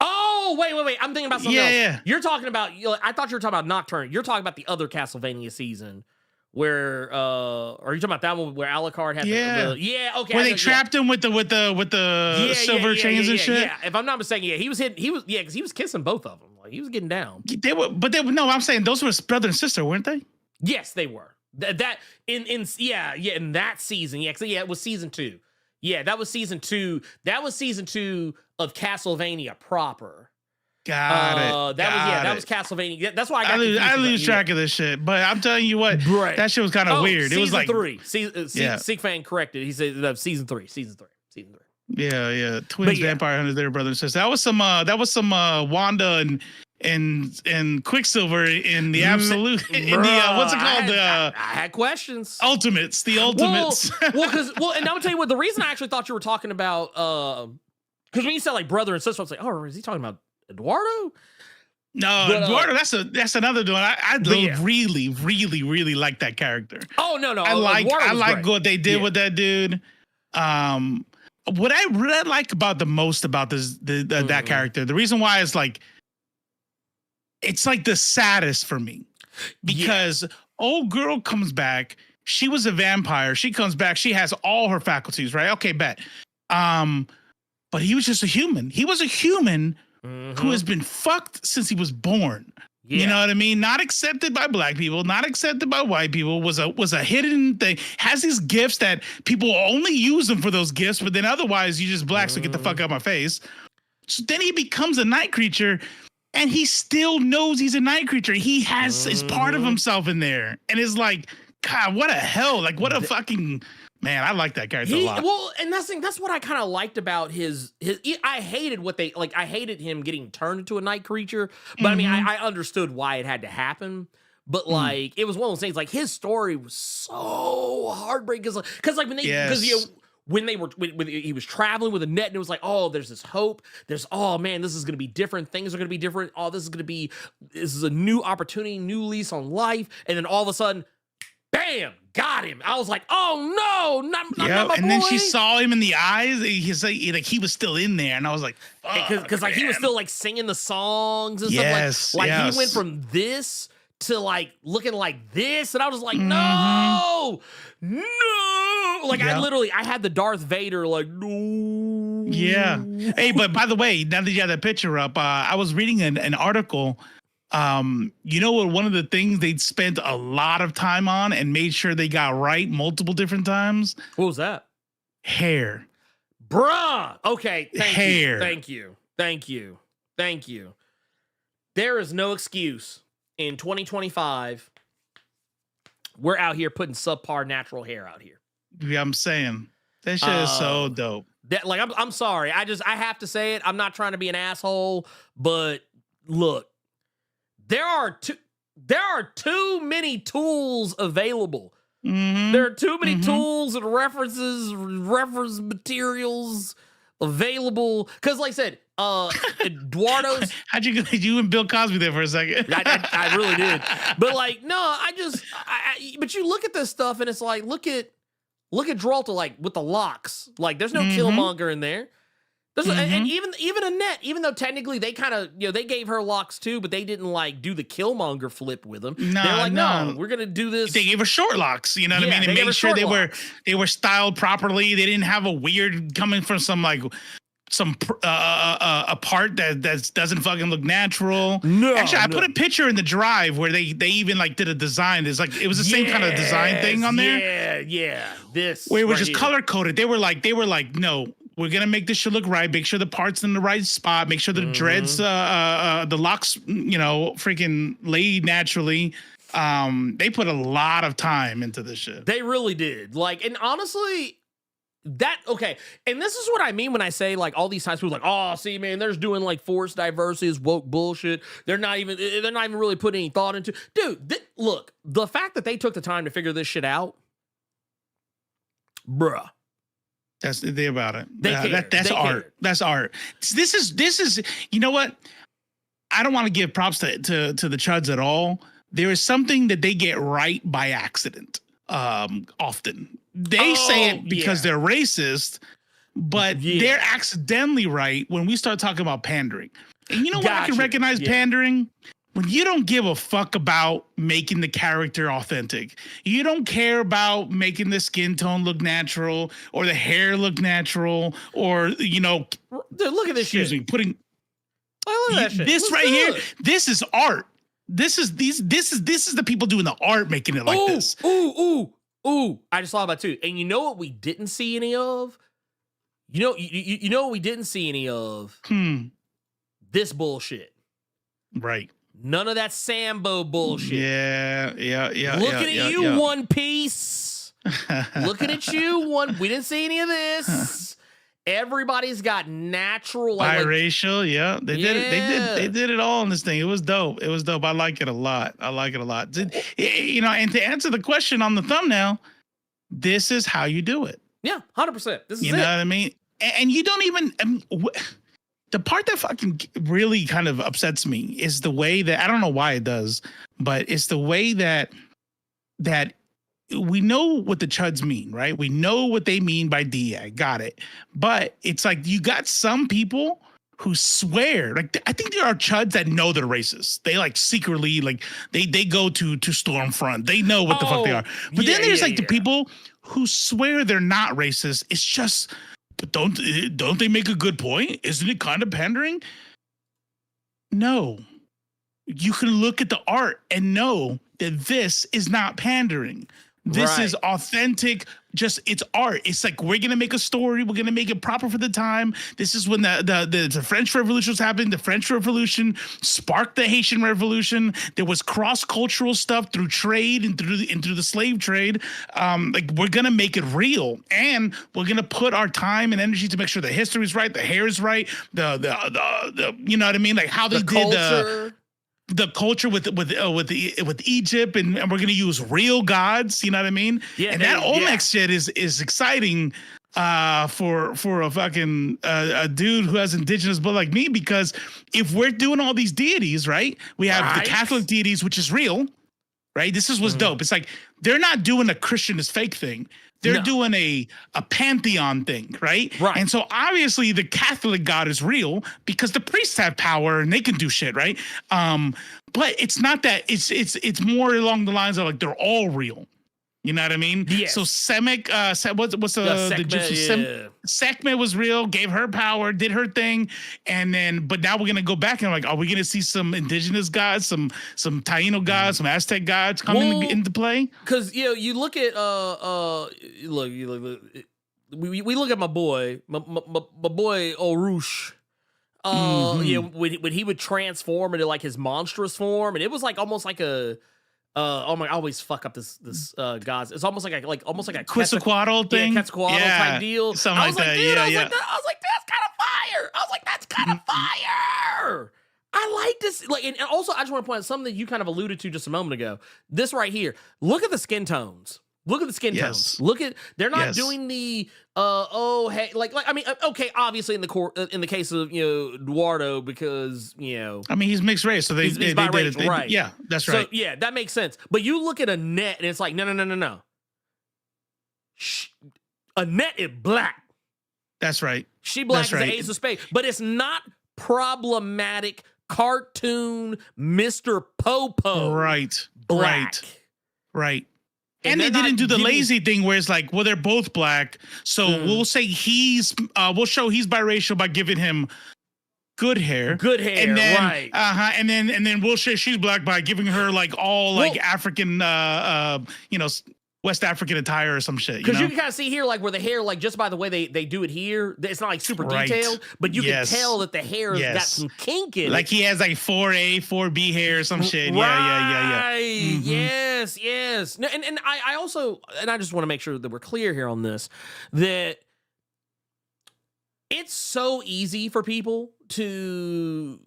Oh, wait. I'm thinking about something else. Yeah. You're talking about, I thought you were talking about Nocturne. You're talking about the other Castlevania season where, are you talking about that one where Alucard had okay. Where they trapped him with the silver chains and shit? Yeah, if I'm not mistaken, because he was kissing both of them. Like, he was getting down. No, I'm saying those were brother and sister, weren't they? Yes, they were. In that season, it was season 2. Yeah, that was season 2. That was season 2 of Castlevania proper. Got it. That was Castlevania. That's why I lose track of this shit. But I'm telling you what, that shit was kind of weird. It was like 3. Siegfan corrected. He said season 3. Yeah. Twins, vampire hunters, their brother and sister. That was some Wanda and Quicksilver in the absolute what's it called? I had questions. Ultimates. The Ultimates. And I'm gonna tell you what, the reason I actually thought you were talking about because when you said like brother and sister, I was like, oh, is he talking about Eduardo? No, but, Eduardo, that's another one. I really, really, really like that character. Oh no. I like what they did with that dude. What I really like about the most about that character, the reason why is like it's like the saddest for me because old girl comes back. She was a vampire. She comes back. She has all her faculties, right? Okay, bet. But he was just a human. He was a human who has been fucked since he was born. Yeah. You know what I mean? Not accepted by black people, not accepted by white people, was a hidden thing, has these gifts that people only use them for those gifts, but then otherwise you just black, so get the fuck out of my face. So then he becomes a night creature and he still knows he's a night creature. He has is part of himself in there. And it's like, God, what a hell. Like what a fucking man, I like that character a lot. Well, and that's what I kind of liked about his I hated him getting turned into a night creature, but I mean, I understood why it had to happen. But like, it was one of those things. Like his story was so heartbreaking because like when he was traveling with Annette, and it was like, oh, there's this hope. There's, oh man, this is gonna be different. Things are gonna be different. Oh, this is a new opportunity, new lease on life. And then all of a sudden, bam, got him. I was like, oh no, not my boy. And then she saw him in the eyes. He's like he was still in there, and I was like, because like he was still like singing the songs and stuff. Like he went from this to like looking like this, and I was like, no. Like I had the Darth Vader like, no. Yeah. Hey, but by the way, now that you have that picture up, I was reading an article. You know what? One of the things they'd spent a lot of time on and made sure they got right multiple different times. What was that? Hair. Bruh. Okay. Hair. Thank you. There is no excuse in 2025. We're out here putting subpar natural hair out here. Yeah, I'm saying that shit is so dope. That like I'm sorry. I have to say it. I'm not trying to be an asshole, but look, there are too many tools available. There are too many tools and reference materials available. Because, like I said, Eduardo's. How'd you and Bill Cosby there for a second? I really did. But like, no, but you look at this stuff and it's like, look at Look at Dralta, like with the locks. Like there's no Killmonger in there. And even Annette, even though technically they kind of, they gave her locks too, but they didn't like do the Killmonger flip with them. They're like, no, we're gonna do this. They gave her short locks, you know what I mean, and made sure they were styled properly. They didn't have a weird coming from some a part that doesn't fucking look natural. No, actually, I put a picture in the drive where they even like did a design. It's like it was the same kind of design thing on there. Yeah, this where it was just color coded. They were like, no. We're gonna make this shit look right. Make sure the parts in the right spot. Make sure the dreads, the locks, freaking laid naturally. They put a lot of time into this shit. They really did. Like, and honestly, and this is what I mean when I say like all these times people are like, oh, see, man, they're just doing like forced diversity is woke bullshit. They're not even really putting any thought into. Dude, look, the fact that they took the time to figure this shit out, bruh. That's the thing about it. That's art. That's art. This is. You know what? I don't want to give props to the Chuds at all. There is something that they get right by accident. Often they say it because they're racist, but they're accidentally right when we start talking about pandering. And you know what I can recognize pandering? When you don't give a fuck about making the character authentic, you don't care about making the skin tone look natural or the hair look natural, or Dude, look at this shit. Excuse me, putting look at that shit. This right here. This is art. This is the people doing the art making it like this. Ooh! I just thought about it too. And you know what we didn't see any of? You know what we didn't see any of? This bullshit. Right. None of that Sambo bullshit. Yeah. Looking at you, One Piece. Looking at you, We didn't see any of this. Everybody's got natural, biracial. They did it. They did it all in this thing. It was dope. I like it a lot. And to answer the question on the thumbnail, this is how you do it. Yeah, 100%. This is you know what I mean? And you don't even. The part that fucking really kind of upsets me is the way that, I don't know why it does, but it's the way that we know what the Chuds mean, right? We know what they mean by DA. Got it. But it's like you got some people who swear, like I think there are Chuds that know they're racist. They like secretly, like they go to Stormfront. They know what the fuck they are. But then there's the people who swear they're not racist. It's just, but don't they make a good point? Isn't it kind of pandering? No. You can look at the art and know that this is not pandering. This is authentic. Just it's art. It's like, we're gonna make a story. We're gonna make it proper for the time. This is when the French Revolution was happening. The French Revolution sparked the Haitian Revolution. There was cross-cultural stuff through trade and through the slave trade. Like, we're gonna make it real, and we're gonna put our time and energy to make sure the history is right, the hair is right, the you know what I mean, like how they did the culture with Egypt, and we're gonna use real gods, you know what I mean? Yeah, and that Olmec shit is exciting for a fucking a dude who has indigenous blood like me, because if we're doing all these deities, right? We have the Catholic deities, which is real, right? This is what's dope. It's like they're not doing a Christian is fake thing. They're doing a pantheon thing, right? Right. And so obviously the Catholic God is real because the priests have power and they can do shit, right? But it's not that. It's more along the lines of like they're all real. You know what I mean? Yes. So Semek, what's the jutsu? Sekhmet was real, gave her power, did her thing, and then, but now we're gonna go back and like, are we gonna see some indigenous gods, some Taino gods, some Aztec gods coming into play? Because you look at we look at my boy Orush. When he would transform into like his monstrous form, and it was like almost like a. I always fuck up this guys. It's almost like a Quetzalcoatl thing, Quetzalcoatl type deal. Something like that. I was like, that's kind of fire. I was like, that's kind of fire. I like this. Like, and also, I just want to point out something that you kind of alluded to just a moment ago. This right here. Look at the skin tones. Look at the skin tones. Look at, they're not doing the I mean, okay, obviously in the case of Eduardo, because I mean, he's mixed race, so he's biracial, right? Yeah, that's right. So yeah, that makes sense. But you look at Annette and it's like no. Annette is black. That's right. She black That's as right. the ace of spades, but it's not problematic cartoon Mr. Popo. Right. Black. Right. And they're they didn't not do the giving- lazy thing where it's like, well, they're both black. So we'll say we'll show he's biracial by giving him good hair. Good hair, and then, right. And then we'll say she's black by giving her like all like African, West African attire or some shit. Because you can kind of see here, like where the hair, like just by the way they do it here, it's not like super Right. detailed, but you Yes. can tell that the hair has got Yes. some kink in like it. he has like 4A, 4B hair or some shit. Yeah. Right. Mhm. Yes. No, and I also, and I just want to make sure that we're clear here on this, that it's so easy for people to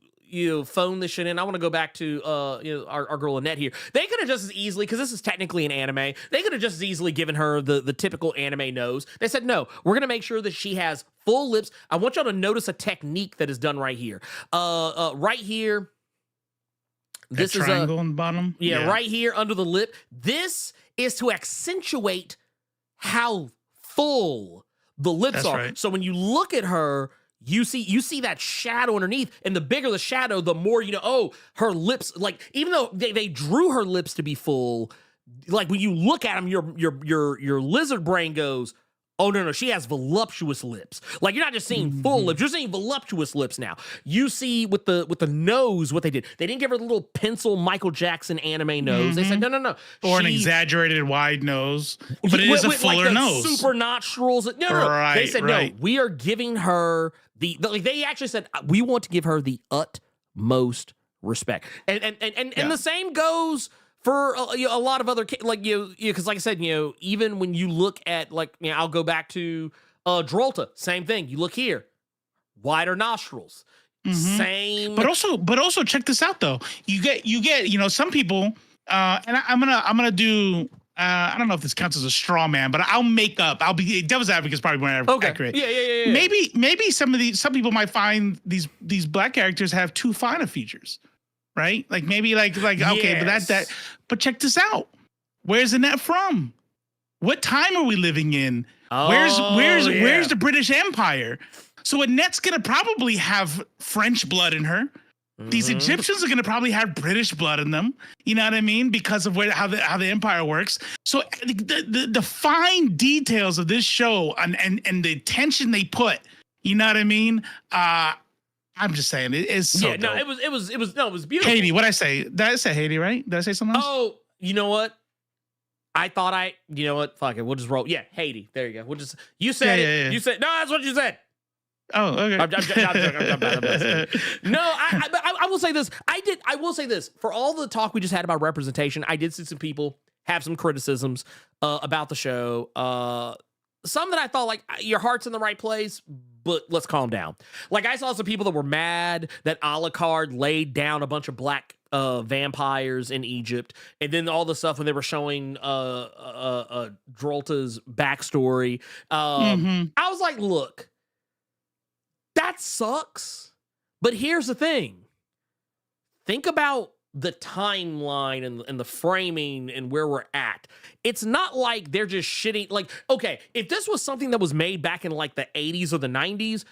phone this shit in. I want to go back to our girl Annette here. They could have just as easily, because this is technically an anime, they could have just as easily given her the typical anime nose. They said, no, we're going to make sure that she has full lips. I want y'all to notice a technique that is done right here. Right here. This That is triangle on the bottom. right here under the lip. This is to accentuate how full the lips That's are. right. So when you look at her, you see that shadow underneath, and the bigger the shadow, the more her lips. Like even though they drew her lips to be full, like when you look at them, your lizard brain goes, oh no, she has voluptuous lips. Like you're not just seeing full lips, you're seeing voluptuous lips now. You see with the nose what they did. They didn't give her the little pencil Michael Jackson anime nose. They said no. Or an exaggerated wide nose, but it with, is a with, fuller like the nose. super nostrils. No. They said Right. no. We are giving her like they actually said we want to give her the utmost respect, and the same goes for a lot of other because like I said, even when you look at I'll go back to Drolta, same thing. You look here, wider nostrils, same. But also check this out though. You get some people, and I'm gonna do. I don't know if this counts as a straw man, but I'll be devil's advocate is probably more accurate. Yeah. Maybe some people might find these black characters have too fine of features, right? Like maybe like okay, but but check this out. Where's Annette from? What time are we living in? Where's the British Empire? So Annette's gonna probably have French blood in her. These Egyptians are going to probably have British blood in them. You know what I mean? Because of how the empire works. So the fine details of this show and the attention they put, you know what I mean? I'm just saying it is so dope. It was beautiful. Haiti, what'd I say? Did I say Haiti, right? Did I say something else? Oh, you know what? You know what? Fuck it. We'll just roll. Yeah, Haiti. There you go. You said it. Yeah. You said, no, that's what you said. Oh, okay. I'm joking. No, I will say this. I will say this. For all the talk we just had about representation, I did see some people have some criticisms about the show. Some that I thought, like, your heart's in the right place, but let's calm down. Like, I saw some people that were mad that Alucard laid down a bunch of black vampires in Egypt, and then all the stuff when they were showing Drolta's backstory. I was like, look, that sucks. But here's the thing. Think about the timeline and the framing and where we're at. It's not like they're just shitting. Like, okay, if this was something that was made back in like the 80s or the 90s,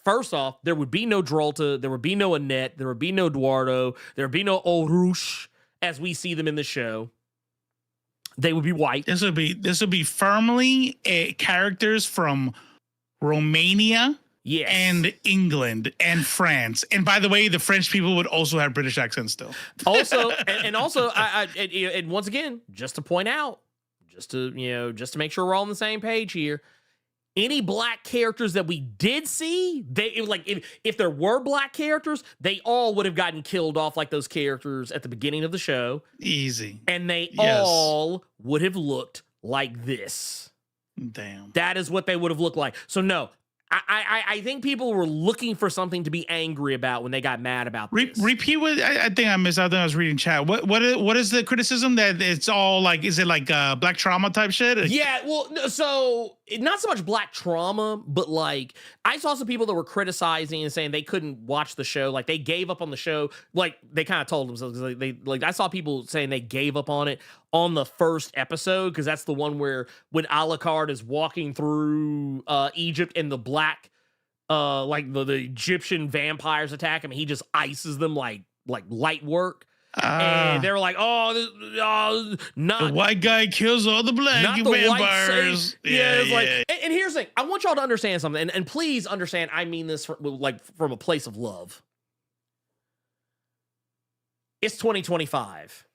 first off, there would be no Drolta, there would be no Annette, there would be no Eduardo, there would be no Orush as we see them in the show. They would be white. This would be firmly characters from Romania. Yes. And England and France. And by the way, the French people would also have British accents still. Also, and once again, just to point out, just to make sure we're all on the same page here, any black characters that we did see, if there were black characters, they all would have gotten killed off like those characters at the beginning of the show. Easy. And they all would have looked like this. Damn. That is what they would have looked like. So no, I think people were looking for something to be angry about when they got mad about this. Repeat what I think I missed. I think I was reading chat. What is the criticism that it's all like? Is it like black trauma type shit? Yeah. Well, so not so much black trauma, but like I saw some people that were criticizing and saying they couldn't watch the show, like they gave up on the show, like they kind of told themselves, they like I saw people saying they gave up on it on the first episode because that's the one where when Alucard is walking through Egypt and the black like the Egyptian vampires attack him, he just ices them like light work. And they were like, not the white guy kills all the black vampires. It's like, and here's the thing. I want y'all to understand something, and please understand, I mean this from a place of love. It's 2025.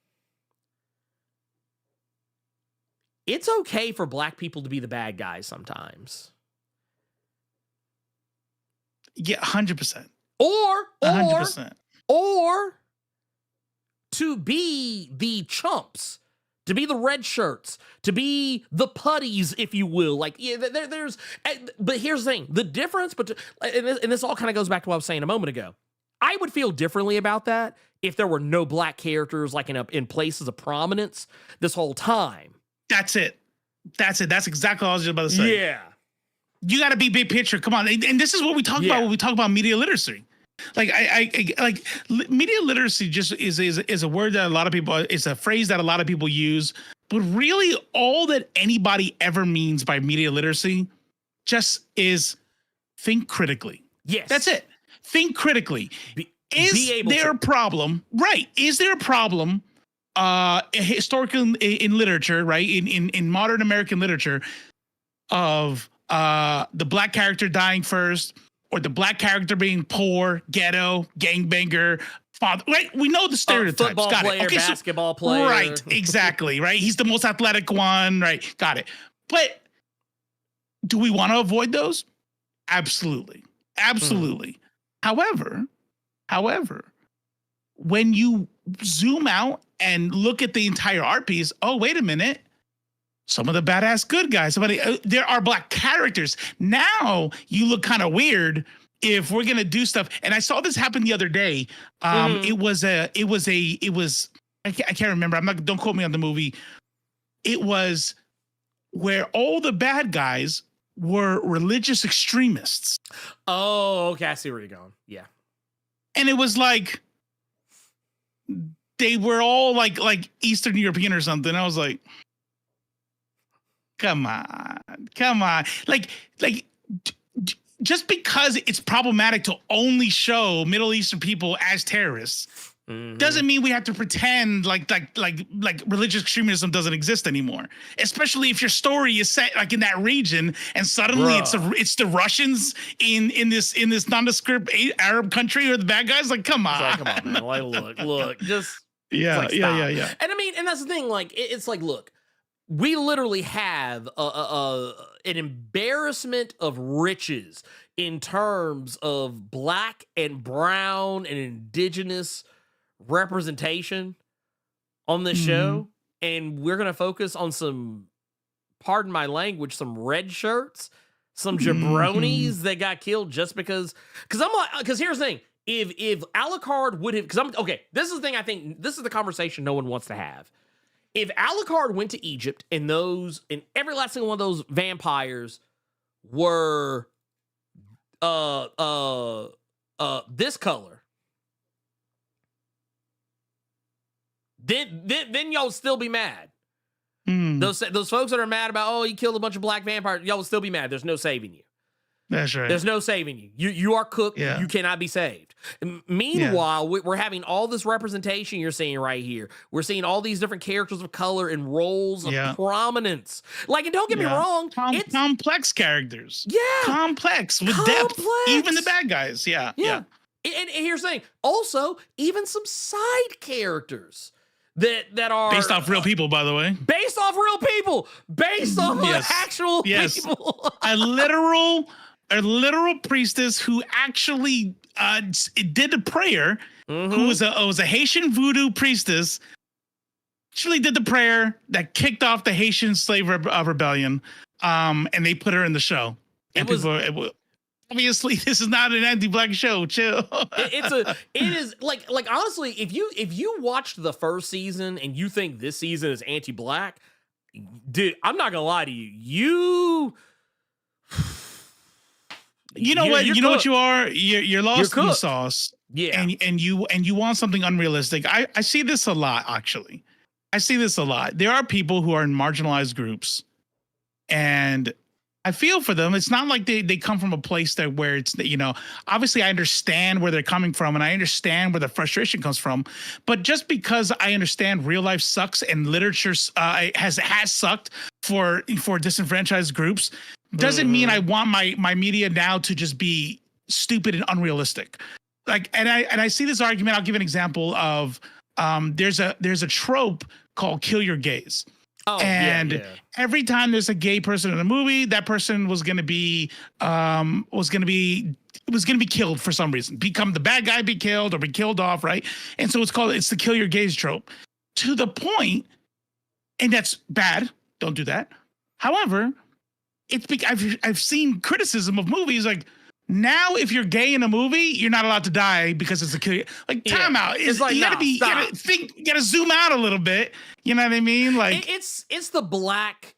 It's okay for black people to be the bad guys sometimes. Yeah, 100%. Or 100%. Or to be the chumps, to be the red shirts, to be the putties, if you will. Like, yeah, but here's the thing. The difference, and this all kind of goes back to what I was saying a moment ago. I would feel differently about that if there were no black characters like in places of prominence this whole time. That's it. That's exactly what I was just about to say. Yeah. You got to be big picture. Come on. And this is what we talk about when we talk about media literacy. Like I like media literacy just is a word that a lot of people, it's a phrase that a lot of people use, but really all that anybody ever means by media literacy just is think critically. Yes. That's it. Think critically. Is there a problem? Right. Is there a problem historical in literature, right? In modern American literature of the black character dying first, or the black character being poor, ghetto, gangbanger, father. Right? We know the stereotypes. Football got player, it. Okay, basketball player. Right, exactly. Right. He's the most athletic one. Right. Got it. But do we want to avoid those? Absolutely. However, when you zoom out and look at the entire art piece, oh, wait a minute. Some of the badass good guys. There are black characters. Now you look kind of weird if we're gonna do stuff. And I saw this happen the other day. It was I can't remember. Don't quote me on the movie. It was where all the bad guys were religious extremists. Oh, okay. I see where you're going. Yeah. And it was like they were all like Eastern European or something. I was like, Come on. Like, just because it's problematic to only show Middle Eastern people as terrorists doesn't mean we have to pretend like religious extremism doesn't exist anymore. Especially if your story is set like in that region, and suddenly it's the Russians in this nondescript Arab country or the bad guys. Like, come on, come on, man. Like, look, just yeah. And I mean, and that's the thing. Like, it's like, look. We literally have an embarrassment of riches in terms of black and brown and indigenous representation on this show. And we're going to focus on some, pardon my language, some red shirts, some jabronis that got killed just because here's the thing. If Alucard would have, this is the thing. I think this is the conversation no one wants to have. If Alucard went to Egypt and every last single one of those vampires were this color, then y'all would still be mad. Those folks that are mad about, he killed a bunch of black vampires, y'all would still be mad. There's no saving you. That's right. There's no saving you. You are cooked. Yeah. You cannot be saved. Meanwhile, we're having all this representation you're seeing right here. We're seeing all these different characters of color and roles of prominence. Like, and don't get me wrong. It's complex characters. Yeah. Complex with depth. Even the bad guys. Yeah. And here's the thing. Also, even some side characters that are based off real people, by the way. Based off real people. Based off actual people. A literal priestess who actually did a prayer, who was a Haitian voodoo priestess, actually did the prayer that kicked off the Haitian slave rebellion, and they put her in the show. And obviously, this is not an anti-black show. Chill. It is like honestly, if you watched the first season and you think this season is anti-black, dude, I'm not gonna lie to you. You know what? You know what you are? You're lost in the sauce. Yeah. And you want something unrealistic. I see this a lot, actually. I see this a lot. There are people who are in marginalized groups, and I feel for them. It's not like they come from a place that where it's, you know, obviously I understand where they're coming from and I understand where the frustration comes from. But just because I understand real life sucks and literature has sucked for disenfranchised groups doesn't mean I want my media now to just be stupid and unrealistic. Like, and I see this argument. I'll give an example of there's a trope called kill your gays. Oh, and every time there's a gay person in a movie, that person was going to be killed for some reason. Become the bad guy, be killed, or be killed off, right? And so it's the kill your gays trope. To the point, and that's bad. Don't do that. However, I've seen criticism of movies like, now, if you're gay in a movie, you're not allowed to die because it's a kill. Like, time out. It's like, you gotta zoom out a little bit. You know what I mean? Like, it's the black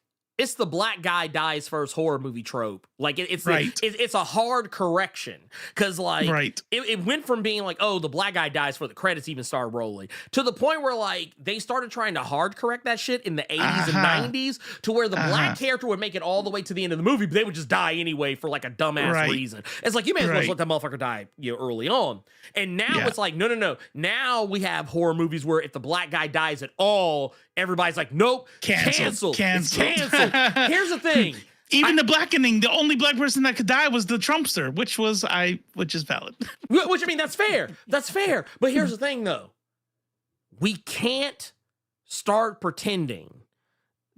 guy dies first horror movie trope. Like it's a hard correction because like it went from being like, oh, the black guy dies before the credits even started rolling, to the point where like they started trying to hard correct that shit in the 80s and 90s to where the black character would make it all the way to the end of the movie, but they would just die anyway for like a dumbass reason. It's like, you may as well just let that motherfucker die, you know, early on. And now it's like, no. Now we have horror movies where if the black guy dies at all, everybody's like, nope, cancel. It's canceled. Here's the thing. Even the blackening, the only black person that could die was the Trumpster, which is valid. Which, I mean, that's fair. That's fair. But here's the thing, though. We can't start pretending.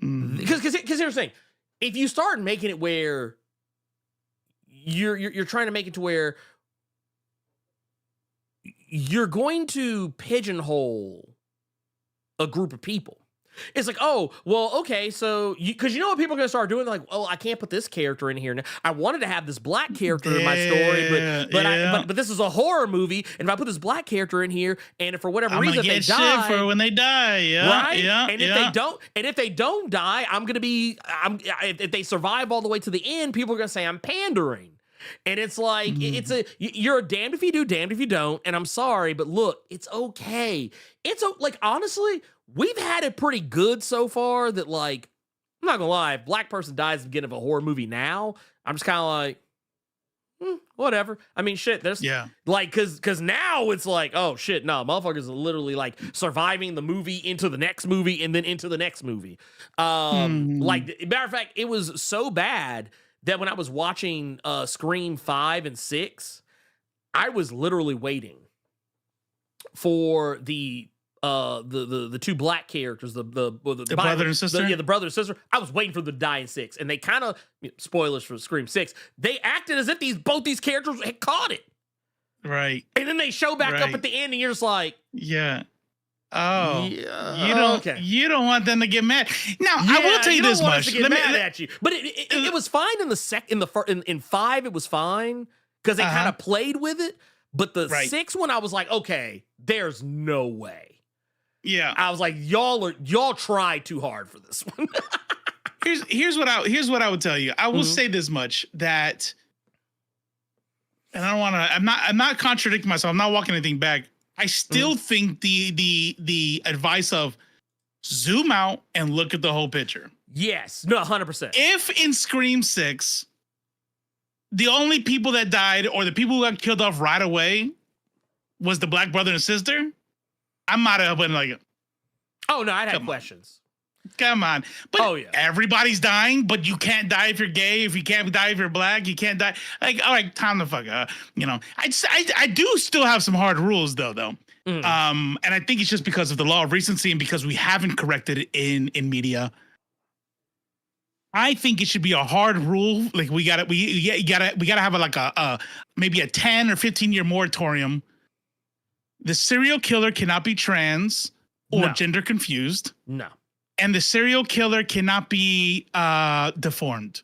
Because here's the thing. If you start making it where you're trying to make it to where you're going to pigeonhole a group of people. It's like, oh, well, okay, so because you know what people are going to start doing? They're like, oh, I can't put this character in here now. I wanted to have this black character in my story, but this is a horror movie, and if I put this black character in here, and if for whatever reason they die, shit for when they die, right? And if they don't die, if they survive all the way to the end, people are going to say I'm pandering. And it's like, you're damned if you do, damned if you don't. And I'm sorry, but look, it's okay. Like, honestly, we've had it pretty good so far that, like, I'm not gonna lie, if a black person dies at the beginning of a horror movie now, I'm just kind of like, whatever. I mean, shit, there's like, cause now it's like, oh shit, no, motherfuckers are literally like surviving the movie into the next movie and then into the next movie. Like, matter of fact, it was so bad that when I was watching Scream 5 and 6, I was literally waiting for the two black characters, the brother and sister. The brother and sister. I was waiting for them to die in 6, and they kind of, spoilers for Scream 6, they acted as if both these characters had caught it, right? And then they show back up at the end, and you're just like, oh, you don't want them to get mad. Now, I will tell you this much. Let me mad at you, but it was fine in 5. It was fine because they kind of played with it. But the 6 one, I was like, okay, there's no way. Yeah, I was like, y'all tried too hard for this one. here's what I would tell you. I will say this much, that, and I don't want to. I'm not contradicting myself. I'm not walking anything back. I still think the advice of zoom out and look at the whole picture. Yes, no, 100%. If in Scream 6, the only people that died or the people who got killed off right away was the black brother and sister, I might have been like, oh no, I'd have questions. Come on. But everybody's dying, but you can't die if you're gay. If you can't die if you're black, you can't die. Like, all right, time the fuck up. You know, I do still have some hard rules though. And I think it's just because of the law of recency and because we haven't corrected it in media. I think it should be a hard rule. Like, we gotta have a maybe a 10 or 15 year moratorium. The serial killer cannot be trans or gender confused. No. And the serial killer cannot be deformed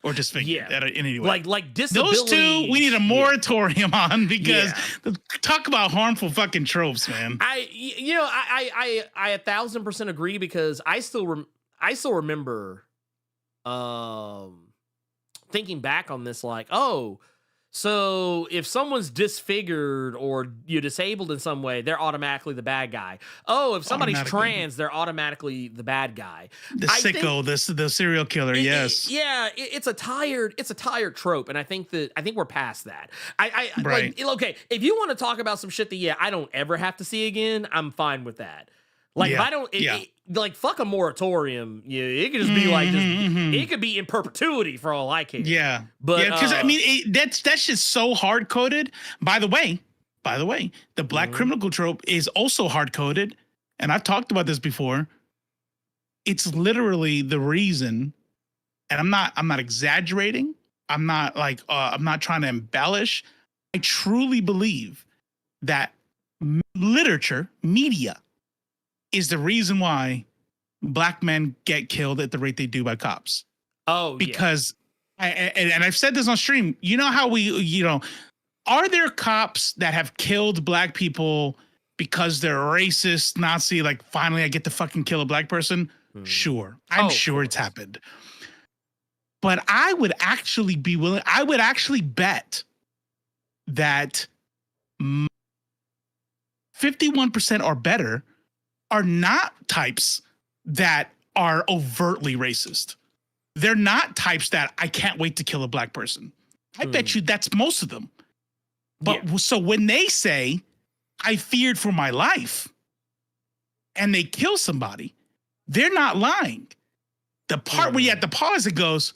or disfigured in any way. Like disability. Those two, we need a moratorium on, because talk about harmful fucking tropes, man. I 1,000% agree, because I still remember thinking back on this, like, oh, so if someone's disfigured or you're disabled in some way, they're automatically the bad guy. Oh, if somebody's trans, they're automatically the bad guy. The sicko, the serial killer. Yes. It's a tired trope, and I think we're past that. Right. Like, okay, if you want to talk about some shit that I don't ever have to see again, I'm fine with that. Like if I don't, like fuck a moratorium. Yeah, it could just be like it could be in perpetuity for all I care. Yeah, but because I mean that's just so hard coded. By the way, the black criminal trope is also hard coded, and I've talked about this before. It's literally the reason, and I'm not exaggerating. I'm not trying to embellish. I truly believe that literature, media, is the reason why black men get killed at the rate they do by cops. Oh, because and I've said this on stream. You know how are there cops that have killed black people because they're racist, Nazi? Like, finally, I get to fucking kill a black person. Sure, I'm sure it's happened. But I would actually be willing. I would actually bet that 51% or better are not types that are overtly racist. They're not types that I can't wait to kill a black person. I bet you that's most of them. But so when they say, I feared for my life, and they kill somebody, they're not lying. The part where you have to pause, it goes,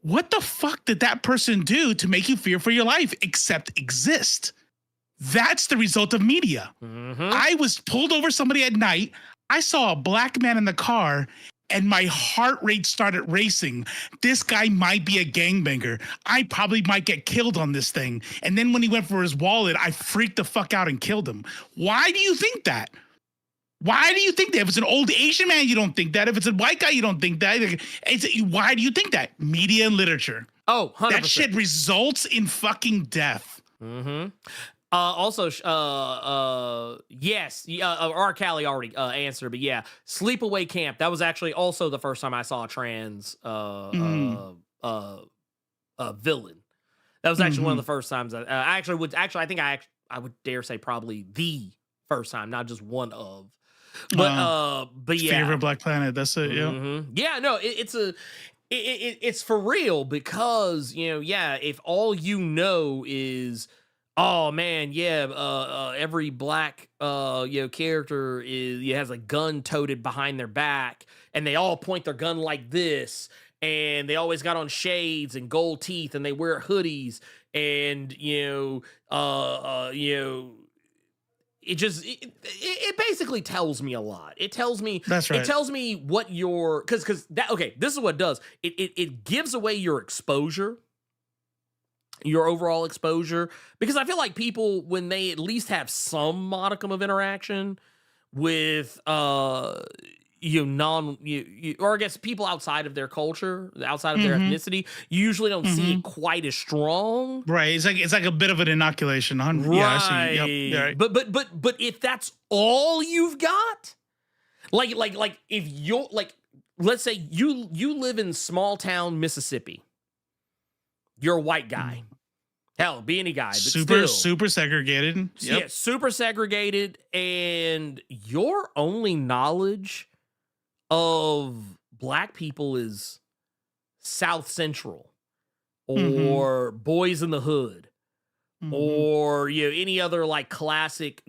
what the fuck did that person do to make you fear for your life except exist? That's the result of media. I was pulled over somebody at night. I saw a black man in the car and my heart rate started racing. This guy might be a gangbanger. I probably might get killed on this thing. And then when he went for his wallet, I freaked the fuck out and killed him. Why do you think that? Why do you think that? If it's an old Asian man, you don't think that. If it's a white guy, you don't think that. Why do you think that? Media and literature. Oh, 100%. That shit results in fucking death. Also, yes, R. Callie already answered, but yeah, Sleepaway Camp. That was actually also the first time I saw a trans villain. That was actually one of the first times I think I would dare say probably the first time, not just one of. But yeah, favorite Black Planet. That's it. Yeah. Yeah. No, it's for real because if all you know is, oh man, every black character has a gun toted behind their back, and they all point their gun like this, and they always got on shades and gold teeth, and they wear hoodies, and it basically tells me a lot. It tells me that's right. It tells me what your because that this is what it does. It gives away your exposure. Your overall exposure, because I feel like people, when they at least have some modicum of interaction with or I guess people outside of their culture, outside of their ethnicity, you usually don't see it quite as strong. Right. It's like a bit of an inoculation. Right. Yeah, I see. Yep. But if that's all you've got, like if you're like, let's say you live in small town Mississippi. You're a white guy. Hell, be any guy, but super segregated. Yep. Yeah, super segregated, and your only knowledge of black people is South Central or Boys in the Hood or any other like classic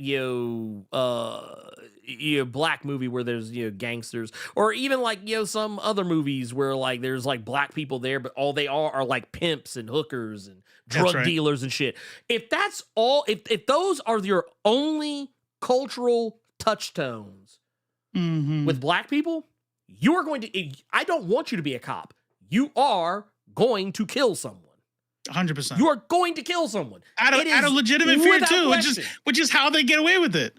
black movie where there's gangsters, or even like some other movies where like there's like black people there, but all they are like pimps and hookers and drug dealers and shit. If that's all, if those are your only cultural touchstones with black people, you are going to. I don't want you to be a cop. You are going to kill someone. 100%. You are going to kill someone out of legitimate fear too, which is how they get away with it.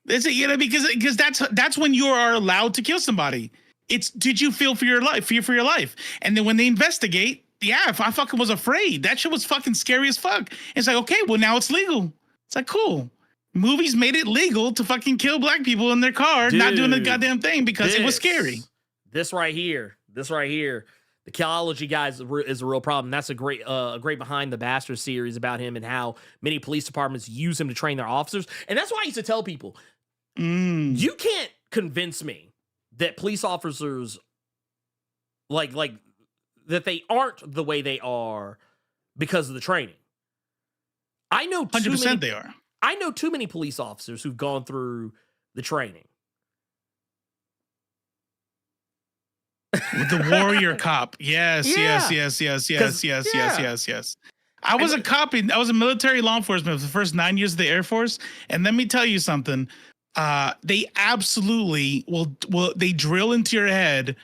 It's because that's when you are allowed to kill somebody. It's did you fear for your life? And then when they investigate, if I fucking was afraid, that shit was fucking scary as fuck. It's like, okay, well now it's legal. It's like, cool. Movies made it legal to fucking kill black people in their car, not doing the goddamn thing because it was scary. This right here. The Killology guy is a real problem. That's a great Behind the Bastard series about him and how many police departments use him to train their officers. And that's why I used to tell people, you can't convince me that police officers like that they aren't the way they are because of the training. I know 100% they are. I know too many police officers who've gone through the training. With the warrior cop. Yes. I was a cop. I was a military law enforcement for the first 9 years of the Air Force. And let me tell you something. They absolutely will they drill into your head.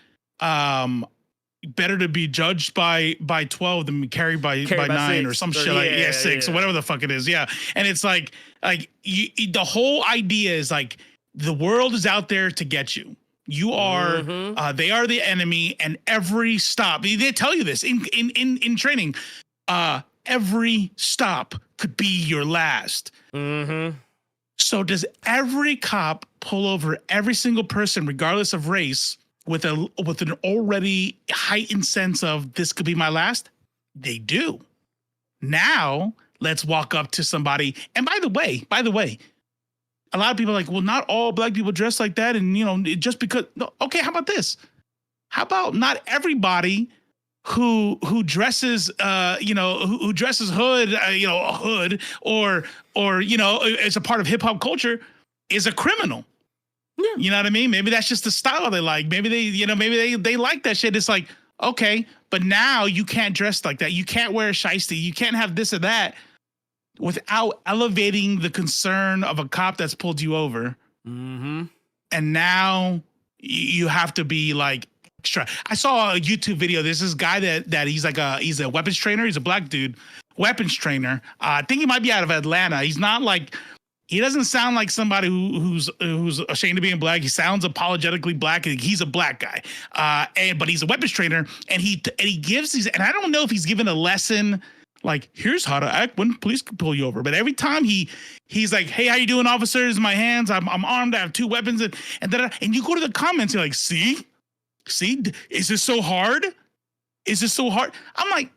Better to be judged by 12 than be carried by 9 or some shit 6 or whatever the fuck it is. Yeah. And it's like the whole idea is like the world is out there to get you. You are, they are the enemy, and every stop, they tell you this in training, every stop could be your last. So does every cop pull over every single person, regardless of race, with an already heightened sense of this could be my last? They do. Now let's walk up to somebody. And by the way, a lot of people are like, well, not all black people dress like that. And, just because. No, okay, how about this? How about not everybody who dresses, who dresses hood, a hood or as a part of hip hop culture is a criminal. Yeah. You know what I mean? Maybe that's just the style they like. Maybe they like that shit. It's like, okay, but now you can't dress like that. You can't wear a shiesty. You can't have this or that without elevating the concern of a cop that's pulled you over. And now you have to be like extra. I saw a YouTube video. There's this guy that he's a weapons trainer. He's a black dude, weapons trainer. I think he might be out of Atlanta. He's not like, he doesn't sound like somebody who's ashamed of being black. He sounds apologetically black. He's a black guy, but he's a weapons trainer, and he gives these. And I don't know if he's given a lesson like, here's how to act when police can pull you over. But every time he's like, hey, how you doing, officers? My hands, I'm armed. I have 2 weapons, and you go to the comments, you're like, see, is this so hard? Is this so hard? I'm like,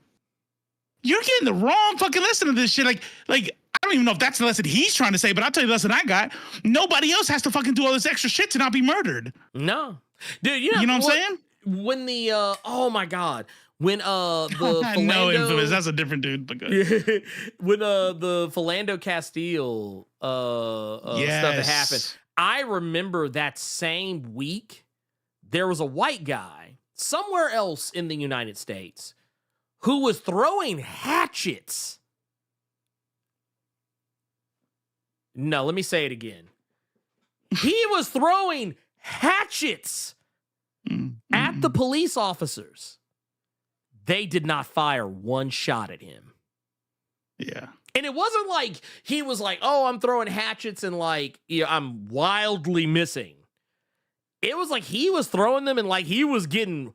you're getting the wrong fucking lesson of this shit. Like. I don't even know if that's the lesson he's trying to say, but I'll tell you the lesson I got. Nobody else has to fucking do all this extra shit to not be murdered. No. Dude, you know what I'm saying? When the, oh my God. When the Philando... No, Infamous, that's a different dude, but good. When the Philando Castile stuff that happened, I remember that same week, there was a white guy somewhere else in the United States who was throwing hatchets. No, let me say it again. He was throwing hatchets at the police officers. They did not fire one shot at him. Yeah. And it wasn't like he was like, oh, I'm throwing hatchets and like, I'm wildly missing. It was like he was throwing them and like he was getting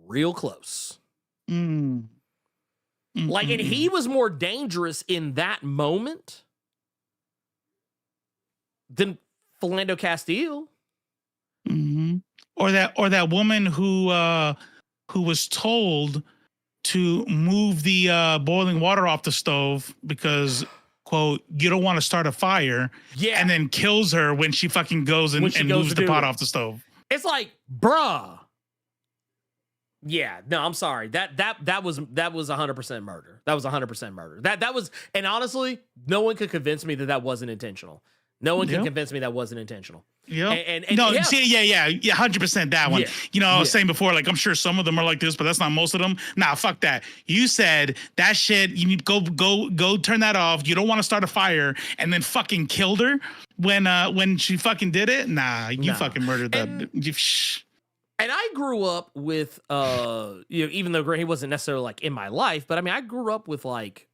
real close. Like, and he was more dangerous in that moment than Philando Castile. Or that woman who was told to move the boiling water off the stove because, quote, you don't want to start a fire. Yeah. And then kills her when she fucking goes and moves the pot off the stove. It's like, bruh. Yeah, no, I'm sorry. That was 100% murder. That was 100% murder. That was, and honestly, no one could convince me that wasn't intentional. No one can convince me that wasn't intentional. Yeah. And no, yeah. See, yeah, 100% that one. Yeah. I was saying before, like, I'm sure some of them are like this, but that's not most of them. Nah, fuck that. You said that shit. You need to go turn that off. You don't want to start a fire, and then fucking killed her when she fucking did it. Nah, you fucking murdered that. And I grew up with, even though he wasn't necessarily like in my life, but I mean, I grew up with like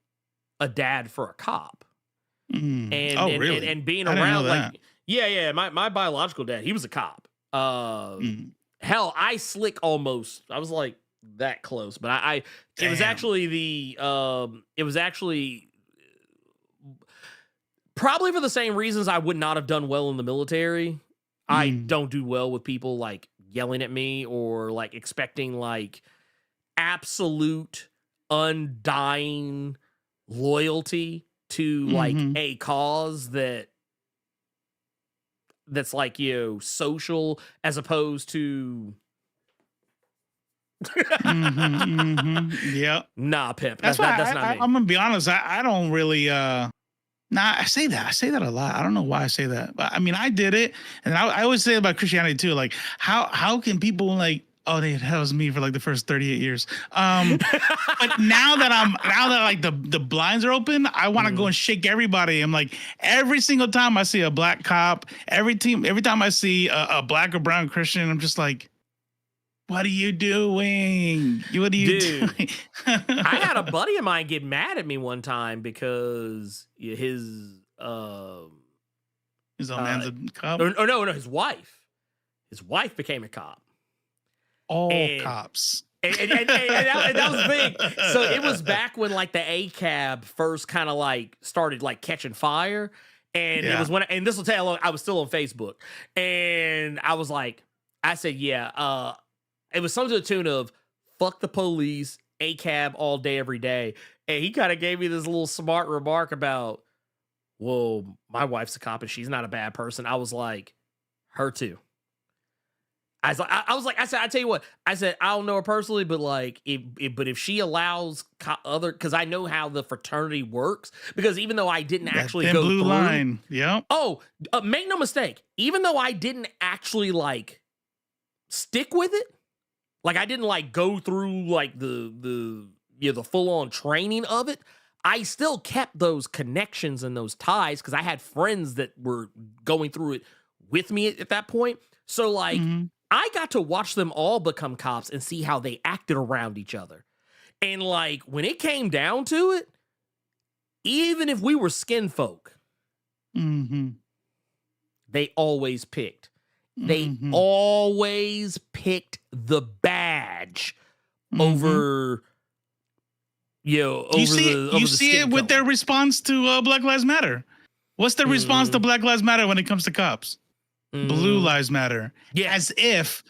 a dad for a cop. Really? And being around like, my biological dad, he was a cop. Hell, I slick almost. I was like that close, but it was actually probably for the same reasons I would not have done well in the military. I don't do well with people like yelling at me or like expecting like absolute undying loyalty to like a cause that's like, you know, social as opposed to yeah. Nah, pimp. That's That's why not me. I'm gonna be honest. I don't really I say that a lot. I don't know why I say that, but I mean I did it, and I always say about Christianity too. Like how can people like, oh, that was me for like the first 38 years. But now that like the blinds are open, I want to go and shake everybody. I'm like, every single time I see a black cop, every time I see a black or brown Christian, I'm just like, what are you doing? What are you doing? I had a buddy of mine get mad at me one time because his old man's a cop? No, his wife. His wife became a cop. All cops. And that was big. So it was back when like the ACAB first kind of like started like catching fire. And it was when, and this will tell you how long I was still on Facebook. And I was like, I said, it was something to the tune of fuck the police, ACAB all day, every day. And he kind of gave me this little smart remark about, well, my wife's a cop and she's not a bad person. I was like, her too. I said, I tell you what, I said, I don't know her personally, but like, if she allows because I know how the fraternity works, because even though I didn't actually go blue through, line, yeah. Oh, make no mistake, even though I didn't actually like stick with it, like I didn't like go through like the full on training of it, I still kept those connections and those ties because I had friends that were going through it with me at that point. So like. I got to watch them all become cops and see how they acted around each other. And like, when it came down to it, even if we were skin folk, they always picked. They always picked the badge over, you see it with their response to Black Lives Matter. What's the response to Black Lives Matter when it comes to cops? Blue Lives Matter. Yeah. As if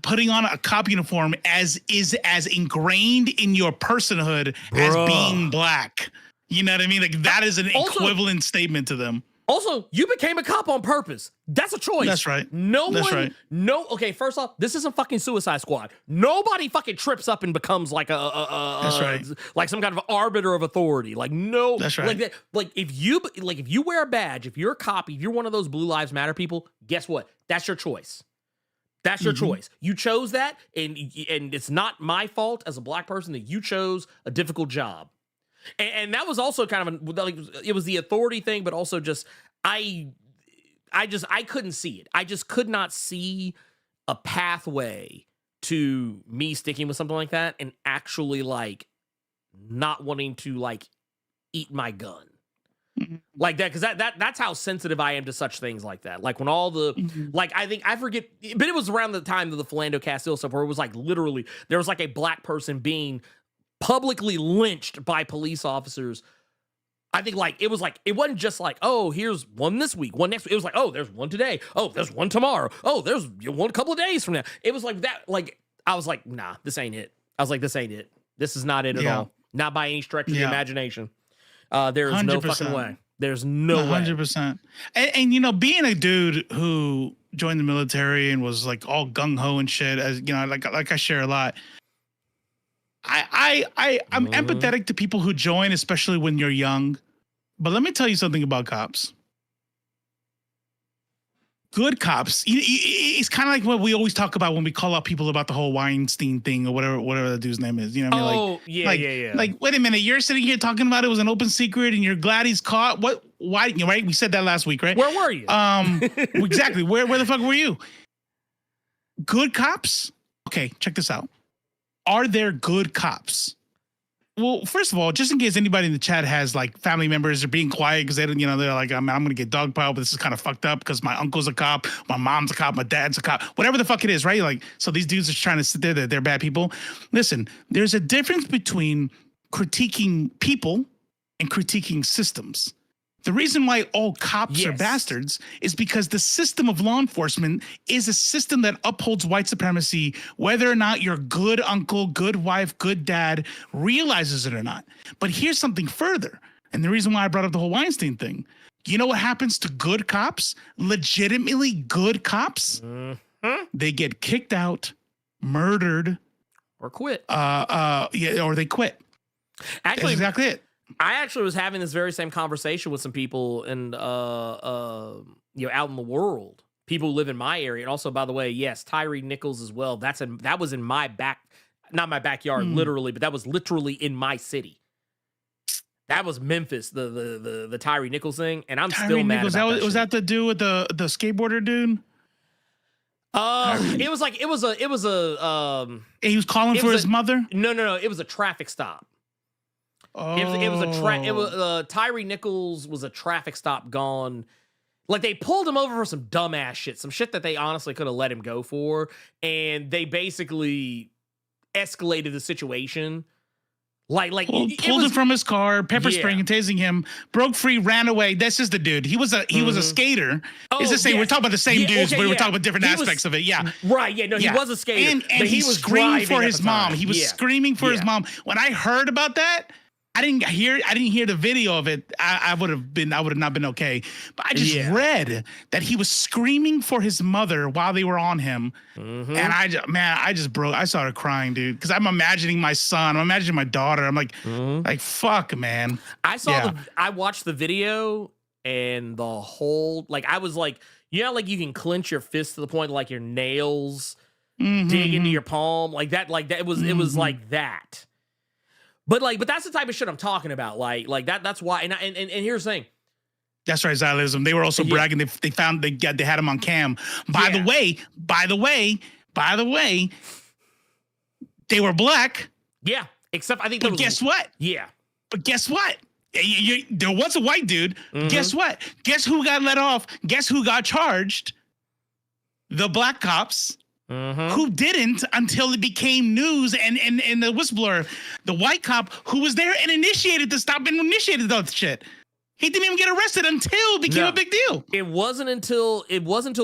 putting on a cop uniform is as ingrained in your personhood as being black. You know what I mean? Like that is an equivalent statement to them. Also, you became a cop on purpose. That's a choice. That's right. Okay, first off, this isn't fucking Suicide Squad. Nobody fucking trips up and becomes like like some kind of arbiter of authority. Like no, that's right. Like that. Like if you wear a badge, if you're a cop, if you're one of those Blue Lives Matter people, guess what? That's your choice. That's your choice. You chose that, and it's not my fault as a black person that you chose a difficult job. And that was also kind of like, it was the authority thing, but also just I couldn't see it. I just could not see a pathway to me sticking with something like that and actually like not wanting to like eat my gun like that, because that's how sensitive I am to such things like that. Like when all the like I forget, but it was around the time of the Philando Castile stuff where it was like literally there was like a black person being publicly lynched by police officers. I think like it wasn't just like, oh, here's one this week, one next week. It was like, oh, there's one today. Oh, there's one tomorrow. Oh, there's one a couple of days from now. It was like that. Like I was like, nah, this ain't it. I was like, this ain't it. This is not it at all. Not by any stretch of the imagination. There is 100%. No fucking way. There's no 100%. And you know, being a dude who joined the military and was like all gung ho and shit, as you know, like I share a lot. I'm empathetic to people who join, especially when you're young. But let me tell you something about cops. Good cops. It's kind of like what we always talk about when we call out people about the whole Weinstein thing or whatever the dude's name is. You know what I mean? Yeah. Like, wait a minute, you're sitting here talking about it was an open secret and you're glad he's caught. What? Why? Right? We said that last week, right? Where were you? Exactly. Where the fuck were you? Good cops? Okay, check this out. Are there good cops? Well, first of all, just in case anybody in the chat has like family members are being quiet because they don't, they're like, I'm going to get dogpiled, but this is kind of fucked up because my uncle's a cop, my mom's a cop, my dad's a cop, whatever the fuck it is, right? Like, so these dudes are trying to sit there, they're bad people. Listen, there's a difference between critiquing people and critiquing systems. The reason why all cops are Yes. bastards is because the system of law enforcement is a system that upholds white supremacy, whether or not your good uncle, good wife, good dad realizes it or not. But here's something further. And the reason why I brought up the whole Weinstein thing. You know what happens to good cops? Legitimately good cops? They get kicked out, murdered, Or quit. yeah, or they quit. Actually, That's exactly it. I actually was having this very same conversation with some people and out in the world. People who live in my area. And also, by the way, yes, Tyree Nichols as well. That was in my not my backyard, literally, but that was literally in my city. That was Memphis, the Tyree Nichols thing, and I'm still mad about that. Was that the dude with the skateboarder dude? It was a He was calling for his mother? No, it was a traffic stop. It was Tyree Nichols was a traffic stop gone. Like, they pulled him over for some dumbass shit, some shit that they honestly could have let him go for, and they basically escalated the situation. Pulled him from his car, pepper spraying and tasing him, broke free, ran away. That's just the dude. He was a skater. It's the same. We're talking about the same dudes, but we're talking about different aspects of it. Yeah. Right. Yeah. No, he was a skater. And he was screaming for his mom. He was screaming for his mom. When I heard about that, I didn't hear the video of it. I would have not been okay. But I just read that he was screaming for his mother while they were on him. And I just broke. I started crying, dude, because I'm imagining my son. I'm imagining my daughter. I'm like fuck, man. I watched the video and the whole, I was like, you you can clench your fist to the point like your nails dig into your palm, like that. It was like that. But that's the type of shit I'm talking about. Like that. That's why. And here's the thing. That's right, Xylism. They were also bragging. They had him on cam. By the way, they were black. Yeah. Except I think. But guess what? Yeah. But guess what? There was a white dude. Guess what? Guess who got let off? Guess who got charged? The black cops. Who didn't until it became news and the whistleblower, the white cop who was there and initiated the stop and initiated the shit. He didn't even get arrested until it became a big deal. It wasn't until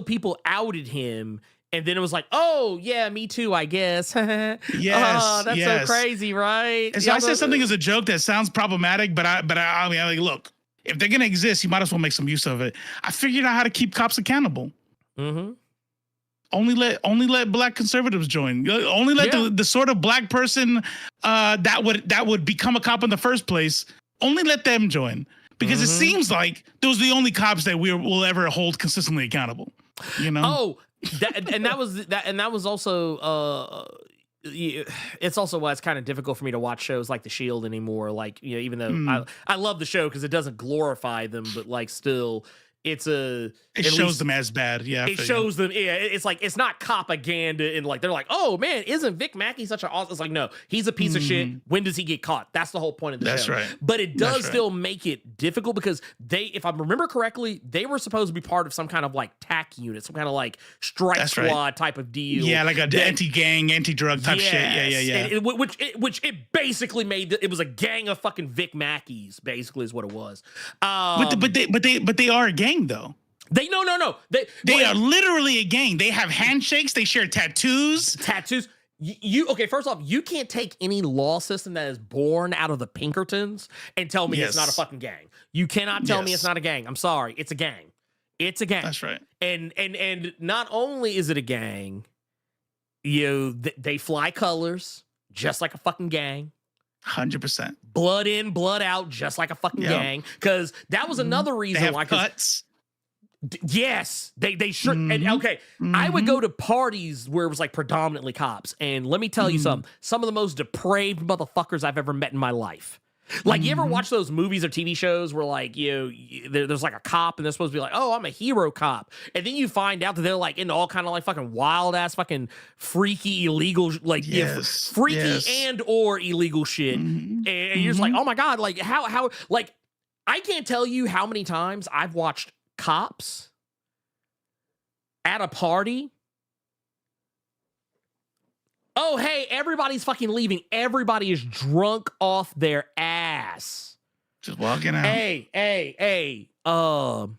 people outed him, and then it was like, oh yeah, me too, I guess. Yes, that's so crazy, right? And so I said something as a joke that sounds problematic, but I mean, like, look, if they're gonna exist, you might as well make some use of it. I figured out how to keep cops accountable. Only let black conservatives join. Only let the sort of black person that would become a cop in the first place. Only let them join, because it seems like those are the only cops that will ever hold consistently accountable. You know. Oh, that was also. It's also why it's kind of difficult for me to watch shows like The Shield anymore. Like, even though I love the show because it doesn't glorify them, but still. It shows them as bad. Yeah. It shows them. Yeah. It's like, it's not propaganda. And they're like, oh man, isn't Vic Mackey such an awesome? It's like, no, he's a piece of shit. When does he get caught? That's the whole point of the show. That's right. But it does still make it difficult because if I remember correctly, they were supposed to be part of some kind of TAC unit, some kind of strike squad type of deal. Yeah. Like a anti-gang, anti-drug type shit. Yeah. Which it basically it was a gang of fucking Vic Mackeys, basically is what it was. But they are a gang. Though they no they are literally a gang. They have handshakes. They share tattoos. Okay, first off, you can't take any law system that is born out of the Pinkertons and tell me it's not a fucking gang. You cannot tell me it's not a gang. I'm sorry, it's a gang. It's a gang. That's right. And not only is it a gang, they fly colors just like a fucking gang. 100%. Blood in, blood out, just like a fucking gang. Because that was another reason they have why. Cuts. Yes, they sure. And okay, I would go to parties where it was predominantly cops, and let me tell you something. Some of the most depraved motherfuckers I've ever met in my life. You ever watch those movies or TV shows where there's a cop and they're supposed to be like, oh, I'm a hero cop, and then you find out that they're into all kind of fucking wild ass fucking freaky illegal and or illegal shit, and you're just like, oh my god, how I can't tell you how many times I've watched cops at a party. Oh, hey, everybody's fucking leaving. Everybody is drunk off their ass. Just walking out. Hey. Go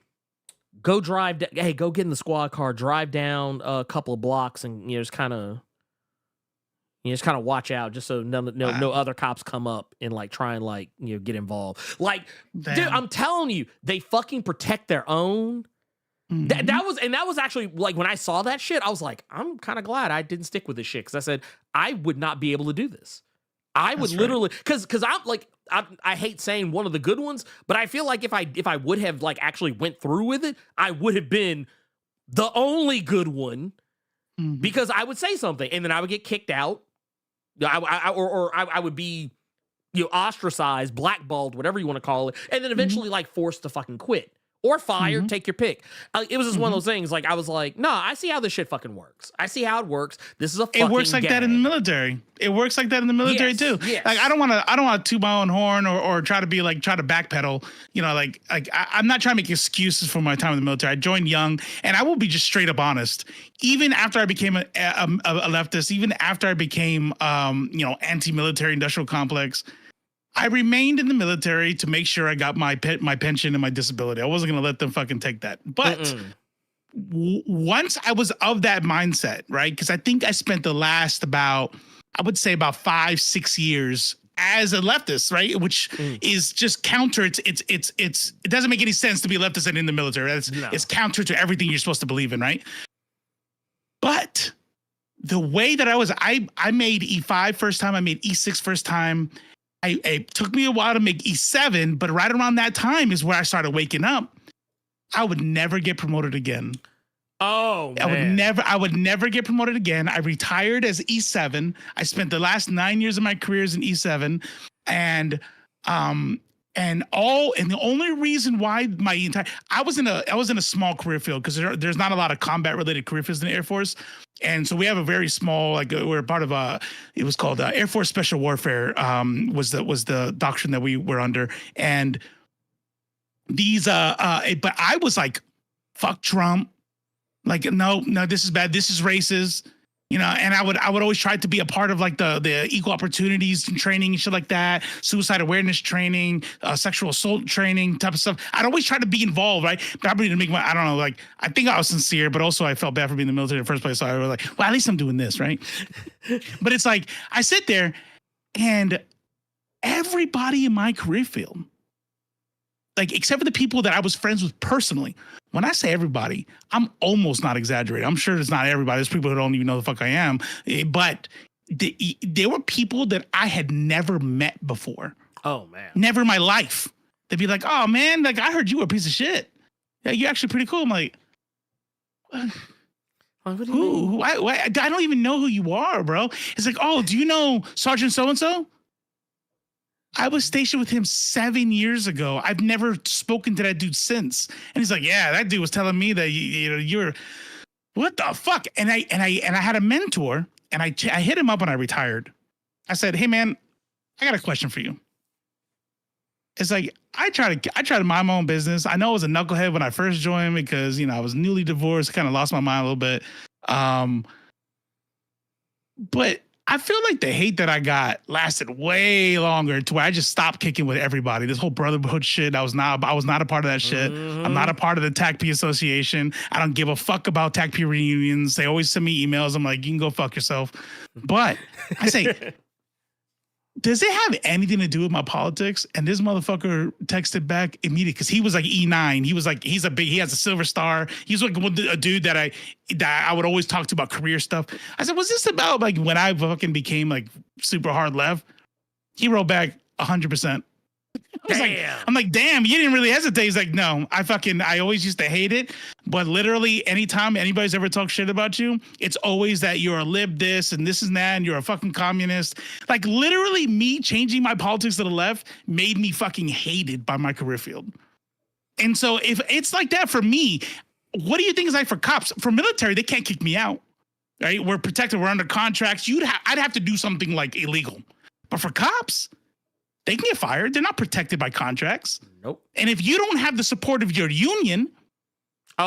drive. Go get in the squad car. Drive down a couple of blocks, and just kind of watch out, just so no other cops come up and like try and like get involved. Like, dude, I'm telling you, they fucking protect their own. Mm-hmm. That was actually like when I saw that shit, I was like, I'm kind of glad I didn't stick with this shit, because I said I would not be able to do this. I would literally, because I'm like, I hate saying one of the good ones, but I feel like if I would have like actually went through with it, I would have been the only good one, because I would say something and then I would get kicked out. I would be ostracized, blackballed, whatever you want to call it, and then eventually like forced to fucking quit. Or fired, take your pick. It was just one of those things. Like, I was like, no, I see how this shit fucking works. I see how it works. This is a fucking It works like that in the military. It works like that in the military too. Yes. Like, I don't want to toot my own horn or try to backpedal. I'm not trying to make excuses for my time in the military. I joined young, and I will be just straight up honest. Even after I became a leftist, even after I became anti-military industrial complex, I remained in the military to make sure I got my pension and my disability. I wasn't going to let them fucking take that. But once I was of that mindset, right? Because I think I spent the last about 5-6 years as a leftist, right? Which is just counter. It doesn't make any sense to be a leftist and in the military. It's counter to everything you're supposed to believe in, right? But the way that I made E5 first time, I made E6 first time. It took me a while to make E7, but right around that time is where I started waking up. I would never get promoted again. Oh, man. I would never get promoted again. I retired as E7. I spent the last 9 years of my career as an E7, and the only reason why I was in a small career field, because there's not a lot of combat related career fields in the Air Force. And so we have a very small, we're part of it was called Air Force Special Warfare, was the doctrine that we were under. And these, but I was like, fuck Trump. Like, no, this is bad. This is racist. And I would always try to be a part of like the equal opportunities and training and shit like that, suicide awareness training, sexual assault training type of stuff. I'd always try to be involved, right? Probably to make I don't know, like, I think I was sincere, but also I felt bad for being in the military in the first place. So I was like, well, at least I'm doing this, right? But it's like, I sit there and everybody in my career field, like, except for the people that I was friends with personally. When I say everybody, I'm almost not exaggerating. I'm sure it's not everybody. There's people who don't even know the fuck I am. But there were people that I had never met before. Oh, man. Never in my life. They'd be like, oh, man, like, I heard you were a piece of shit. Yeah, you're actually pretty cool. I'm like, what do you mean? I don't even know who you are, bro. It's like, oh, do you know Sergeant So-and-so? I was stationed with him 7 years ago. I've never spoken to that dude since. And he's like, yeah, that dude was telling me that you're what the fuck? And I had a mentor, and I hit him up when I retired. I said, hey man, I got a question for you. It's like, I try to mind my own business. I know I was a knucklehead when I first joined because, I was newly divorced, kind of lost my mind a little bit. But I feel like the hate that I got lasted way longer, to where I just stopped kicking with everybody. This whole brotherhood shit, I was not a part of that shit. I'm not a part of the TACP association. I don't give a fuck about TACP reunions. They always send me emails. I'm like, you can go fuck yourself. But I say, does it have anything to do with my politics? And this motherfucker texted back immediately, because he was like E9. He was like, he has a silver star. He's like a dude that I would always talk to about career stuff. I said, was this about like when I fucking became like super hard left? He wrote back 100%. I'm like, damn, you didn't really hesitate. He's like, no, I always used to hate it. But literally anytime anybody's ever talked shit about you, it's always that you're a lib this and this and that, and you're a fucking communist. Like, literally me changing my politics to the left made me fucking hated by my career field. And so if it's like that for me, what do you think is like for cops? For military, they can't kick me out, right? We're protected. We're under contracts. I'd have to do something like illegal. But for cops, they can get fired. They're not protected by contracts. Nope. And if you don't have the support of your union,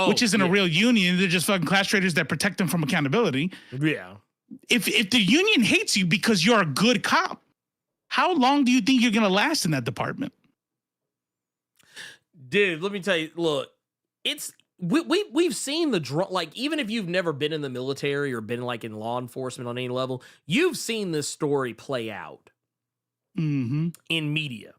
which isn't a real union, they're just fucking class traders that protect them from accountability. Yeah. If the union hates you because you're a good cop, how long do you think you're going to last in that department? Dude, let me tell you, look, it's we've seen like, even if you've never been in the military or been like in law enforcement on any level, you've seen this story play out in media.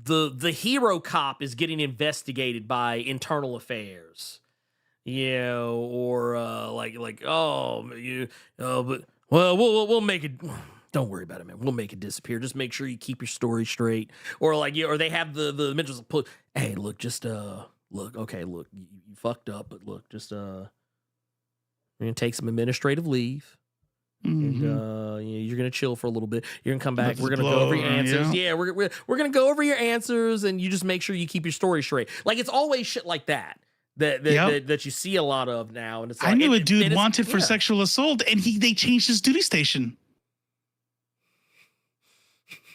The hero cop is getting investigated by internal affairs, or but we'll make it. Don't worry about it, man. We'll make it disappear. Just make sure you keep your story straight. Or or they have the mentors put, hey, look, just look, okay, look, you fucked up, but look, just we're gonna take some administrative leave. And you're gonna chill for a little bit. You're gonna come back. We're gonna go over your answers. Yeah, we're gonna go over your answers, and you just make sure you keep your story straight. Like, it's always shit like that that you see a lot of now. And it's like, I knew a dude wanted for sexual assault, and they changed his duty station.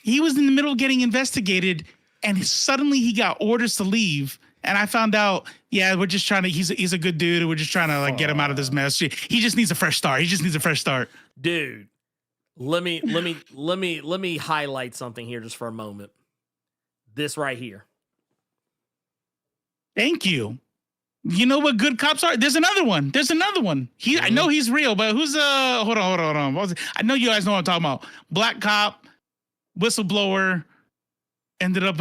He was in the middle of getting investigated, and suddenly he got orders to leave. And I found out, we're just trying to. He's a good dude, and we're just trying to get him out of this mess. He just needs a fresh start. Dude, let me highlight something here just for a moment. This right here. Thank you. You know what good cops are? There's another one. I know he's real, but who's hold on. I know you guys know what I'm talking about. Black cop, whistleblower, ended up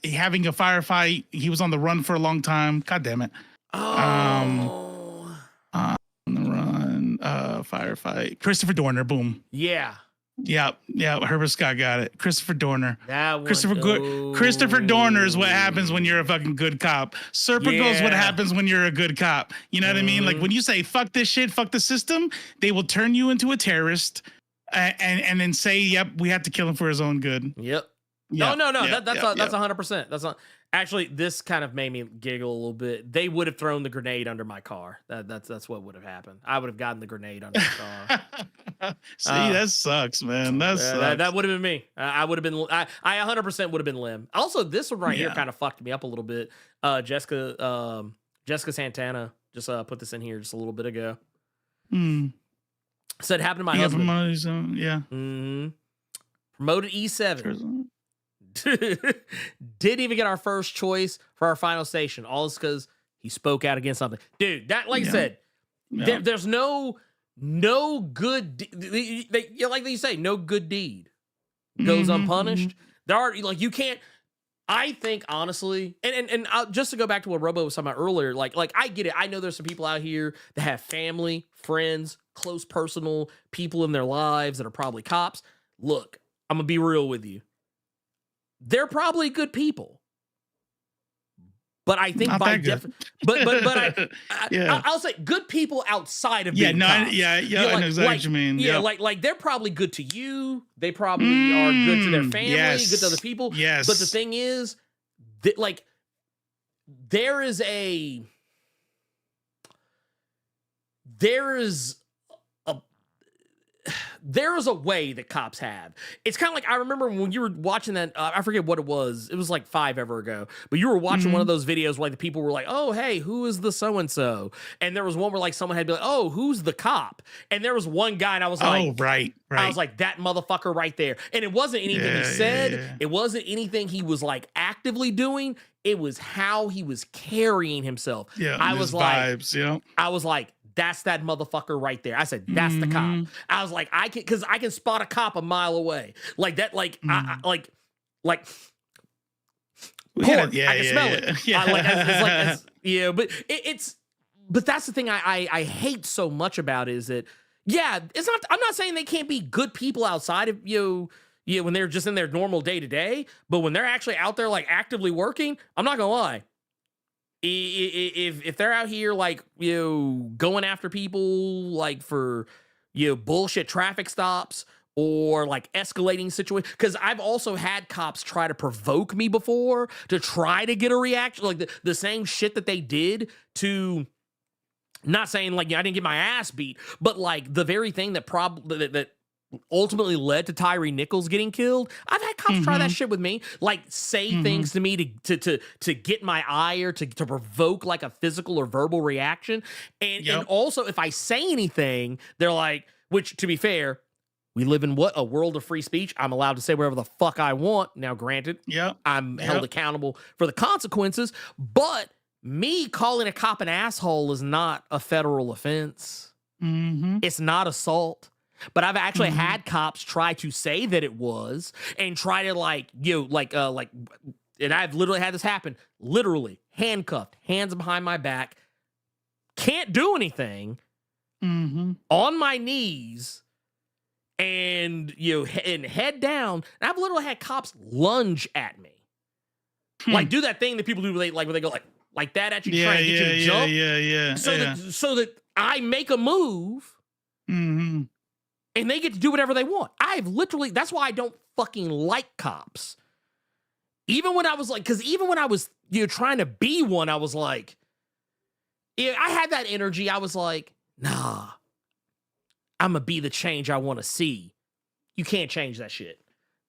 having a firefight. He was on the run for a long time. God damn it. On the run, firefight. Christopher Dorner, boom. Yeah. Herbert Scott got it. Christopher Dorner. Christopher Dorner is what happens when you're a fucking good cop. Serpico is what happens when you're a good cop. You know what I mean? Like, when you say fuck this shit, fuck the system, they will turn you into a terrorist and then say, yep, we have to kill him for his own good. Yep. No. That's 100%. That's not. Actually, this kind of made me giggle a little bit. They would have thrown the grenade under my car. That's what would have happened. I would have gotten the grenade under the car. See, that sucks, man. That sucks. That would have been me. I would have been. I 100% would have been Lim. Also, this one right here kind of fucked me up a little bit. Jessica Santana just put this in here just a little bit ago. Said happened to my husband. Promoted E7. Didn't even get our first choice for our final station. All is because he spoke out against something. Dude, that, like I said, there's no good, like they say, no good deed goes unpunished. There are, like, you can't, I think, honestly, and just to go back to what Robo was talking about earlier, like I get it. I know there's some people out here that have family, friends, close personal people in their lives that are probably cops. Look, I'm going to be real with you. They're probably good people, but I think I'll say good people outside of being cops. I know exactly what you mean. Yeah, like they're probably good to you. They probably are good to their family, good to other people. Yes. But the thing is, that, like, there is a way that cops have. It's kind of like, I remember when you were watching that, I forget what it was. It was like 5 ever ago, but you were watching one of those videos where, like, the people were like, oh, hey, who is the so-and-so? And there was one where, like, someone had to be like, oh, who's the cop? And there was one guy, and I was like, oh, right. I was like, that motherfucker right there. And it wasn't anything he said. Yeah. It wasn't anything he was, like, actively doing. It was how he was carrying himself. Yeah, I was like, vibes, I was like, that's that motherfucker right there. I said, that's the cop. I was like, I can spot a cop a mile away. Like that, like, porn. I can smell it. Yeah. But that's the thing I hate so much about is that, it's not, I'm not saying they can't be good people outside of when they're just in their normal day to day, but when they're actually out there, like, actively working, I'm not gonna lie. If they're out here, like, going after people, like, for bullshit traffic stops or, like, escalating situations, because I've also had cops try to provoke me before to try to get a reaction, like the same shit that they did to, not saying, like, I didn't get my ass beat, but, like, the very thing that ultimately led to Tyree Nichols getting killed. I've had cops try that shit with me, like, say things to me to get my ire, to provoke, like, a physical or verbal reaction. And also, if I say anything, they're like, which, to be fair, We live in a world of free speech. I'm allowed to say whatever the fuck I want. Now, granted, I'm held accountable for the consequences, but me calling a cop an asshole is not a federal offense. It's not assault. But I've actually had cops try to say that it was and try to and I've literally had this happen. Literally handcuffed, hands behind my back, can't do anything, on my knees, and and head down. And I've literally had cops lunge at me, like do that thing that people do, where they go like that at you, trying to get you to jump. So that I make a move, and they get to do whatever they want. That's why I don't fucking like cops. Even when I was even when I was trying to be one, I was like, I had that energy. I was like, nah, I'm gonna be the change I want to see. You can't change that shit.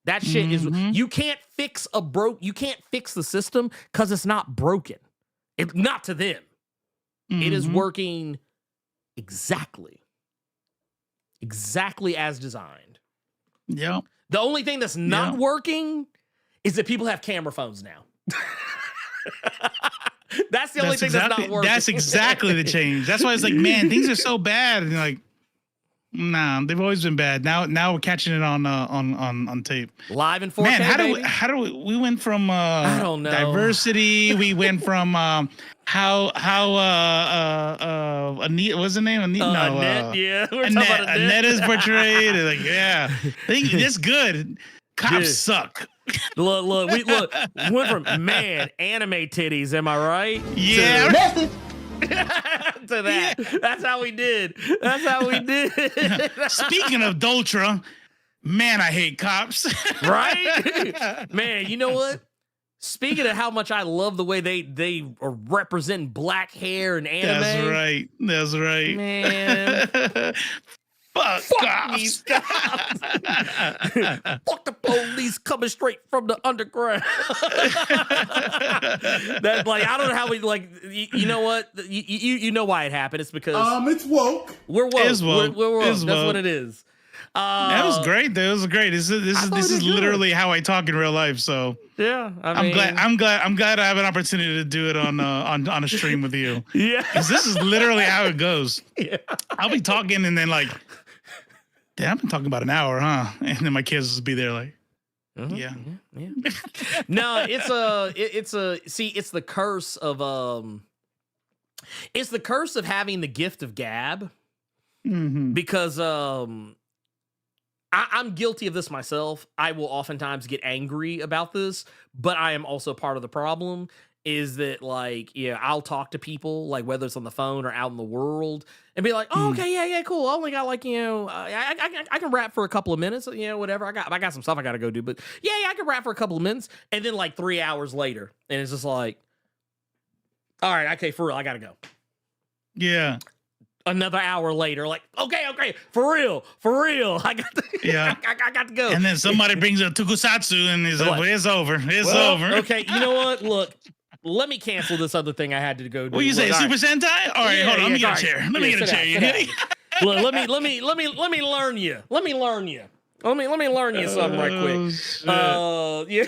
That shit is, you can't fix you can't fix the system because it's not broken. Not to them. It is working exactly as designed. Yep. The only thing that's not working is that people have camera phones now. That's the only thing that's not working. That's exactly the change. That's why it's like, man, things are so bad. And you're like, nah, they've always been bad. Now we're catching it on tape. Live in 4K, man, baby. how do we went from I don't know. diversity, we went from how Annette, what's the name? Annette, yeah. Annette is portrayed. Like, yeah. I think it's good. Cops suck. Look, we went from anime titties, am I right? Yeah. To that. That's how we did. Speaking of Doltra, man, I hate cops. Right? Man, you know what? Speaking of how much I love the way they are representing black hair and anime. That's right. Man. Fuck cops. These cops. Fuck the police coming straight from the underground. That I don't know how we you know what? You know why it happened. It's because it's woke. We're woke. It's woke. We're woke. It's That's woke. what it is. That was great. That was great. This is literally how I talk in real life. So yeah, I'm glad I have an opportunity to do it on a stream with you. Yeah, because this is literally how it goes. Yeah, I'll be talking and then damn, I've been talking about an hour, huh? And then my kids will be there like, yeah. No, it's the curse of it's the curse of having the gift of gab, because I'm guilty of this myself. I will oftentimes get angry about this, but I am also part of the problem. Is that I'll talk to people, whether it's on the phone or out in the world, and be like, oh, okay, yeah, cool. I only got I can rap for a couple of minutes, whatever. I got some stuff I got to go do, but yeah, I can rap for a couple of minutes, and then 3 hours later, and it's just all right, okay, for real, I got to go. Yeah. Another hour later, okay, for real, I got to, I got to go. And then somebody brings a tokusatsu, and he's like, it's over. It's over. Okay, you know what? Look. Let me cancel this other thing I had to go do. What you say, Super Sentai? All right, hold on. Let me get a chair. Let me get a chair. Look, let me learn you. Let me learn you something right quick. Yeah.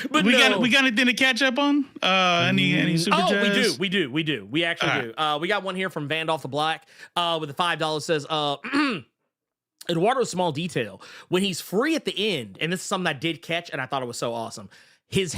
But we got anything to catch up on? Any super chats? We do. We actually do. We got one here from Vandolph the Black with the $5 says, Eduardo's small detail. When he's free at the end, and this is something I did catch, and I thought it was so awesome. His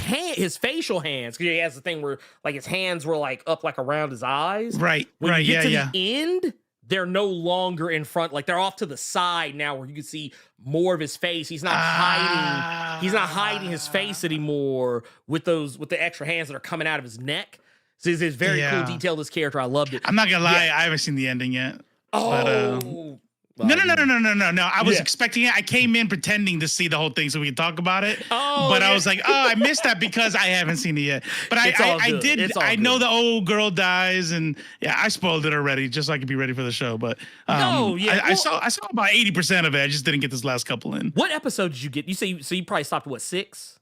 facial hands, because he has the thing where his hands were up around his eyes. Right. When you get to the end, they're no longer in front. They're off to the side now, where you can see more of his face. He's not hiding. He's not hiding his face anymore with the extra hands that are coming out of his neck. So it's very cool detail. This character, I loved it. I'm not gonna lie, I haven't seen the ending yet. Oh. But, No. I was expecting it. I came in pretending to see the whole thing so we could talk about it. But I was like, I missed that because I haven't seen it yet. But I did. I know the old girl dies, and I spoiled it already, just so I could be ready for the show. But I saw about 80% of it. I just didn't get this last couple in. What episode did you get? You say so you probably stopped at 6?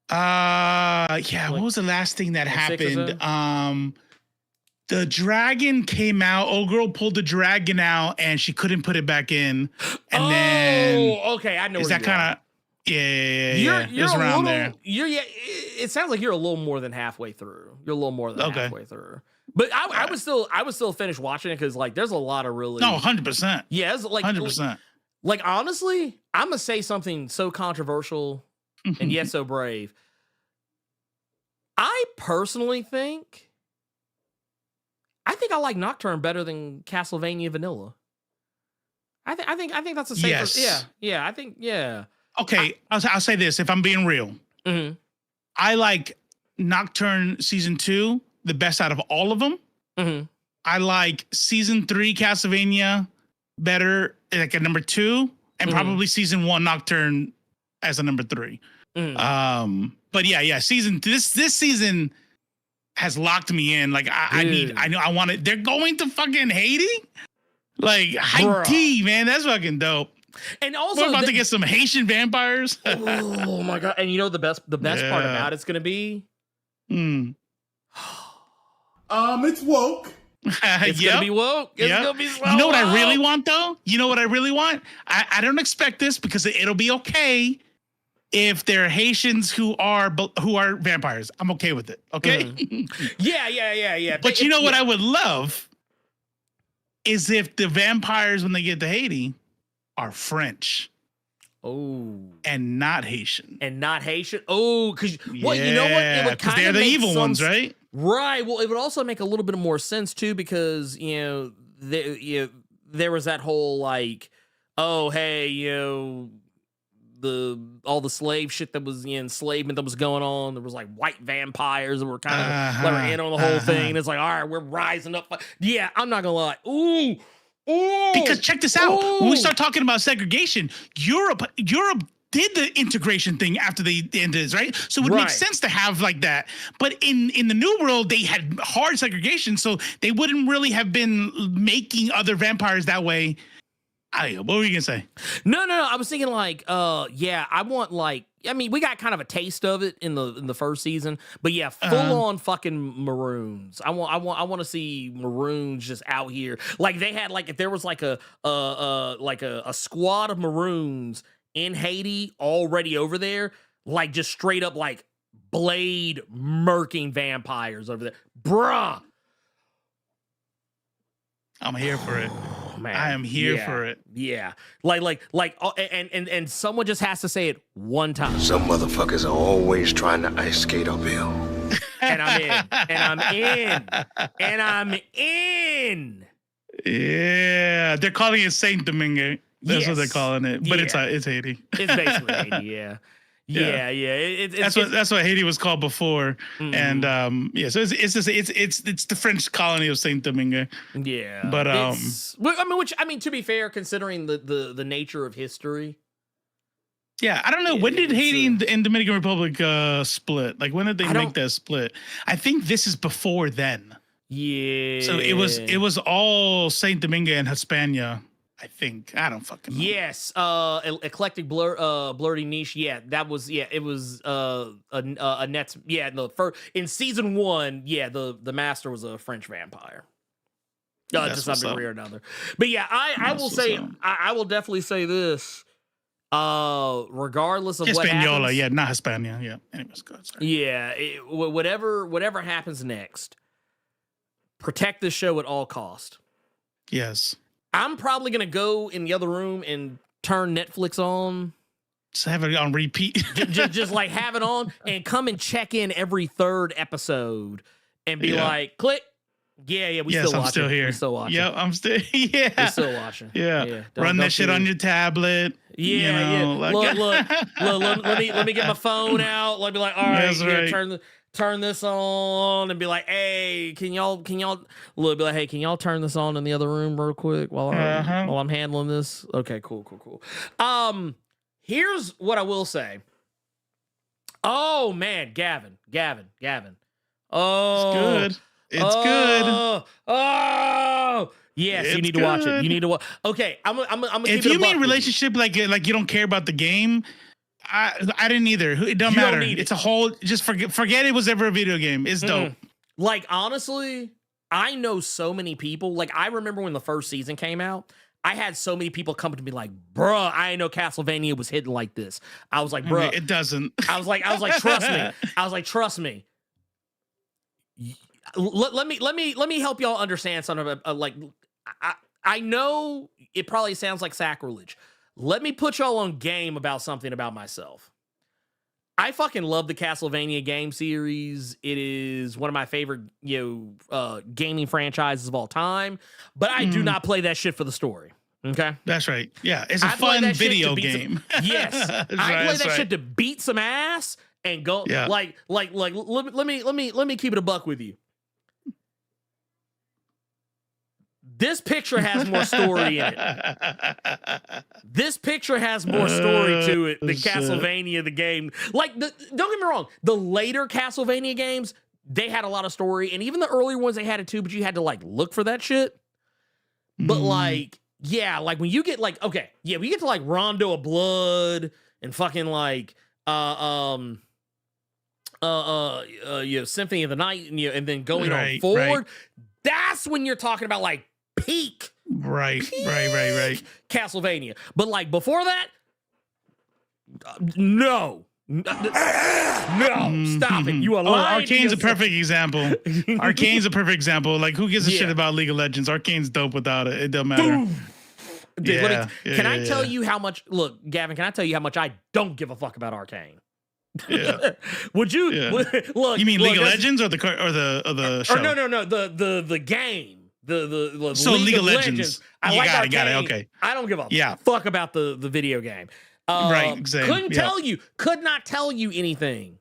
What was the last thing that happened? The dragon came out. Old girl pulled the dragon out, and she couldn't put it back in. And then, okay, I know. Is where that you are. kind of? Yeah, You're it's a around little, there. It sounds like you're a little more than halfway through. You're a little more than halfway through. But I would still finish watching it because like there's a lot of really 100%. Yeah, it's like 100%. Like honestly, I'm gonna say something so controversial and yet so brave. I personally think I like Nocturne better than Castlevania Vanilla. I think that's a safer. Yes. Yeah. I think Okay, I'll say this if I'm being real. Mm-hmm. I like Nocturne season 2 the best out of all of them. Mm-hmm. I like season 3 Castlevania better, like at number 2, and probably season 1 Nocturne as a number 3. But yeah, this season has locked me in. Like I want it. They're going to fucking Haiti. Like Haiti, man, that's fucking dope. And also, we're about to get some Haitian vampires. Oh my god! And you know the best part about it's gonna be. It's woke. It's gonna be woke. It's gonna be so You know what woke. I really want though? You know what I really want? I don't expect this because it'll be okay if they're Haitians who are vampires. I'm okay with it. Okay. Yeah. But you know what I would love is if the vampires when they get to Haiti are French. Oh. And not Haitian. Oh, because you know what? It would kind they're of the make evil ones, right? Right. Well, it would also make a little bit more sense too, because there was that whole like, oh hey, all the slave shit that was enslavement that was going on. There was like white vampires that were kind of like in on the whole thing. It's like, all right, we're rising up. Yeah, I'm not gonna lie. Ooh. Because check this out. When we start talking about segregation, Europe did the integration thing after they ended this, right? So it would make sense to have like that. But in the New World, they had hard segregation, so they wouldn't really have been making other vampires that way. What were you gonna say? No. I was thinking like, I want like, I mean, we got kind of a taste of it in the first season, but yeah, full on fucking maroons. I want to see maroons just out here. Like they had like, if there was like a squad of maroons in Haiti already over there, like just straight up like blade murking vampires over there, bruh. I'm here for it. Man, I am here for it. Yeah, and someone just has to say it one time. Some motherfuckers are always trying to ice skate uphill. And I'm in. And I'm in. Yeah, they're calling it Saint Domingue. That's what they're calling it, but it's Haiti. It's basically Haiti. Yeah. That's what Haiti was called before, and so it's the French colony of Saint Domingue. Yeah, but I mean, to be fair, considering the nature of history. Yeah, I don't know. When did Haiti and Dominican Republic split? Like when did they make that split? I think this is before then. Yeah. So it was all Saint Domingue and Hispania. I think. I don't fucking know. Yes. Eclectic Blerdy Niche. Yeah, that was, it was Annette's, in season 1, the master was a French vampire. To some degree or another. But yeah, I will say, I will definitely say this. Regardless of what happens. Yeah, not Hispania. Yeah. Anyways, go ahead. Sorry. Yeah. Whatever happens next, protect this show at all cost. Yes. I'm probably going to go in the other room and turn Netflix on. Just have it on repeat. just like have it on and come and check in every third episode and be like, click. Yeah, we still watching. I'm still here. We still watching. Yep, I'm still, We're still watching. Yeah. Run that shit on your tablet. Yeah. Look, let me get my phone out. Let me like, all right, turn this on and be like, hey, can y'all look, be like, hey, can y'all turn this on in the other room real quick while I'm handling this? Okay, cool. Here's what I will say. Oh man, Gavin. Oh, it's good. Oh, yes, you need to watch it. You need to watch. Okay, I'm gonna. If you mean relationship like you don't care about the game, I didn't either. It doesn't matter. It's a whole. Just forget it was ever a video game. It's dope. Like honestly, I know so many people. Like, I remember when the first season came out, I had so many people come to me like, bruh, I didn't know Castlevania was hidden like this. I was like, bruh. It doesn't. I was like, trust me. I was like, trust me. Let me help y'all understand something about, like, I know it probably sounds like sacrilege. Let me put y'all on game about something about myself. I fucking love the Castlevania game series. It is one of my favorite, gaming franchises of all time. But I do not play that shit for the story. Okay, that's right. Yeah, it's a fun video game. Yes, I play that shit to beat some ass and go. Yeah. Like. Let me keep it a buck with you. This picture has more story in it. This picture has more story to it than Castlevania, the game. Like, don't get me wrong. The later Castlevania games, they had a lot of story. And even the earlier ones, they had it too, but you had to, like, look for that shit. But, like, yeah, like, when you get, like, okay, yeah, we get to, like, Rondo of Blood and fucking, like, Symphony of the Night, and then going on forward, that's when you're talking about, like, peak Castlevania. But like before that, no, stop it. You are lying. Arcane's a perfect example. Arcane's a perfect example. Like, who gives a shit about League of Legends? Arcane's dope without it. It doesn't matter. Dude, can I tell you how much? Look, Gavin, can I tell you how much I don't give a fuck about Arcane? Yeah. Would you? Yeah. Look, you mean League of Legends or the show? Or no, the game. The so League of Legends. I like Arcane. Got it. Okay. I don't give a fuck about the video game. Right. Exactly. Could not tell you anything.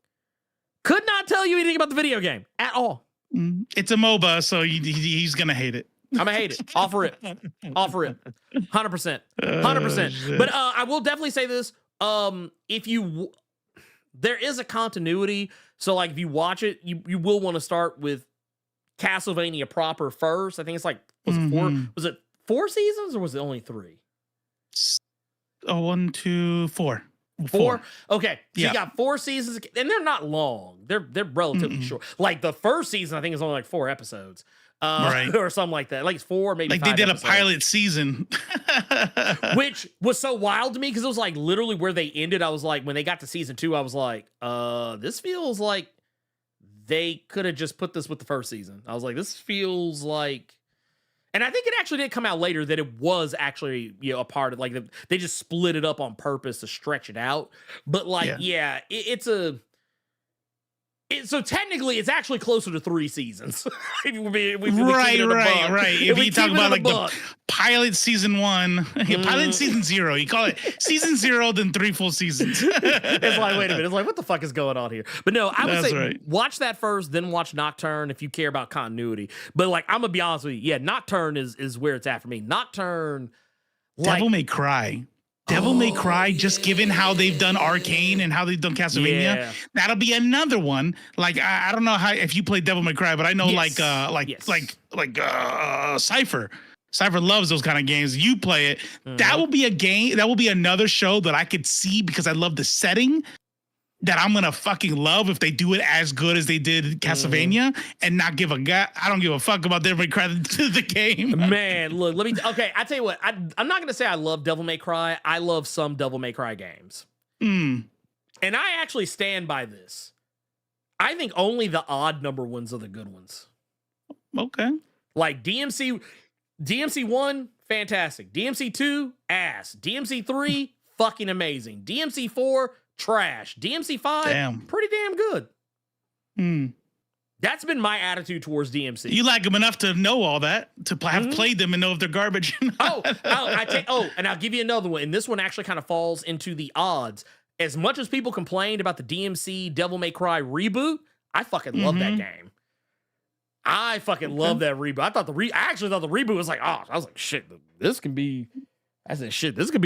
Could not tell you anything about the video game at all. It's a MOBA, so he's gonna hate it. I'm gonna hate it. Offer it. 100%. But I will definitely say this. There is a continuity. So like if you watch it, you will want to start with Castlevania proper first. I think it's like, was it 4 seasons or was it only 3? 1, 2, 4. 4? Okay. So you got 4 seasons, and they're not long. They're relatively short. Like the first season, I think is only like 4 episodes. Or something like that. Like it's 4, maybe 5 they did episodes. A pilot season. Which was so wild to me because it was like literally where they ended. I was like, when they got to season 2, I was like, this feels like they could have just put this with the first season. I was like, this feels like, and I think it actually did come out later that it was actually, a part of, like, they just split it up on purpose to stretch it out. But like, so technically it's actually closer to 3 seasons. Right. If you talk about like the pilot season 1, pilot season 0, you call it season 0, then 3 full seasons. It's like, wait a minute. It's like, what the fuck is going on here? But no, I would say watch that first, then watch Nocturne if you care about continuity. But like, I'm gonna be honest with you. Yeah, Nocturne is where it's at for me. Nocturne, Devil May Cry. Devil May Cry, just given how they've done Arcane and how they've done Castlevania, that'll be another one. Like I don't know if you play Devil May Cry, but I know Cypher. Cypher loves those kind of games. You play it. That will be a game. That will be another show that I could see because I love the setting. That I'm gonna fucking love if they do it as good as they did Castlevania and not give a I don't give a fuck about Devil May Cry the game. Man, look, I tell you what, I'm not gonna say I love Devil May Cry. I love some Devil May Cry games. And I actually stand by this. I think only the odd number ones are the good ones. Okay. Like DMC 1, fantastic. DMC 2, ass. DMC 3, fucking amazing. DMC 4, trash. DMC 5, pretty damn good. That's been my attitude towards DMC. You like them enough to know all that, to have played them and know if they're garbage. And I'll give you another one. And this one actually kind of falls into the odds. As much as people complained about the DMC Devil May Cry reboot, I fucking love that game. I fucking love that reboot. I actually thought the reboot was like, I was like, shit, this could be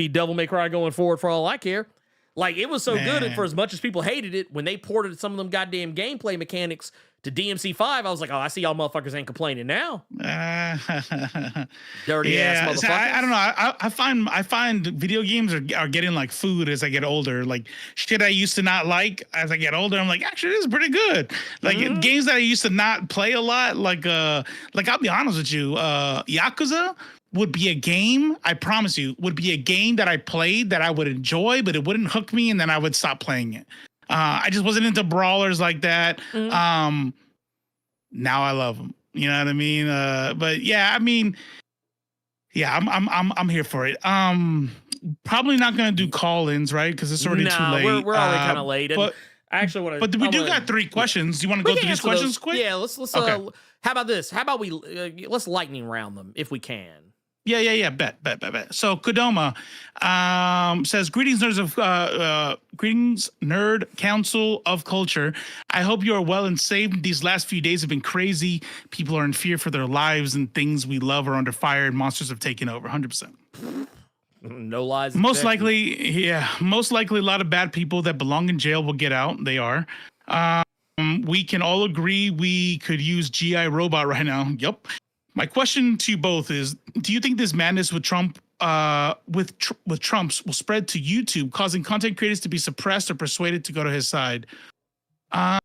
Devil May Cry going forward for all I care. Like, it was so good for as much as people hated it, when they ported some of them goddamn gameplay mechanics to DMC5, I was like, oh, I see y'all motherfuckers ain't complaining now. Dirty ass motherfuckers. So I don't know. I find video games are getting like food as I get older. Like shit I used to not like as I get older, I'm like, actually, this is pretty good. Like games that I used to not play a lot, like I'll be honest with you, Yakuza would be a game, I promise you, would be a game that I played that I would enjoy, but it wouldn't hook me, and then I would stop playing it. I just wasn't into brawlers like that. Now I love them. You know what I mean? But yeah, I mean, yeah, I'm here for it. Probably not gonna do call-ins, right? Because it's already too late. We're already kind of late. And I actually want to. But we do got 3 questions. Do you want to go through these questions quick? Yeah, let's. Okay. How about this? How about we let's lightning round them if we can. Yeah. Bet. So Kodoma says, greetings, Nerd Council of Culture. I hope you are well and safe. These last few days have been crazy. People are in fear for their lives, and things we love are under fire, and monsters have taken over. 100%. No lies. Most likely, a lot of bad people that belong in jail will get out. They are. We can all agree we could use GI Robot right now. Yep. My question to you both is: do you think this madness with Trump, with Trump's, will spread to YouTube, causing content creators to be suppressed or persuaded to go to his side? I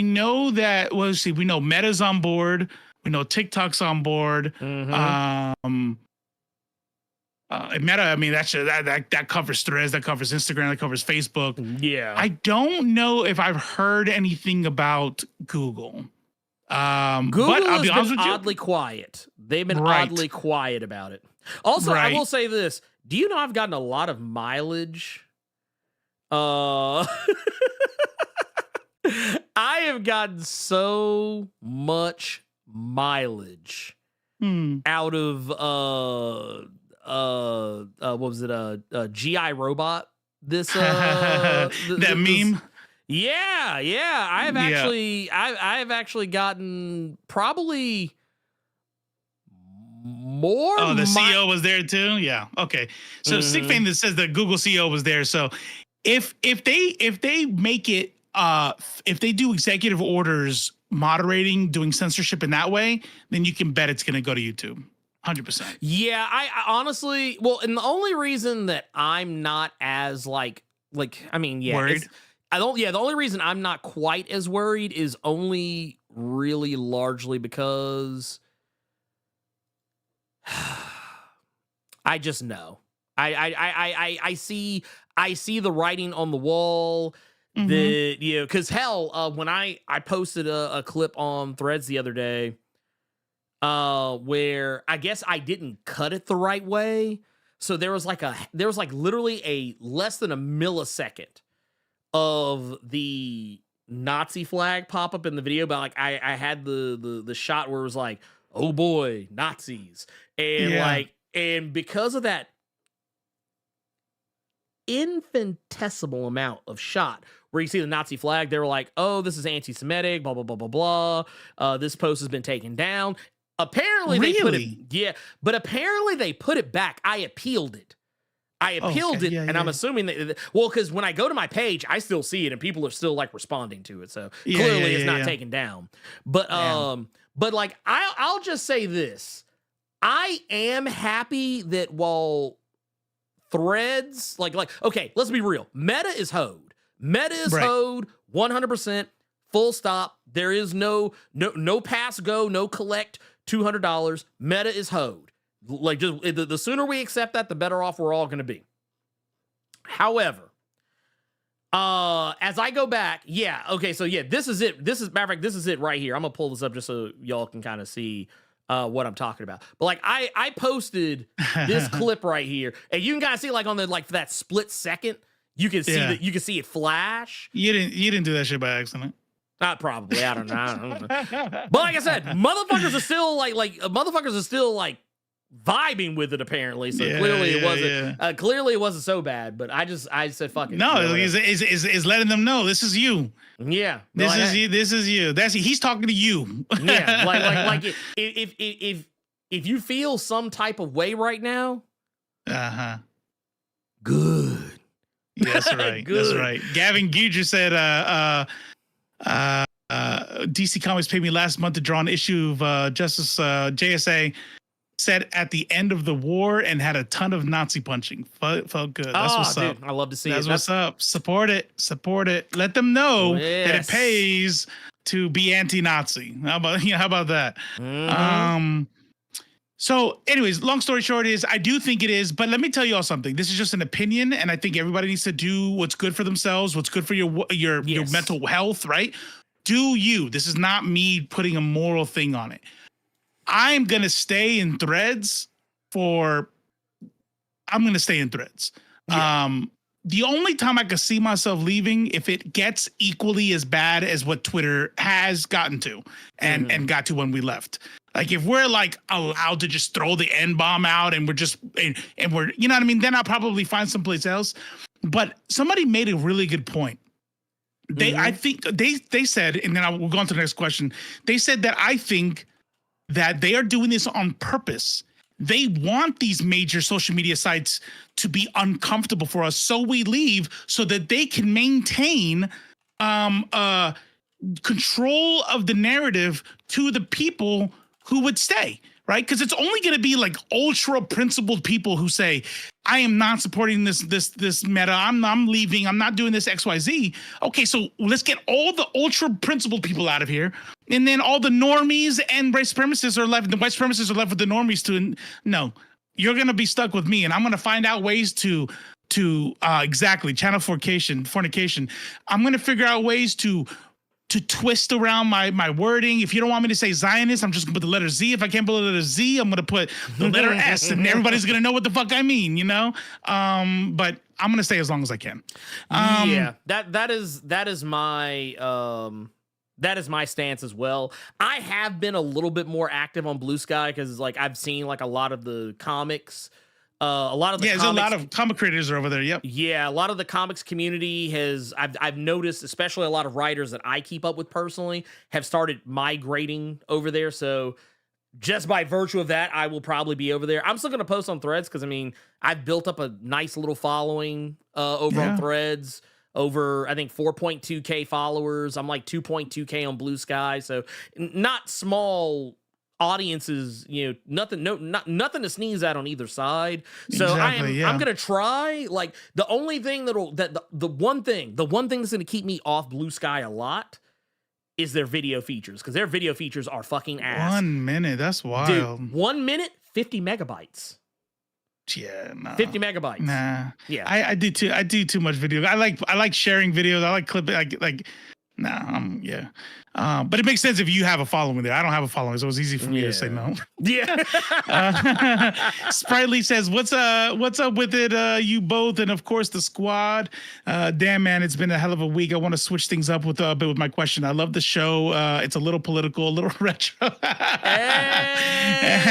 know that. Well, see, we know Meta's on board. We know TikTok's on board. Meta, I mean, that covers Threads, that covers Instagram, that covers Facebook. Yeah. I don't know if I've heard anything about Google. Google but I'll be has honest been with you, oddly quiet. They've been oddly quiet about it. Also, I will say this. Do you know I've gotten a lot of mileage? I have gotten so much mileage out of what was it? GI Robot. This that meme. Yeah. I've actually gotten probably more. Oh, the CEO was there too. Yeah. Okay. So Sick Fan that says the Google CEO was there. So if they make it, if they do executive orders moderating, doing censorship in that way, then you can bet it's going to go to YouTube. 100%. Yeah. I honestly, well, and the only reason that I'm not as worried. The only reason I'm not quite as worried is only really largely because I just know. I see the writing on the wall that, you know, because hell, when I posted a clip on Threads the other day, where I guess I didn't cut it the right way. So there was literally a less than a millisecond of the Nazi flag pop up in the video, but like I had the shot where it was like, oh boy, Nazis. And and because of that infinitesimal amount of shot where you see the Nazi flag, they were like, oh, this is anti-Semitic, blah, blah, blah, blah, blah. This post has been taken down. Apparently they put it, but apparently they put it back. I appealed it. And I'm assuming that, well, because when I go to my page, I still see it and people are still like responding to it. So clearly it's not taken down. But like, I'll just say this. I am happy that while Threads, okay, let's be real. Meta is hoed. Hoed 100%, full stop. There is no pass go, no collect $200. Meta is hoed. Like, just the sooner we accept that, the better off we're all going to be. However, as I go back, this is it. This is, matter of fact, this is it right here. I'm gonna pull this up just so y'all can kind of see what I'm talking about. But like, I posted this clip right here, and you can kind of see like on the for that split second, you can see that you can see it flash. You didn't do that shit by accident. Probably. I don't know. But like I said, motherfuckers are still vibing with it apparently. So clearly it wasn't so bad. But I said fuck it. No, is letting them know this is you. Yeah, this is you. He's talking to you. Yeah, like if you feel some type of way right now, good. That's right. Good. That's right. Gavin Guger said, DC Comics paid me last month to draw an issue of Justice JSA set at the end of the war and had a ton of Nazi punching. Felt good. That's what's up. I love to see That's it. What's up. Support it. Let them know that it pays to be anti-Nazi. How about that? Mm-hmm. So anyways, long story short is I do think it is, but let me tell you all something. This is just an opinion, and I think everybody needs to do what's good for themselves, what's good for your mental health, right? Do you. This is not me putting a moral thing on it. I'm going to stay in Threads. Yeah. The only time I could see myself leaving if it gets equally as bad as what Twitter has gotten to and got to when we left. Like if we're like allowed to just throw the N-bomb out and we're just and we're, you know what I mean? Then I'll probably find someplace else. But somebody made a really good point. I think they said, and then we'll go on to the next question. They said that I think that they are doing this on purpose. They want these major social media sites to be uncomfortable for us, so we leave so that they can maintain control of the narrative to the people who would stay, right? Because it's only going to be like ultra principled people who say, I am not supporting this meta. I'm leaving. I'm not doing this XYZ. Okay, so let's get all the ultra principled people out of here. And then all the normies and white supremacists are left. The white supremacists are left with the normies no, you're going to be stuck with me. And I'm going to find out ways to exactly channel fornication. I'm going to figure out ways to twist around my wording. If you don't want me to say Zionist, I'm just gonna put the letter Z. If I can't put the letter Z, I'm gonna put the letter S, and everybody's gonna know what the fuck I mean, you know? But I'm gonna stay as long as I can. That is my stance as well. I have been a little bit more active on Blue Sky because like I've seen like a lot of the comics. There's a lot of comic creators are over there. Yep. Yeah, a lot of the comics community I've noticed, especially a lot of writers that I keep up with personally, have started migrating over there. So just by virtue of that, I will probably be over there. I'm still going to post on Threads because I mean I've built up a nice little following over on Threads. Over I think 4.2K followers. I'm like 2.2K on Blue Sky. So not small audiences, you know, nothing to sneeze at on either side. So I'm gonna try. Like the only thing the one thing that's gonna keep me off Blue Sky a lot is their video features, because their video features are fucking ass. 1 minute, that's wild. Dude, 1 minute, 50 megabytes. Yeah, nah. 50 megabytes. Nah. Yeah. I do too. I do too much video. I like sharing videos. I like clipping. Yeah. But it makes sense if you have a following there. I don't have a following, so it's easy for me to say no. Yeah. Sprightly says, "What's up with it, you both, and of course the squad." Damn man, it's been a hell of a week. I want to switch things up with a bit with my question. I love the show. It's a little political, a little retro,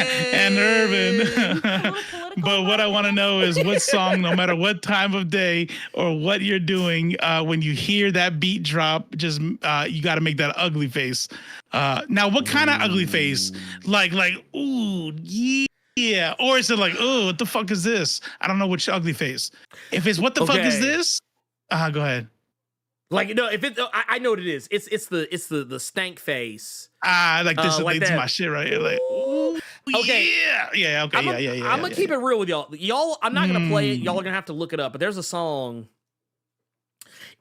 and urban. But what I want to know is what song, no matter what time of day or what you're doing, when you hear that beat drop, just you got to make that ugly face. Now, what kind of ugly face? Like, ooh, yeah. Or is it like, oh, what the fuck is this? I don't know which ugly face. If it's what the fuck is this? Go ahead. Like, no, if it, I know what it is. It's the stank face. Like this is my shit right here. Like, ooh, okay. Yeah. Okay. I'm gonna keep it real with y'all. Y'all, I'm not gonna play it. Y'all are gonna have to look it up. But there's a song.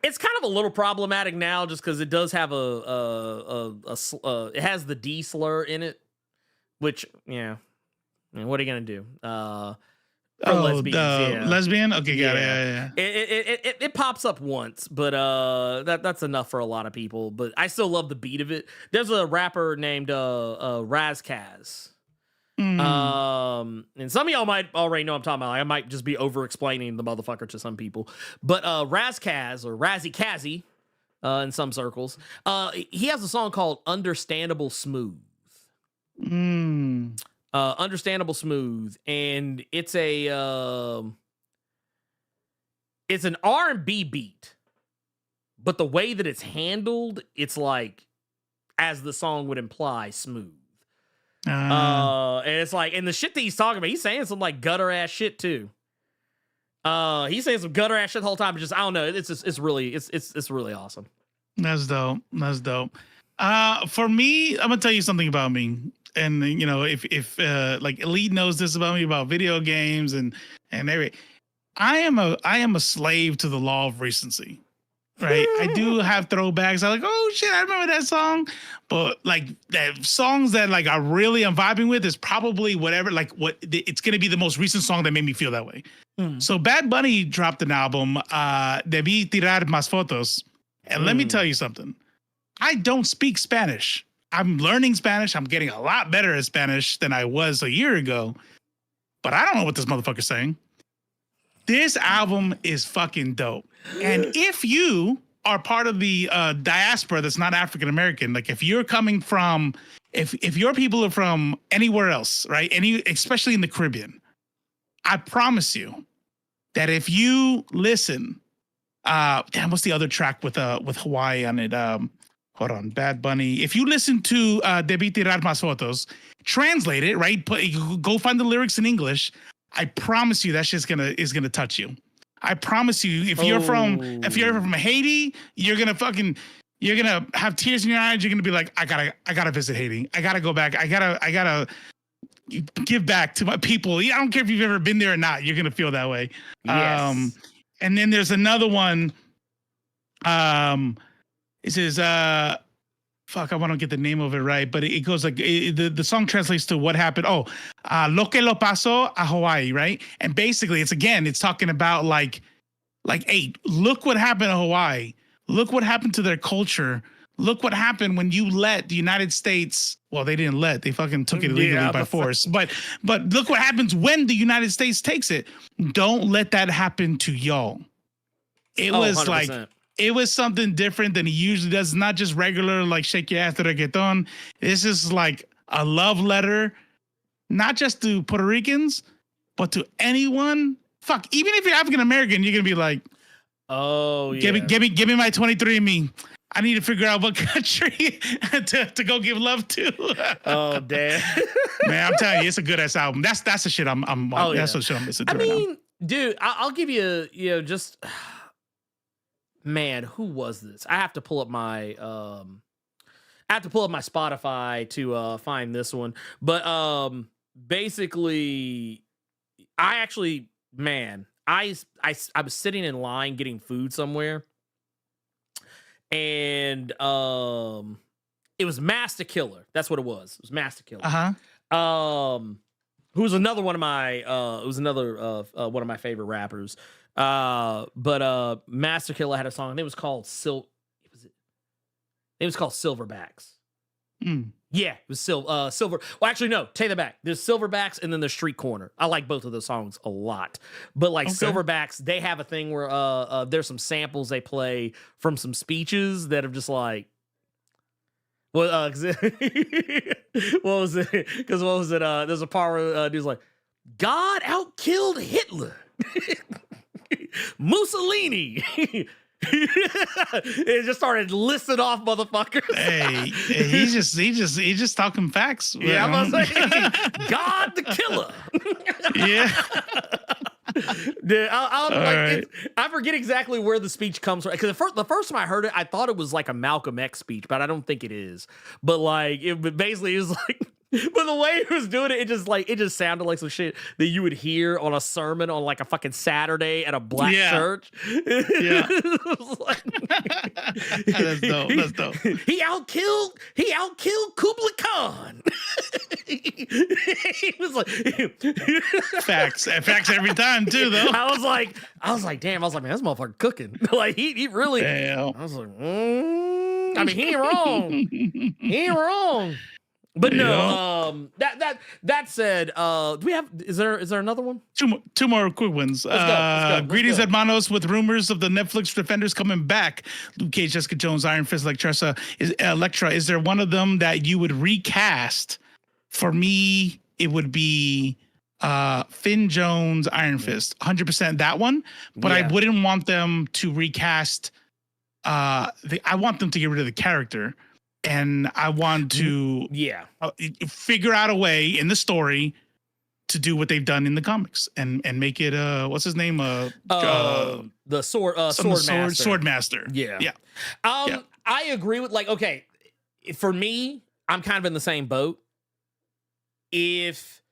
It's kind of a little problematic now, just because it does have it has the D slur in it, which I mean, what are you gonna do? Lesbian? Okay, got it. Yeah. It pops up once, but that's enough for a lot of people. But I still love the beat of it. There's a rapper named Razkaz. And some of y'all might already know what I'm talking about. I might just be over explaining the motherfucker to some people. But Razkaz or Razzie Kazzy in some circles, he has a song called Understandable Smooth. Understandable Smooth, and it's an R&B beat, but the way that it's handled, it's like, as the song would imply, smooth. And it's like, and the shit that he's talking about, he's saying some like gutter ass shit too. He's saying some gutter ass shit the whole time. But just, I don't know. It's really awesome. That's dope. For me, I'm gonna tell you something about me. And you know, if like Elite knows this about me about video games and everything, I am a slave to the law of recency. Right, I do have throwbacks. I'm like, oh shit, I remember that song. But like that songs that like I'm vibing with is probably whatever. Like it's gonna be the most recent song that made me feel that way. So Bad Bunny dropped an album, Debí tirar más fotos, and let me tell you something. I don't speak Spanish. I'm learning Spanish. I'm getting a lot better at Spanish than I was a year ago. But I don't know what this motherfucker's saying. This album is fucking dope. And if you are part of the diaspora that's not African American, like if you're coming from, if your people are from anywhere else, right? Especially in the Caribbean, I promise you that if you listen, what's the other track with Hawaii on it? Hold on, Bad Bunny. If you listen to Debí tirar más fotos, translate it, right? Go find the lyrics in English. I promise you that shit's gonna touch you. I promise you, if you're from Haiti, you're gonna have tears in your eyes. You're gonna be like, I gotta visit Haiti. I gotta go back. I gotta give back to my people. I don't care if you've ever been there or not. You're gonna feel that way. Yes. And then there's another one. It says, fuck, I want to get the name of it right, but it goes like, the song translates to what happened. Oh, lo que lo pasó a Hawaii, right? And basically, it's talking about like, hey, look what happened to Hawaii. Look what happened to their culture. Look what happened when you let the United States, well, they didn't they fucking took it illegally by force. But look what happens when the United States takes it. Don't let that happen to y'all. It was 100%. Like, it was something different than he usually does. Not just regular, like, shake your ass to reggaeton. This is like a love letter, not just to Puerto Ricans, but to anyone. Fuck, even if you're African American, you're gonna be like, oh yeah, give me my 23andMe. I need to figure out what country to go give love to. Oh damn, man, I'm telling you, it's a good ass album. That's the shit that's the shit I'm listening to right now. Dude, I'll give you, just. Man, who was this? I have to pull up my Spotify to find this one. But basically, I was sitting in line getting food somewhere, and it was Master Killer. That's what it was. It was Master Killer. Who's another one of my one of my favorite rappers. But Master Killer had a song. It was called Silverbacks. Yeah, it was Silver. Well, actually, no, take that back. There's Silverbacks and then there's Street Corner. I like both of those songs a lot. But like Silverbacks, they have a thing where there's some samples they play from some speeches that are just like, well, what was it? Because what was it? There's a part where dude's like, God outkilled Hitler. Mussolini. It just started listing off motherfuckers. Hey, he's just talking facts. Yeah, I'm gonna say, God the Killer. Yeah. Dude, I forget exactly where the speech comes from. Because the first time I heard it, I thought it was like a Malcolm X speech, but I don't think it is. But like, it basically is like. But the way he was doing it, it just sounded like some shit that you would hear on a sermon on like a fucking Saturday at a black church. Yeah. That's dope. That's dope. He outkilled Kublai Khan. He was like facts every time too, though. I was like, damn. I was like, man, this motherfucker cooking. Like he really. Damn. I was like, I mean, he ain't wrong. He ain't wrong. But no, that said, do we have? Is there another one? Two more quick ones. Let's go. Greetings, hermanos. With rumors of the Netflix Defenders coming back, Luke Cage, Jessica Jones, Iron Fist, Elektra. Is there one of them that you would recast? For me, it would be Finn Jones, Iron Fist, 100% that one. But I wouldn't want them to recast. I want them to get rid of the character. And I want to figure out a way in the story to do what they've done in the comics and make it what's his name the Sword Master. Sword Master. Yeah. I agree with, like, okay, for me, I'm kind of in the same boat. If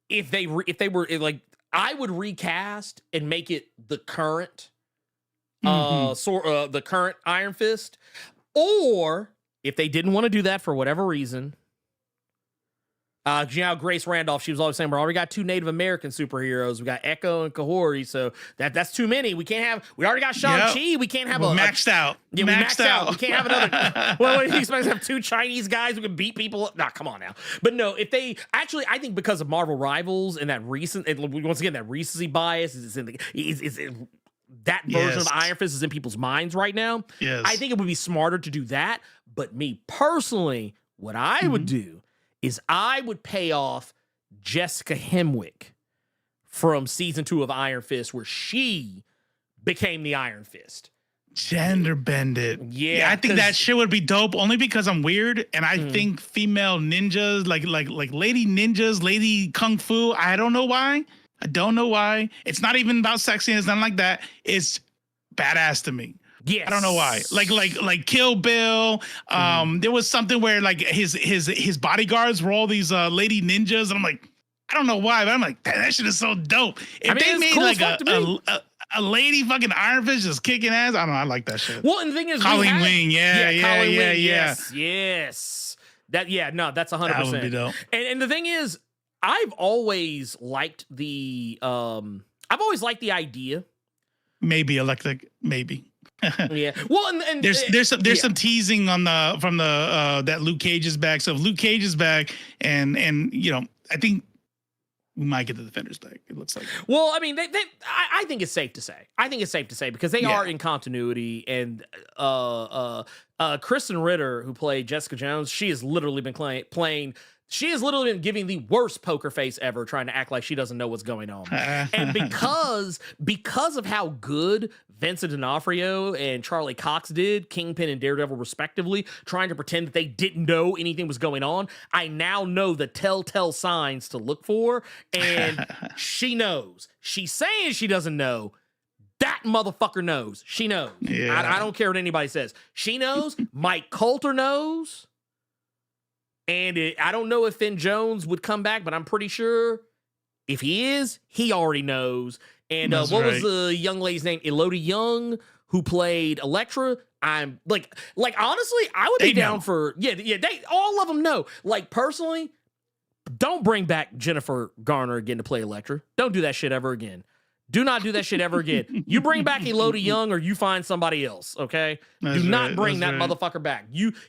they were like, I would recast and make it the current, the current Iron Fist, or if they didn't want to do that for whatever reason. You know, Grace Randolph, she was always saying, we already got 2 Native American superheroes. We got Echo and Kahori, so that's too many. We already got Shang-Chi. We can't have maxed out. Yeah, we maxed out. We can't have another. Well, what do you expect to have 2 Chinese guys who can beat people up? Nah, come on now. But no, if they actually, I think because of Marvel Rivals and that once again, that recency bias is in that version of Iron Fist is in people's minds right now. Yes. I think it would be smarter to do that. But me personally, what I would do is I would pay off Jessica Hemwick from season 2 of Iron Fist, where she became the Iron Fist. Gender bend it. Yeah, I think that shit would be dope only because I'm weird and I think female ninjas, like lady ninjas, lady kung fu. I don't know why. It's not even about sexiness, nothing like that. It's badass to me. Yes. I don't know why. Like Kill Bill. There was something where like his bodyguards were all these lady ninjas, and I'm like, I don't know why, but I'm like, that shit is so dope. If they made like a lady fucking Iron Fist just kicking ass, I don't know, I like that shit. Well, and the thing is, Colleen Wing, yes. That's 100%. That would be dope. And the thing is, I've always liked the idea. Maybe electric, maybe. Yeah. Well, and there's some teasing on from that Luke Cage is back. So if Luke Cage is back, and you know, I think we might get the Defenders back. It looks like. Well, I mean, I think it's safe to say. Because they are in continuity, and Kristen Ritter, who played Jessica Jones, she has literally been playing. She has literally been giving the worst poker face ever, trying to act like she doesn't know what's going on. And because of how good Vincent D'Onofrio and Charlie Cox did, Kingpin and Daredevil respectively, trying to pretend that they didn't know anything was going on, I now know the telltale signs to look for, and she knows. She's saying she doesn't know. That motherfucker knows. She knows. Yeah. I don't care what anybody says. She knows. Mike Coulter knows. And I don't know if Finn Jones would come back, but I'm pretty sure if he is, he already knows. And what was the young lady's name? Elodie Young, who played Elektra. I'm like honestly, I would be down for they all of them know. Like personally, don't bring back Jennifer Garner again to play Elektra. Don't do that shit ever again. Do not do that shit ever again. You bring back Elodie Young or you find somebody else, okay? Do not bring that motherfucker back.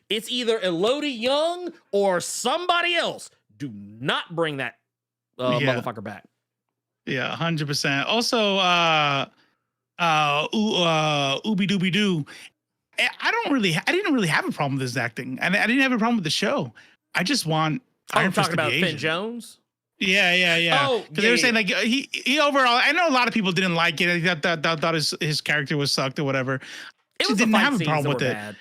It's either Elodie Young or somebody else. Do not bring that motherfucker back. Yeah, 100%. Also, Ooby Dooby Doo. I didn't really have a problem with his acting. And I didn't have a problem with the show. I just want I'm talking about Finn Jones? Yeah. Oh, because they were saying like he overall. I know a lot of people didn't like it. Thought his character was sucked or whatever. It was didn't have a problem with it. Bad.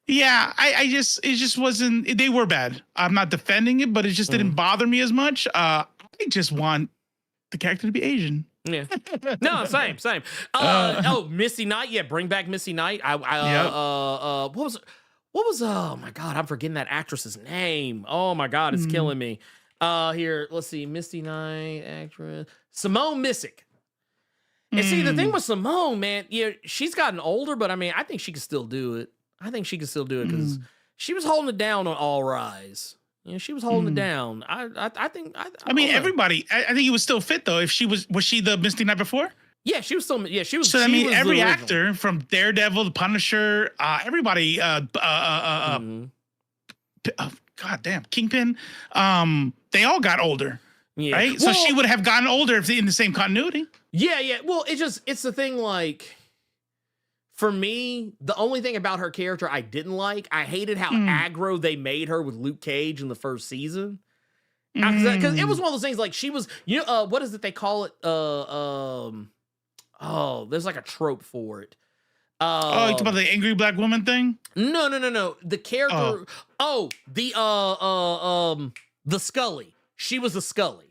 Yeah, it just wasn't. They were bad. I'm not defending it, but it just didn't bother me as much. I just want the character to be Asian. Yeah. No, same. Misty Knight. Yeah, bring back Misty Knight. What was oh my god, I'm forgetting that actress's name. Oh my god, it's killing me. Here, let's see, Misty Knight actress Simone Missick. And see, the thing with Simone, man, she's gotten older, but I mean, I think she can still do it. Because she was holding it down on All Rise. She was holding it down. I think. I mean, everybody. I think it was still fit though. If she was she the Misty Knight before? Yeah, she was still. Yeah, she was. So I mean, every actor from Daredevil, the Punisher, everybody. God damn, Kingpin. They all got older. Yeah. Right. So she would have gotten older if in the same continuity. Yeah. Well, it's the thing. Like, for me, the only thing about her character I didn't like, I hated how aggro they made her with Luke Cage in the first season. Because it was one of those things. Like, she was. What is it they call it? There's like a trope for it. You talking about the angry black woman thing? No. The character. The Scully. She was the Scully.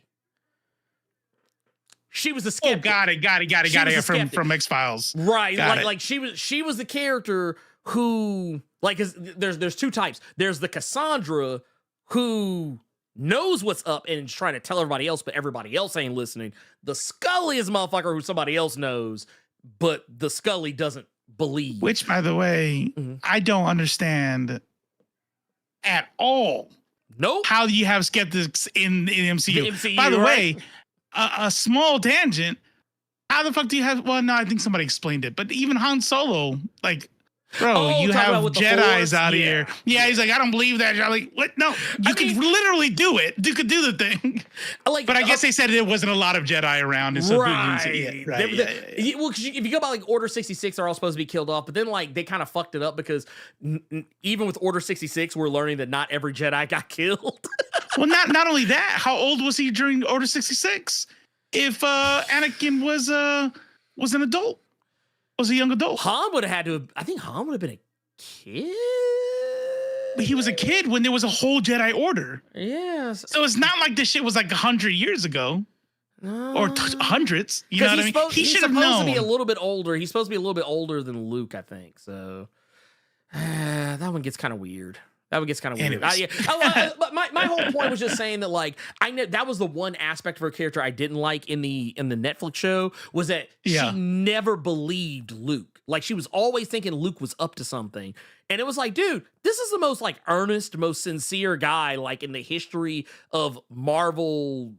She was the skeptic. Oh, got it. From X-Files. Right. Like she was the character who like, 'cause there's two types. There's the Cassandra who knows what's up and is trying to tell everybody else, but everybody else ain't listening. The Scully is a motherfucker who somebody else knows, but the Scully doesn't believe. Which, by the way, I don't understand at all. Nope. How do you have skeptics in the MCU? The MCU, by the right? way, a small tangent. How the fuck do you have? Well, no, I think somebody explained it. But even Han Solo, like, bro, you have Jedis out here. Yeah, he's like, I don't believe that. You're like, what? No, you could literally do it. You could do the thing. Like, but I guess they said there wasn't a lot of Jedi around. And so right. Well, because if you go by like Order 66, they're all supposed to be killed off. But then like they kind of fucked it up because even with Order 66, we're learning that not every Jedi got killed. Well, not only that, how old was he during Order 66? If Anakin was an adult, was a young adult. Han would have had to have, I think Han would have been a kid. But he was a kid when there was a whole Jedi Order. Yes. So it's not like this shit was like 100 years ago. No. Or hundreds. You know what I mean? He should have known. He's supposed to be a little bit older. He's supposed to be a little bit older than Luke, I think. So that one gets kind of weird. That one gets kind of weird. But my whole point was just saying that, like, I know that was the one aspect of her character I didn't like in the Netflix show was that she never believed Luke. Like, she was always thinking Luke was up to something. And it was like, dude, this is the most like earnest, most sincere guy like in the history of Marvel,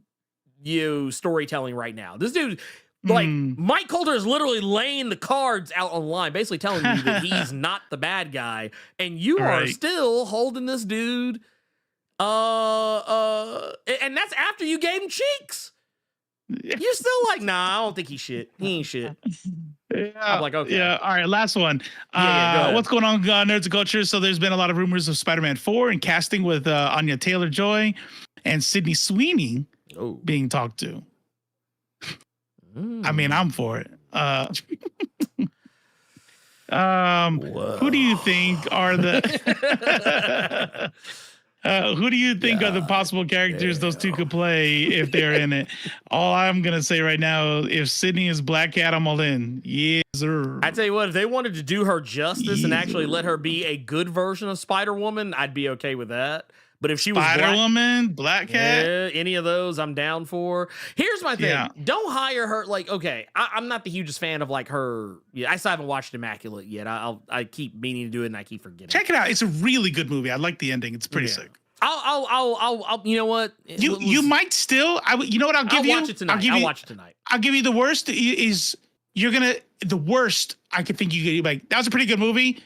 storytelling right now. This dude, like, Mike Coulter is literally laying the cards out online, basically telling you that he's not the bad guy, and you are still holding this dude. And that's after you gave him cheeks. You're still like, nah, I don't think he's shit. He ain't shit. Yeah. I'm like, okay. Yeah. All right. Last one. What's going on, Nerds and Culture? So there's been a lot of rumors of Spider-Man 4 and casting with Anya Taylor-Joy and Sydney Sweeney being talked to. I mean, I'm for it. Who do you think are the who do you think are the possible characters those two could play if they're in it? All I'm gonna say right now, if Sydney is Black Cat, I'm all in. Yes, sir. I tell you what, if they wanted to do her justice and actually let her be a good version of Spider-Woman, I'd be okay with that. But if she was Spider-Woman, Black Cat, any of those, I'm down for. Here's my thing: don't hire her. Like, okay, I'm not the hugest fan of like her. Yeah, I still haven't watched Immaculate yet. I keep meaning to do it and I keep forgetting. Check it out. It's a really good movie. I like the ending. It's pretty sick. I'll. You know what? You might still. You know what? I'll give you. I'll watch it tonight. I'll watch it tonight. I'll give you the worst. Is you're gonna the worst. I could think you could like. That was a pretty good movie.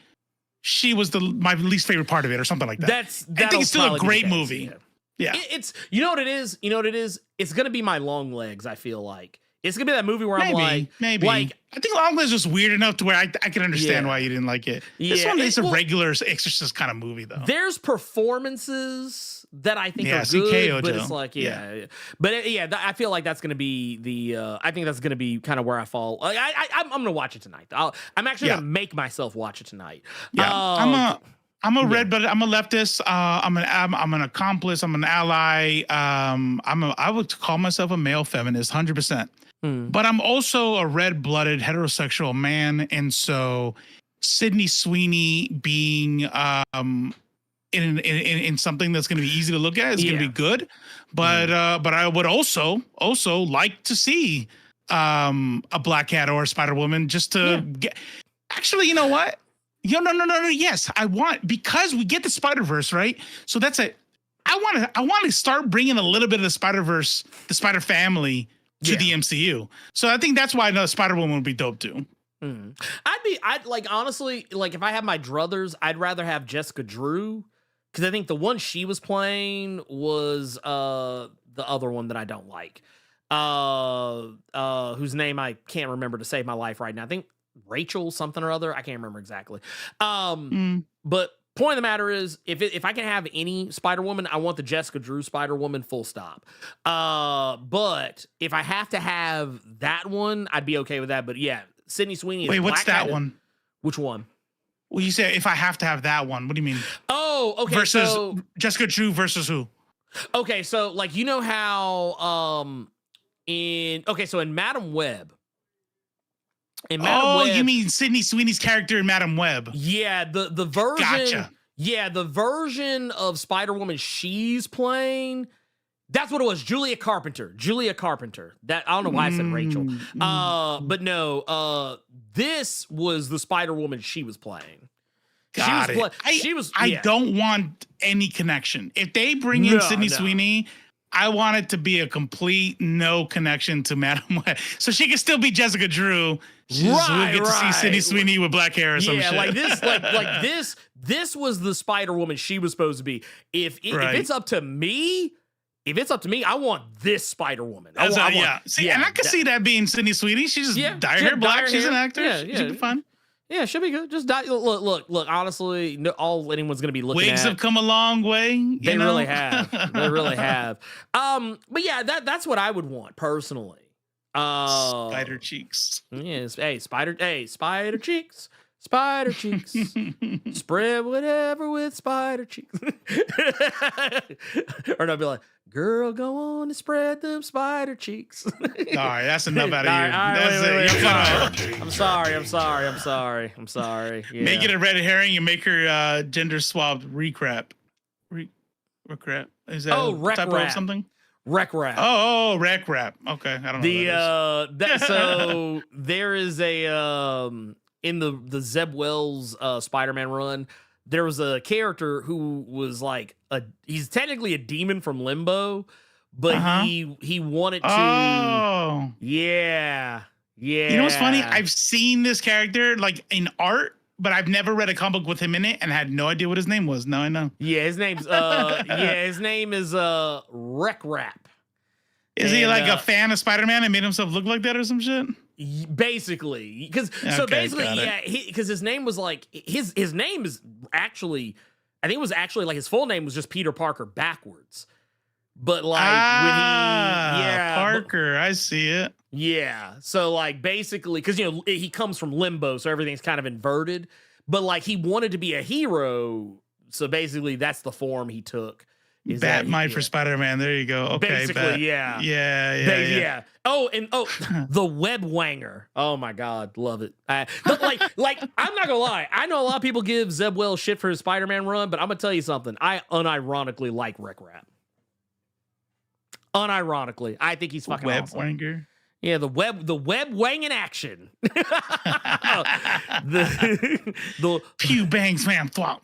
She was my least favorite part of it, or something like that. I think it's still a great movie. Yeah. It's you know what it is. You know what it is. It's gonna be my Long Legs. I feel like it's gonna be that movie where I'm like, like I think Long Legs was weird enough to where I can understand why you didn't like it. This one is a regular Exorcist kind of movie, though. There's performances that I think are good, but it's like, I feel like that's gonna be the. I think that's gonna be kind of where I fall. I'm gonna watch it tonight. I'm actually gonna make myself watch it tonight. Yeah, I'm a red, but I'm a leftist. I'm an accomplice. I'm an ally. I would call myself a male feminist, 100%. But I'm also a red-blooded heterosexual man, and so Sydney Sweeney being in something that's going to be easy to look at is going to be good. But I would also like to see a Black Cat or a Spider-Woman just to get. Actually, you know what? No. Yes, I want, because we get the Spider-Verse, right? So that's I want to start bringing a little bit of the Spider-Verse, the Spider Family to the MCU. So I think that's why another Spider-Woman would be dope too. I'd like, honestly, like if I have my druthers, I'd rather have Jessica Drew, because I think the one she was playing was the other one that I don't like, whose name I can't remember to save my life right now. I think Rachel something or other. I can't remember exactly. But point of the matter is, if I can have any Spider-Woman, I want the Jessica Drew Spider-Woman, full stop. But if I have to have that one, I'd be okay with that. But yeah, Sydney Sweeney is. Wait, what's that one? Which one? Well, you said if I have to have that one. What do you mean? Oh, okay. Versus Jessica Drew versus who? Okay, so like, you know how in Madam Web, And Madam Web, you mean Sydney Sweeney's character in Madam Web? Yeah, the version. Gotcha. Yeah, the version of Spider-Woman she's playing. That's what it was. Julia Carpenter. That I don't know why I said Rachel. But no. This was the Spider-Woman she was playing. Got it. I don't want any connection. If they bring in Sydney Sweeney, I want it to be a complete no connection to Madam Web, so she can still be Jessica Drew. We'll get to see Sydney Sweeney with black hair or some shit. Like this. This was the Spider-Woman she was supposed to be. If it's up to me, I want this Spider-Woman. And I can see that being Sydney Sweeney. She just dyed her black. She's an actor. Yeah, she should be fun. Yeah, should be good. Just look. Honestly, all anyone's gonna be looking wigs at. have come a long way. They really have. But yeah, that's what I would want personally. Spider cheeks. Yes. Spider cheeks. Spider cheeks. Spread whatever with spider cheeks. Or no, be like, girl, go on and spread them spider cheeks. All right, that's enough out of you. That's it. I'm sorry. Yeah. Make it a red herring and make her gender swapped recrap. Recrap. Is that a type of something? Rec rap. Oh, rec rap. Okay, I don't know. So there is a in the Zeb Wells Spider-Man run, there was a character who was like he's technically a demon from Limbo, but he wanted to. Oh, yeah. You know what's funny? I've seen this character like in art, but I've never read a comic book with him in it, and had no idea what his name was. Now I know. Yeah, his name is Rec Rap. Is he like a fan of Spider-Man and made himself look like that or some shit? Basically, because his name was like his name is actually, I think it was actually like his full name was just Peter Parker backwards, but like Parker, I see it. Yeah, so like basically, because he comes from Limbo, so everything's kind of inverted, but like he wanted to be a hero, so basically that's the form he took. Batmite for Spider-Man. There you go. Okay, basically, yeah. Oh, the Web Wanger. Oh my God, love it. But like, I'm not gonna lie. I know a lot of people give Zeb Wells shit for his Spider-Man run, but I'm gonna tell you something. I unironically like Rec Rap. Unironically, I think he's fucking Web awesome. Wanger. Yeah, the web wang in action. the pew bangs, man. I'm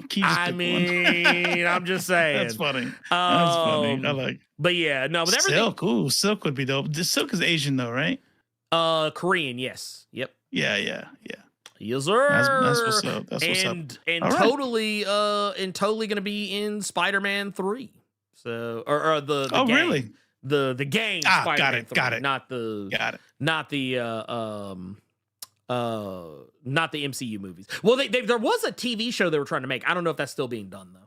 just saying. That's funny. I like. But yeah, no, but everything. Silk, ooh, Silk would be dope. Silk is Asian though, right? Korean, yes. Yep. Yeah. Yes, sir. That's what's up. That's what's up. And totally gonna be in Spider-Man 3. So or the game. Really? The game Spider-Man 3, got it. Not the MCU movies. Well, there was a TV show they were trying to make. I don't know if that's still being done though.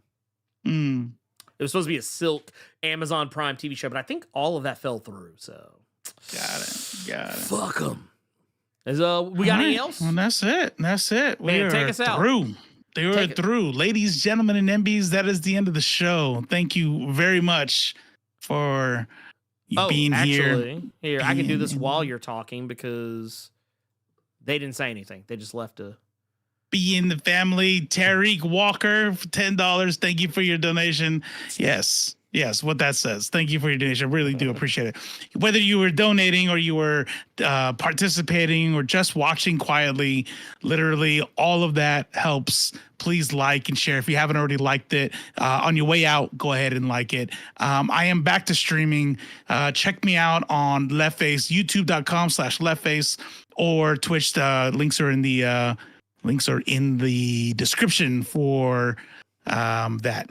It was supposed to be a Silk Amazon Prime TV show, but I think all of that fell through. So got it. Fuck them. We got anything else? Well, that's it. Man, we take us out. Through. They were through. Ladies, gentlemen, and MBs, that is the end of the show. Thank you very much for being here. Here, I can do this while you're talking because they didn't say anything. They just left a... Be in the family. Tariq Walker for $10. Thank you for your donation. Yes, what that says. Thank you for your donation. I really do appreciate it. Whether you were donating or you were participating or just watching quietly, literally all of that helps. Please like and share. If you haven't already liked it, on your way out, go ahead and like it. I am back to streaming. Check me out on Leftface, youtube.com/Leftface or Twitch. Links are in the description for that.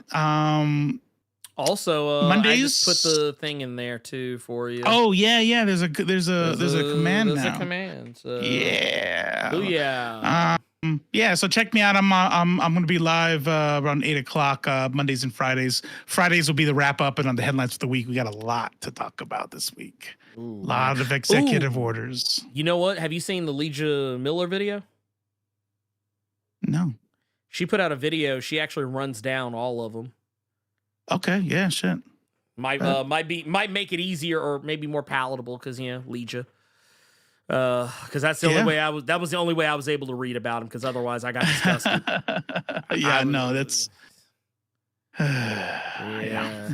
Also, Mondays. I just put the thing in there too for you. Oh yeah. There's a command now. There's a command. So. Yeah. Oh yeah. Yeah. So check me out. I'm going to be live around 8:00 Mondays and Fridays. Fridays will be the wrap up, and on the headlines for the week, we got a lot to talk about this week. A lot of executive orders. You know what? Have you seen the Legia Miller video? No. She put out a video. She actually runs down all of them. Okay, yeah, shit. Might make it easier or maybe more palatable because Legia. Because that's the only way that was the only way I was able to read about him. Because otherwise, I got disgusted. That's.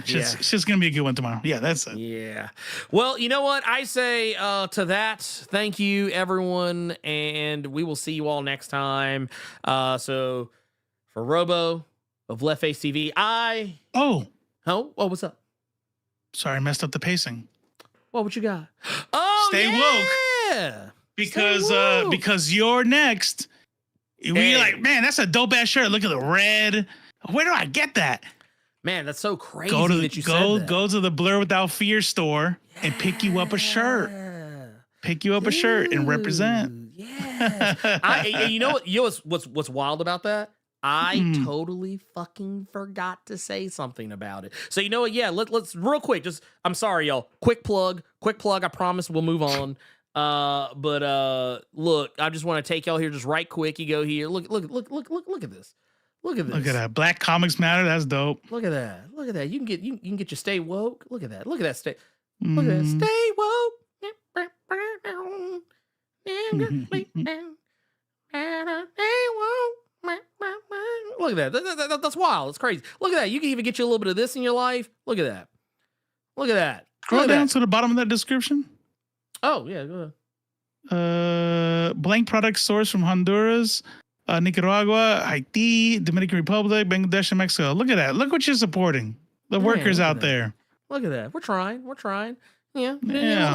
It's just gonna be a good one tomorrow. Yeah, that's it. Yeah. Well, you know what I say to that. Thank you, everyone, and we will see you all next time. So for Robo of Left Face TV, what's up? Sorry, I messed up the pacing. What you got? Oh, Stay woke. Because you're next. We like, man, that's a dope ass shirt. Look at the red. Where do I get that? Man, that's so crazy go to the Blerd Without Fear store and pick you up a shirt. Pick you up a shirt and represent. Yeah. You know what's wild about that? I totally fucking forgot to say something about it. So you know what? Yeah, let's real quick. I'm sorry, y'all. Quick plug. I promise we'll move on. But look, I just want to take y'all here just right quick. You go here. Look at this. Look at this. Look at that. Black Comics Matter. That's dope. Look at that. You can get your stay woke. Look at that. Look at that. Stay woke. Look at that. That's wild. It's crazy. Look at that. You can even get you a little bit of this in your life. Look at that. Scroll down to the bottom of that description. Oh, yeah. Go ahead. Blank product sourced from Honduras, Nicaragua, Haiti, Dominican Republic, Bangladesh, and Mexico. Look at that. Look what you're supporting. The workers out there. Look at that. We're trying. Yeah. Yeah.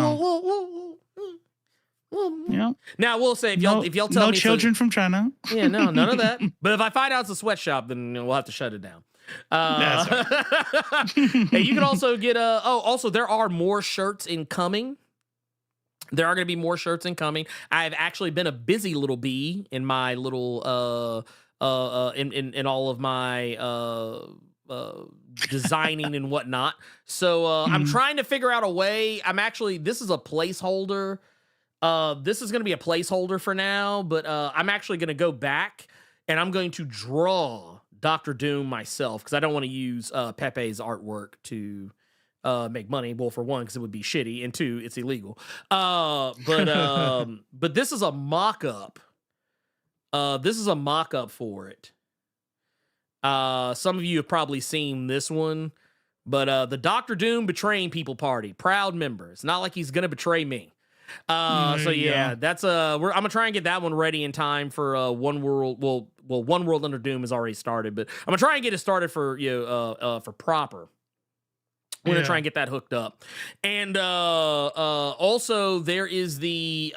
Now we'll say if y'all tell me no children from China. Yeah, no, none of that. But if I find out it's a sweatshop, then we'll have to shut it down. That's right. Hey, you can also get also there are more shirts incoming. There are going to be more shirts incoming. I've actually been a busy little bee in my little in all of my designing and whatnot. So I'm trying to figure out a way. This is a placeholder. This is going to be a placeholder for now, but I'm actually going to go back and I'm going to draw Dr. Doom myself because I don't want to use Pepe's artwork to make money. Well, for one, because it would be shitty, and two, it's illegal. But this is a mock-up. This is a mock-up for it. Some of you have probably seen this one, but the Dr. Doom betraying people party, proud member. It's not like he's gonna betray me. So yeah, that's I'm gonna try and get that one ready in time for One World. Well, One World Under Doom has already started, but I'm gonna try and get it started for for proper. We're gonna try and get that hooked up, and also there is the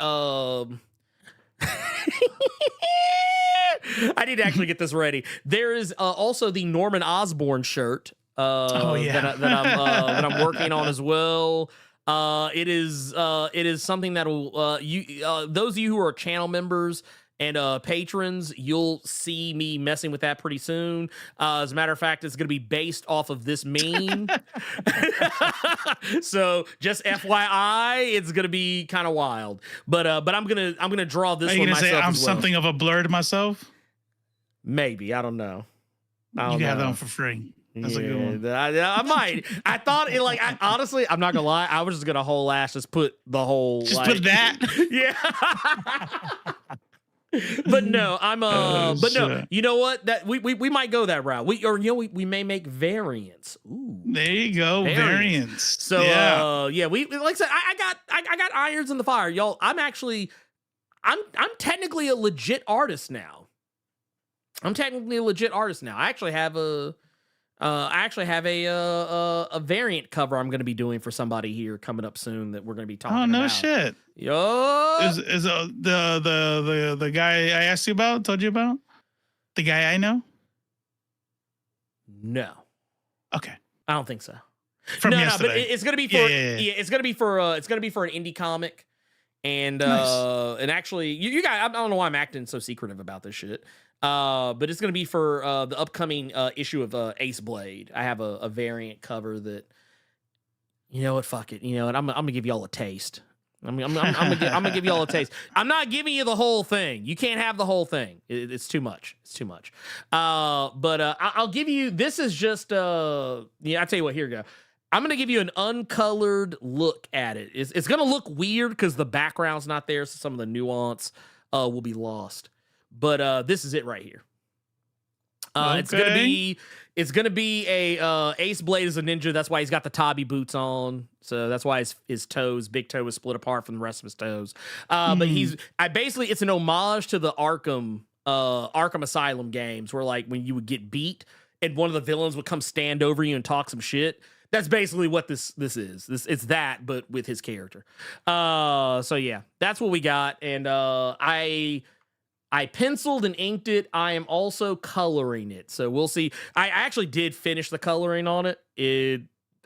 I need to actually get this ready. There is also the Norman Osborn shirt that I'm working on as well. It is something that will those of you who are channel members and patrons, you'll see me messing with that pretty soon. As a matter of fact, it's going to be based off of this meme. So just FYI, it's going to be kind of wild. But I'm gonna draw this. Are you one myself. Say I'm something of a Blerd myself? Maybe, I don't know. You can have that one for free. That's a good one. I might. I thought it honestly, I'm not gonna lie. I was just gonna whole ass just put the whole put that. Yeah. But no, no. You know what? That we might go that route. We may make variants. Ooh, there you go, variants. So we like I said, I got irons in the fire, y'all. I'm technically a legit artist now. I actually have a variant cover I'm going to be doing for somebody here coming up soon that we're going to be talking about. Oh, no shit. Yo. Is the guy I asked you about, told you about? The guy I know? No. Okay. I don't think so. From yesterday. No, but it's going to be for it's going to be for an indie comic. And nice. And actually you guys, I don't know why I'm acting so secretive about this shit. But it's gonna be for the upcoming issue of Ace Blade. I have a variant cover that, you know what, fuck it, you know, and I'm gonna give y'all a taste. I'm gonna give y'all a taste. I'm not giving you the whole thing. You can't have the whole thing. It's too much. It's too much. But I'll give you. This is just I tell you what. Here you go. I'm gonna give you an uncolored look at it. It's gonna look weird because the background's not there, so some of the nuance will be lost. But this is it right here. Okay. It's gonna be a Ace Blade is a ninja. That's why he's got the Tabi boots on. So that's why his toes, big toe, is split apart from the rest of his toes. But it's an homage to the Arkham Asylum games, where like when you would get beat and one of the villains would come stand over you and talk some shit. That's basically what this is. It's that, but with his character. So yeah, that's what we got. And I penciled and inked it. I am also coloring it. So we'll see. I actually did finish the coloring on it.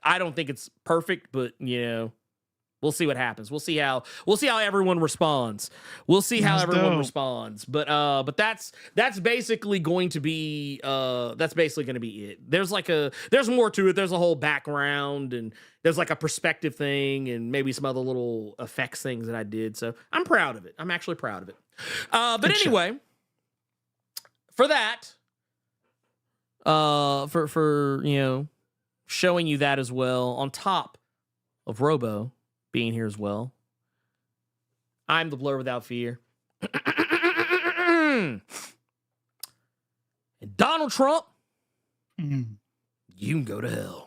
I don't think it's perfect, but you know, we'll see what happens. We'll see how everyone responds. But that's basically going to be it. There's more to it. There's a whole background, and there's like a perspective thing, and maybe some other little effects things that I did. So I'm proud of it. I'm actually proud of it. But anyway, for that, for you know, showing you that as well, on top of Robo being here as well, I'm the Blerd without fear. And Donald Trump, you can go to hell.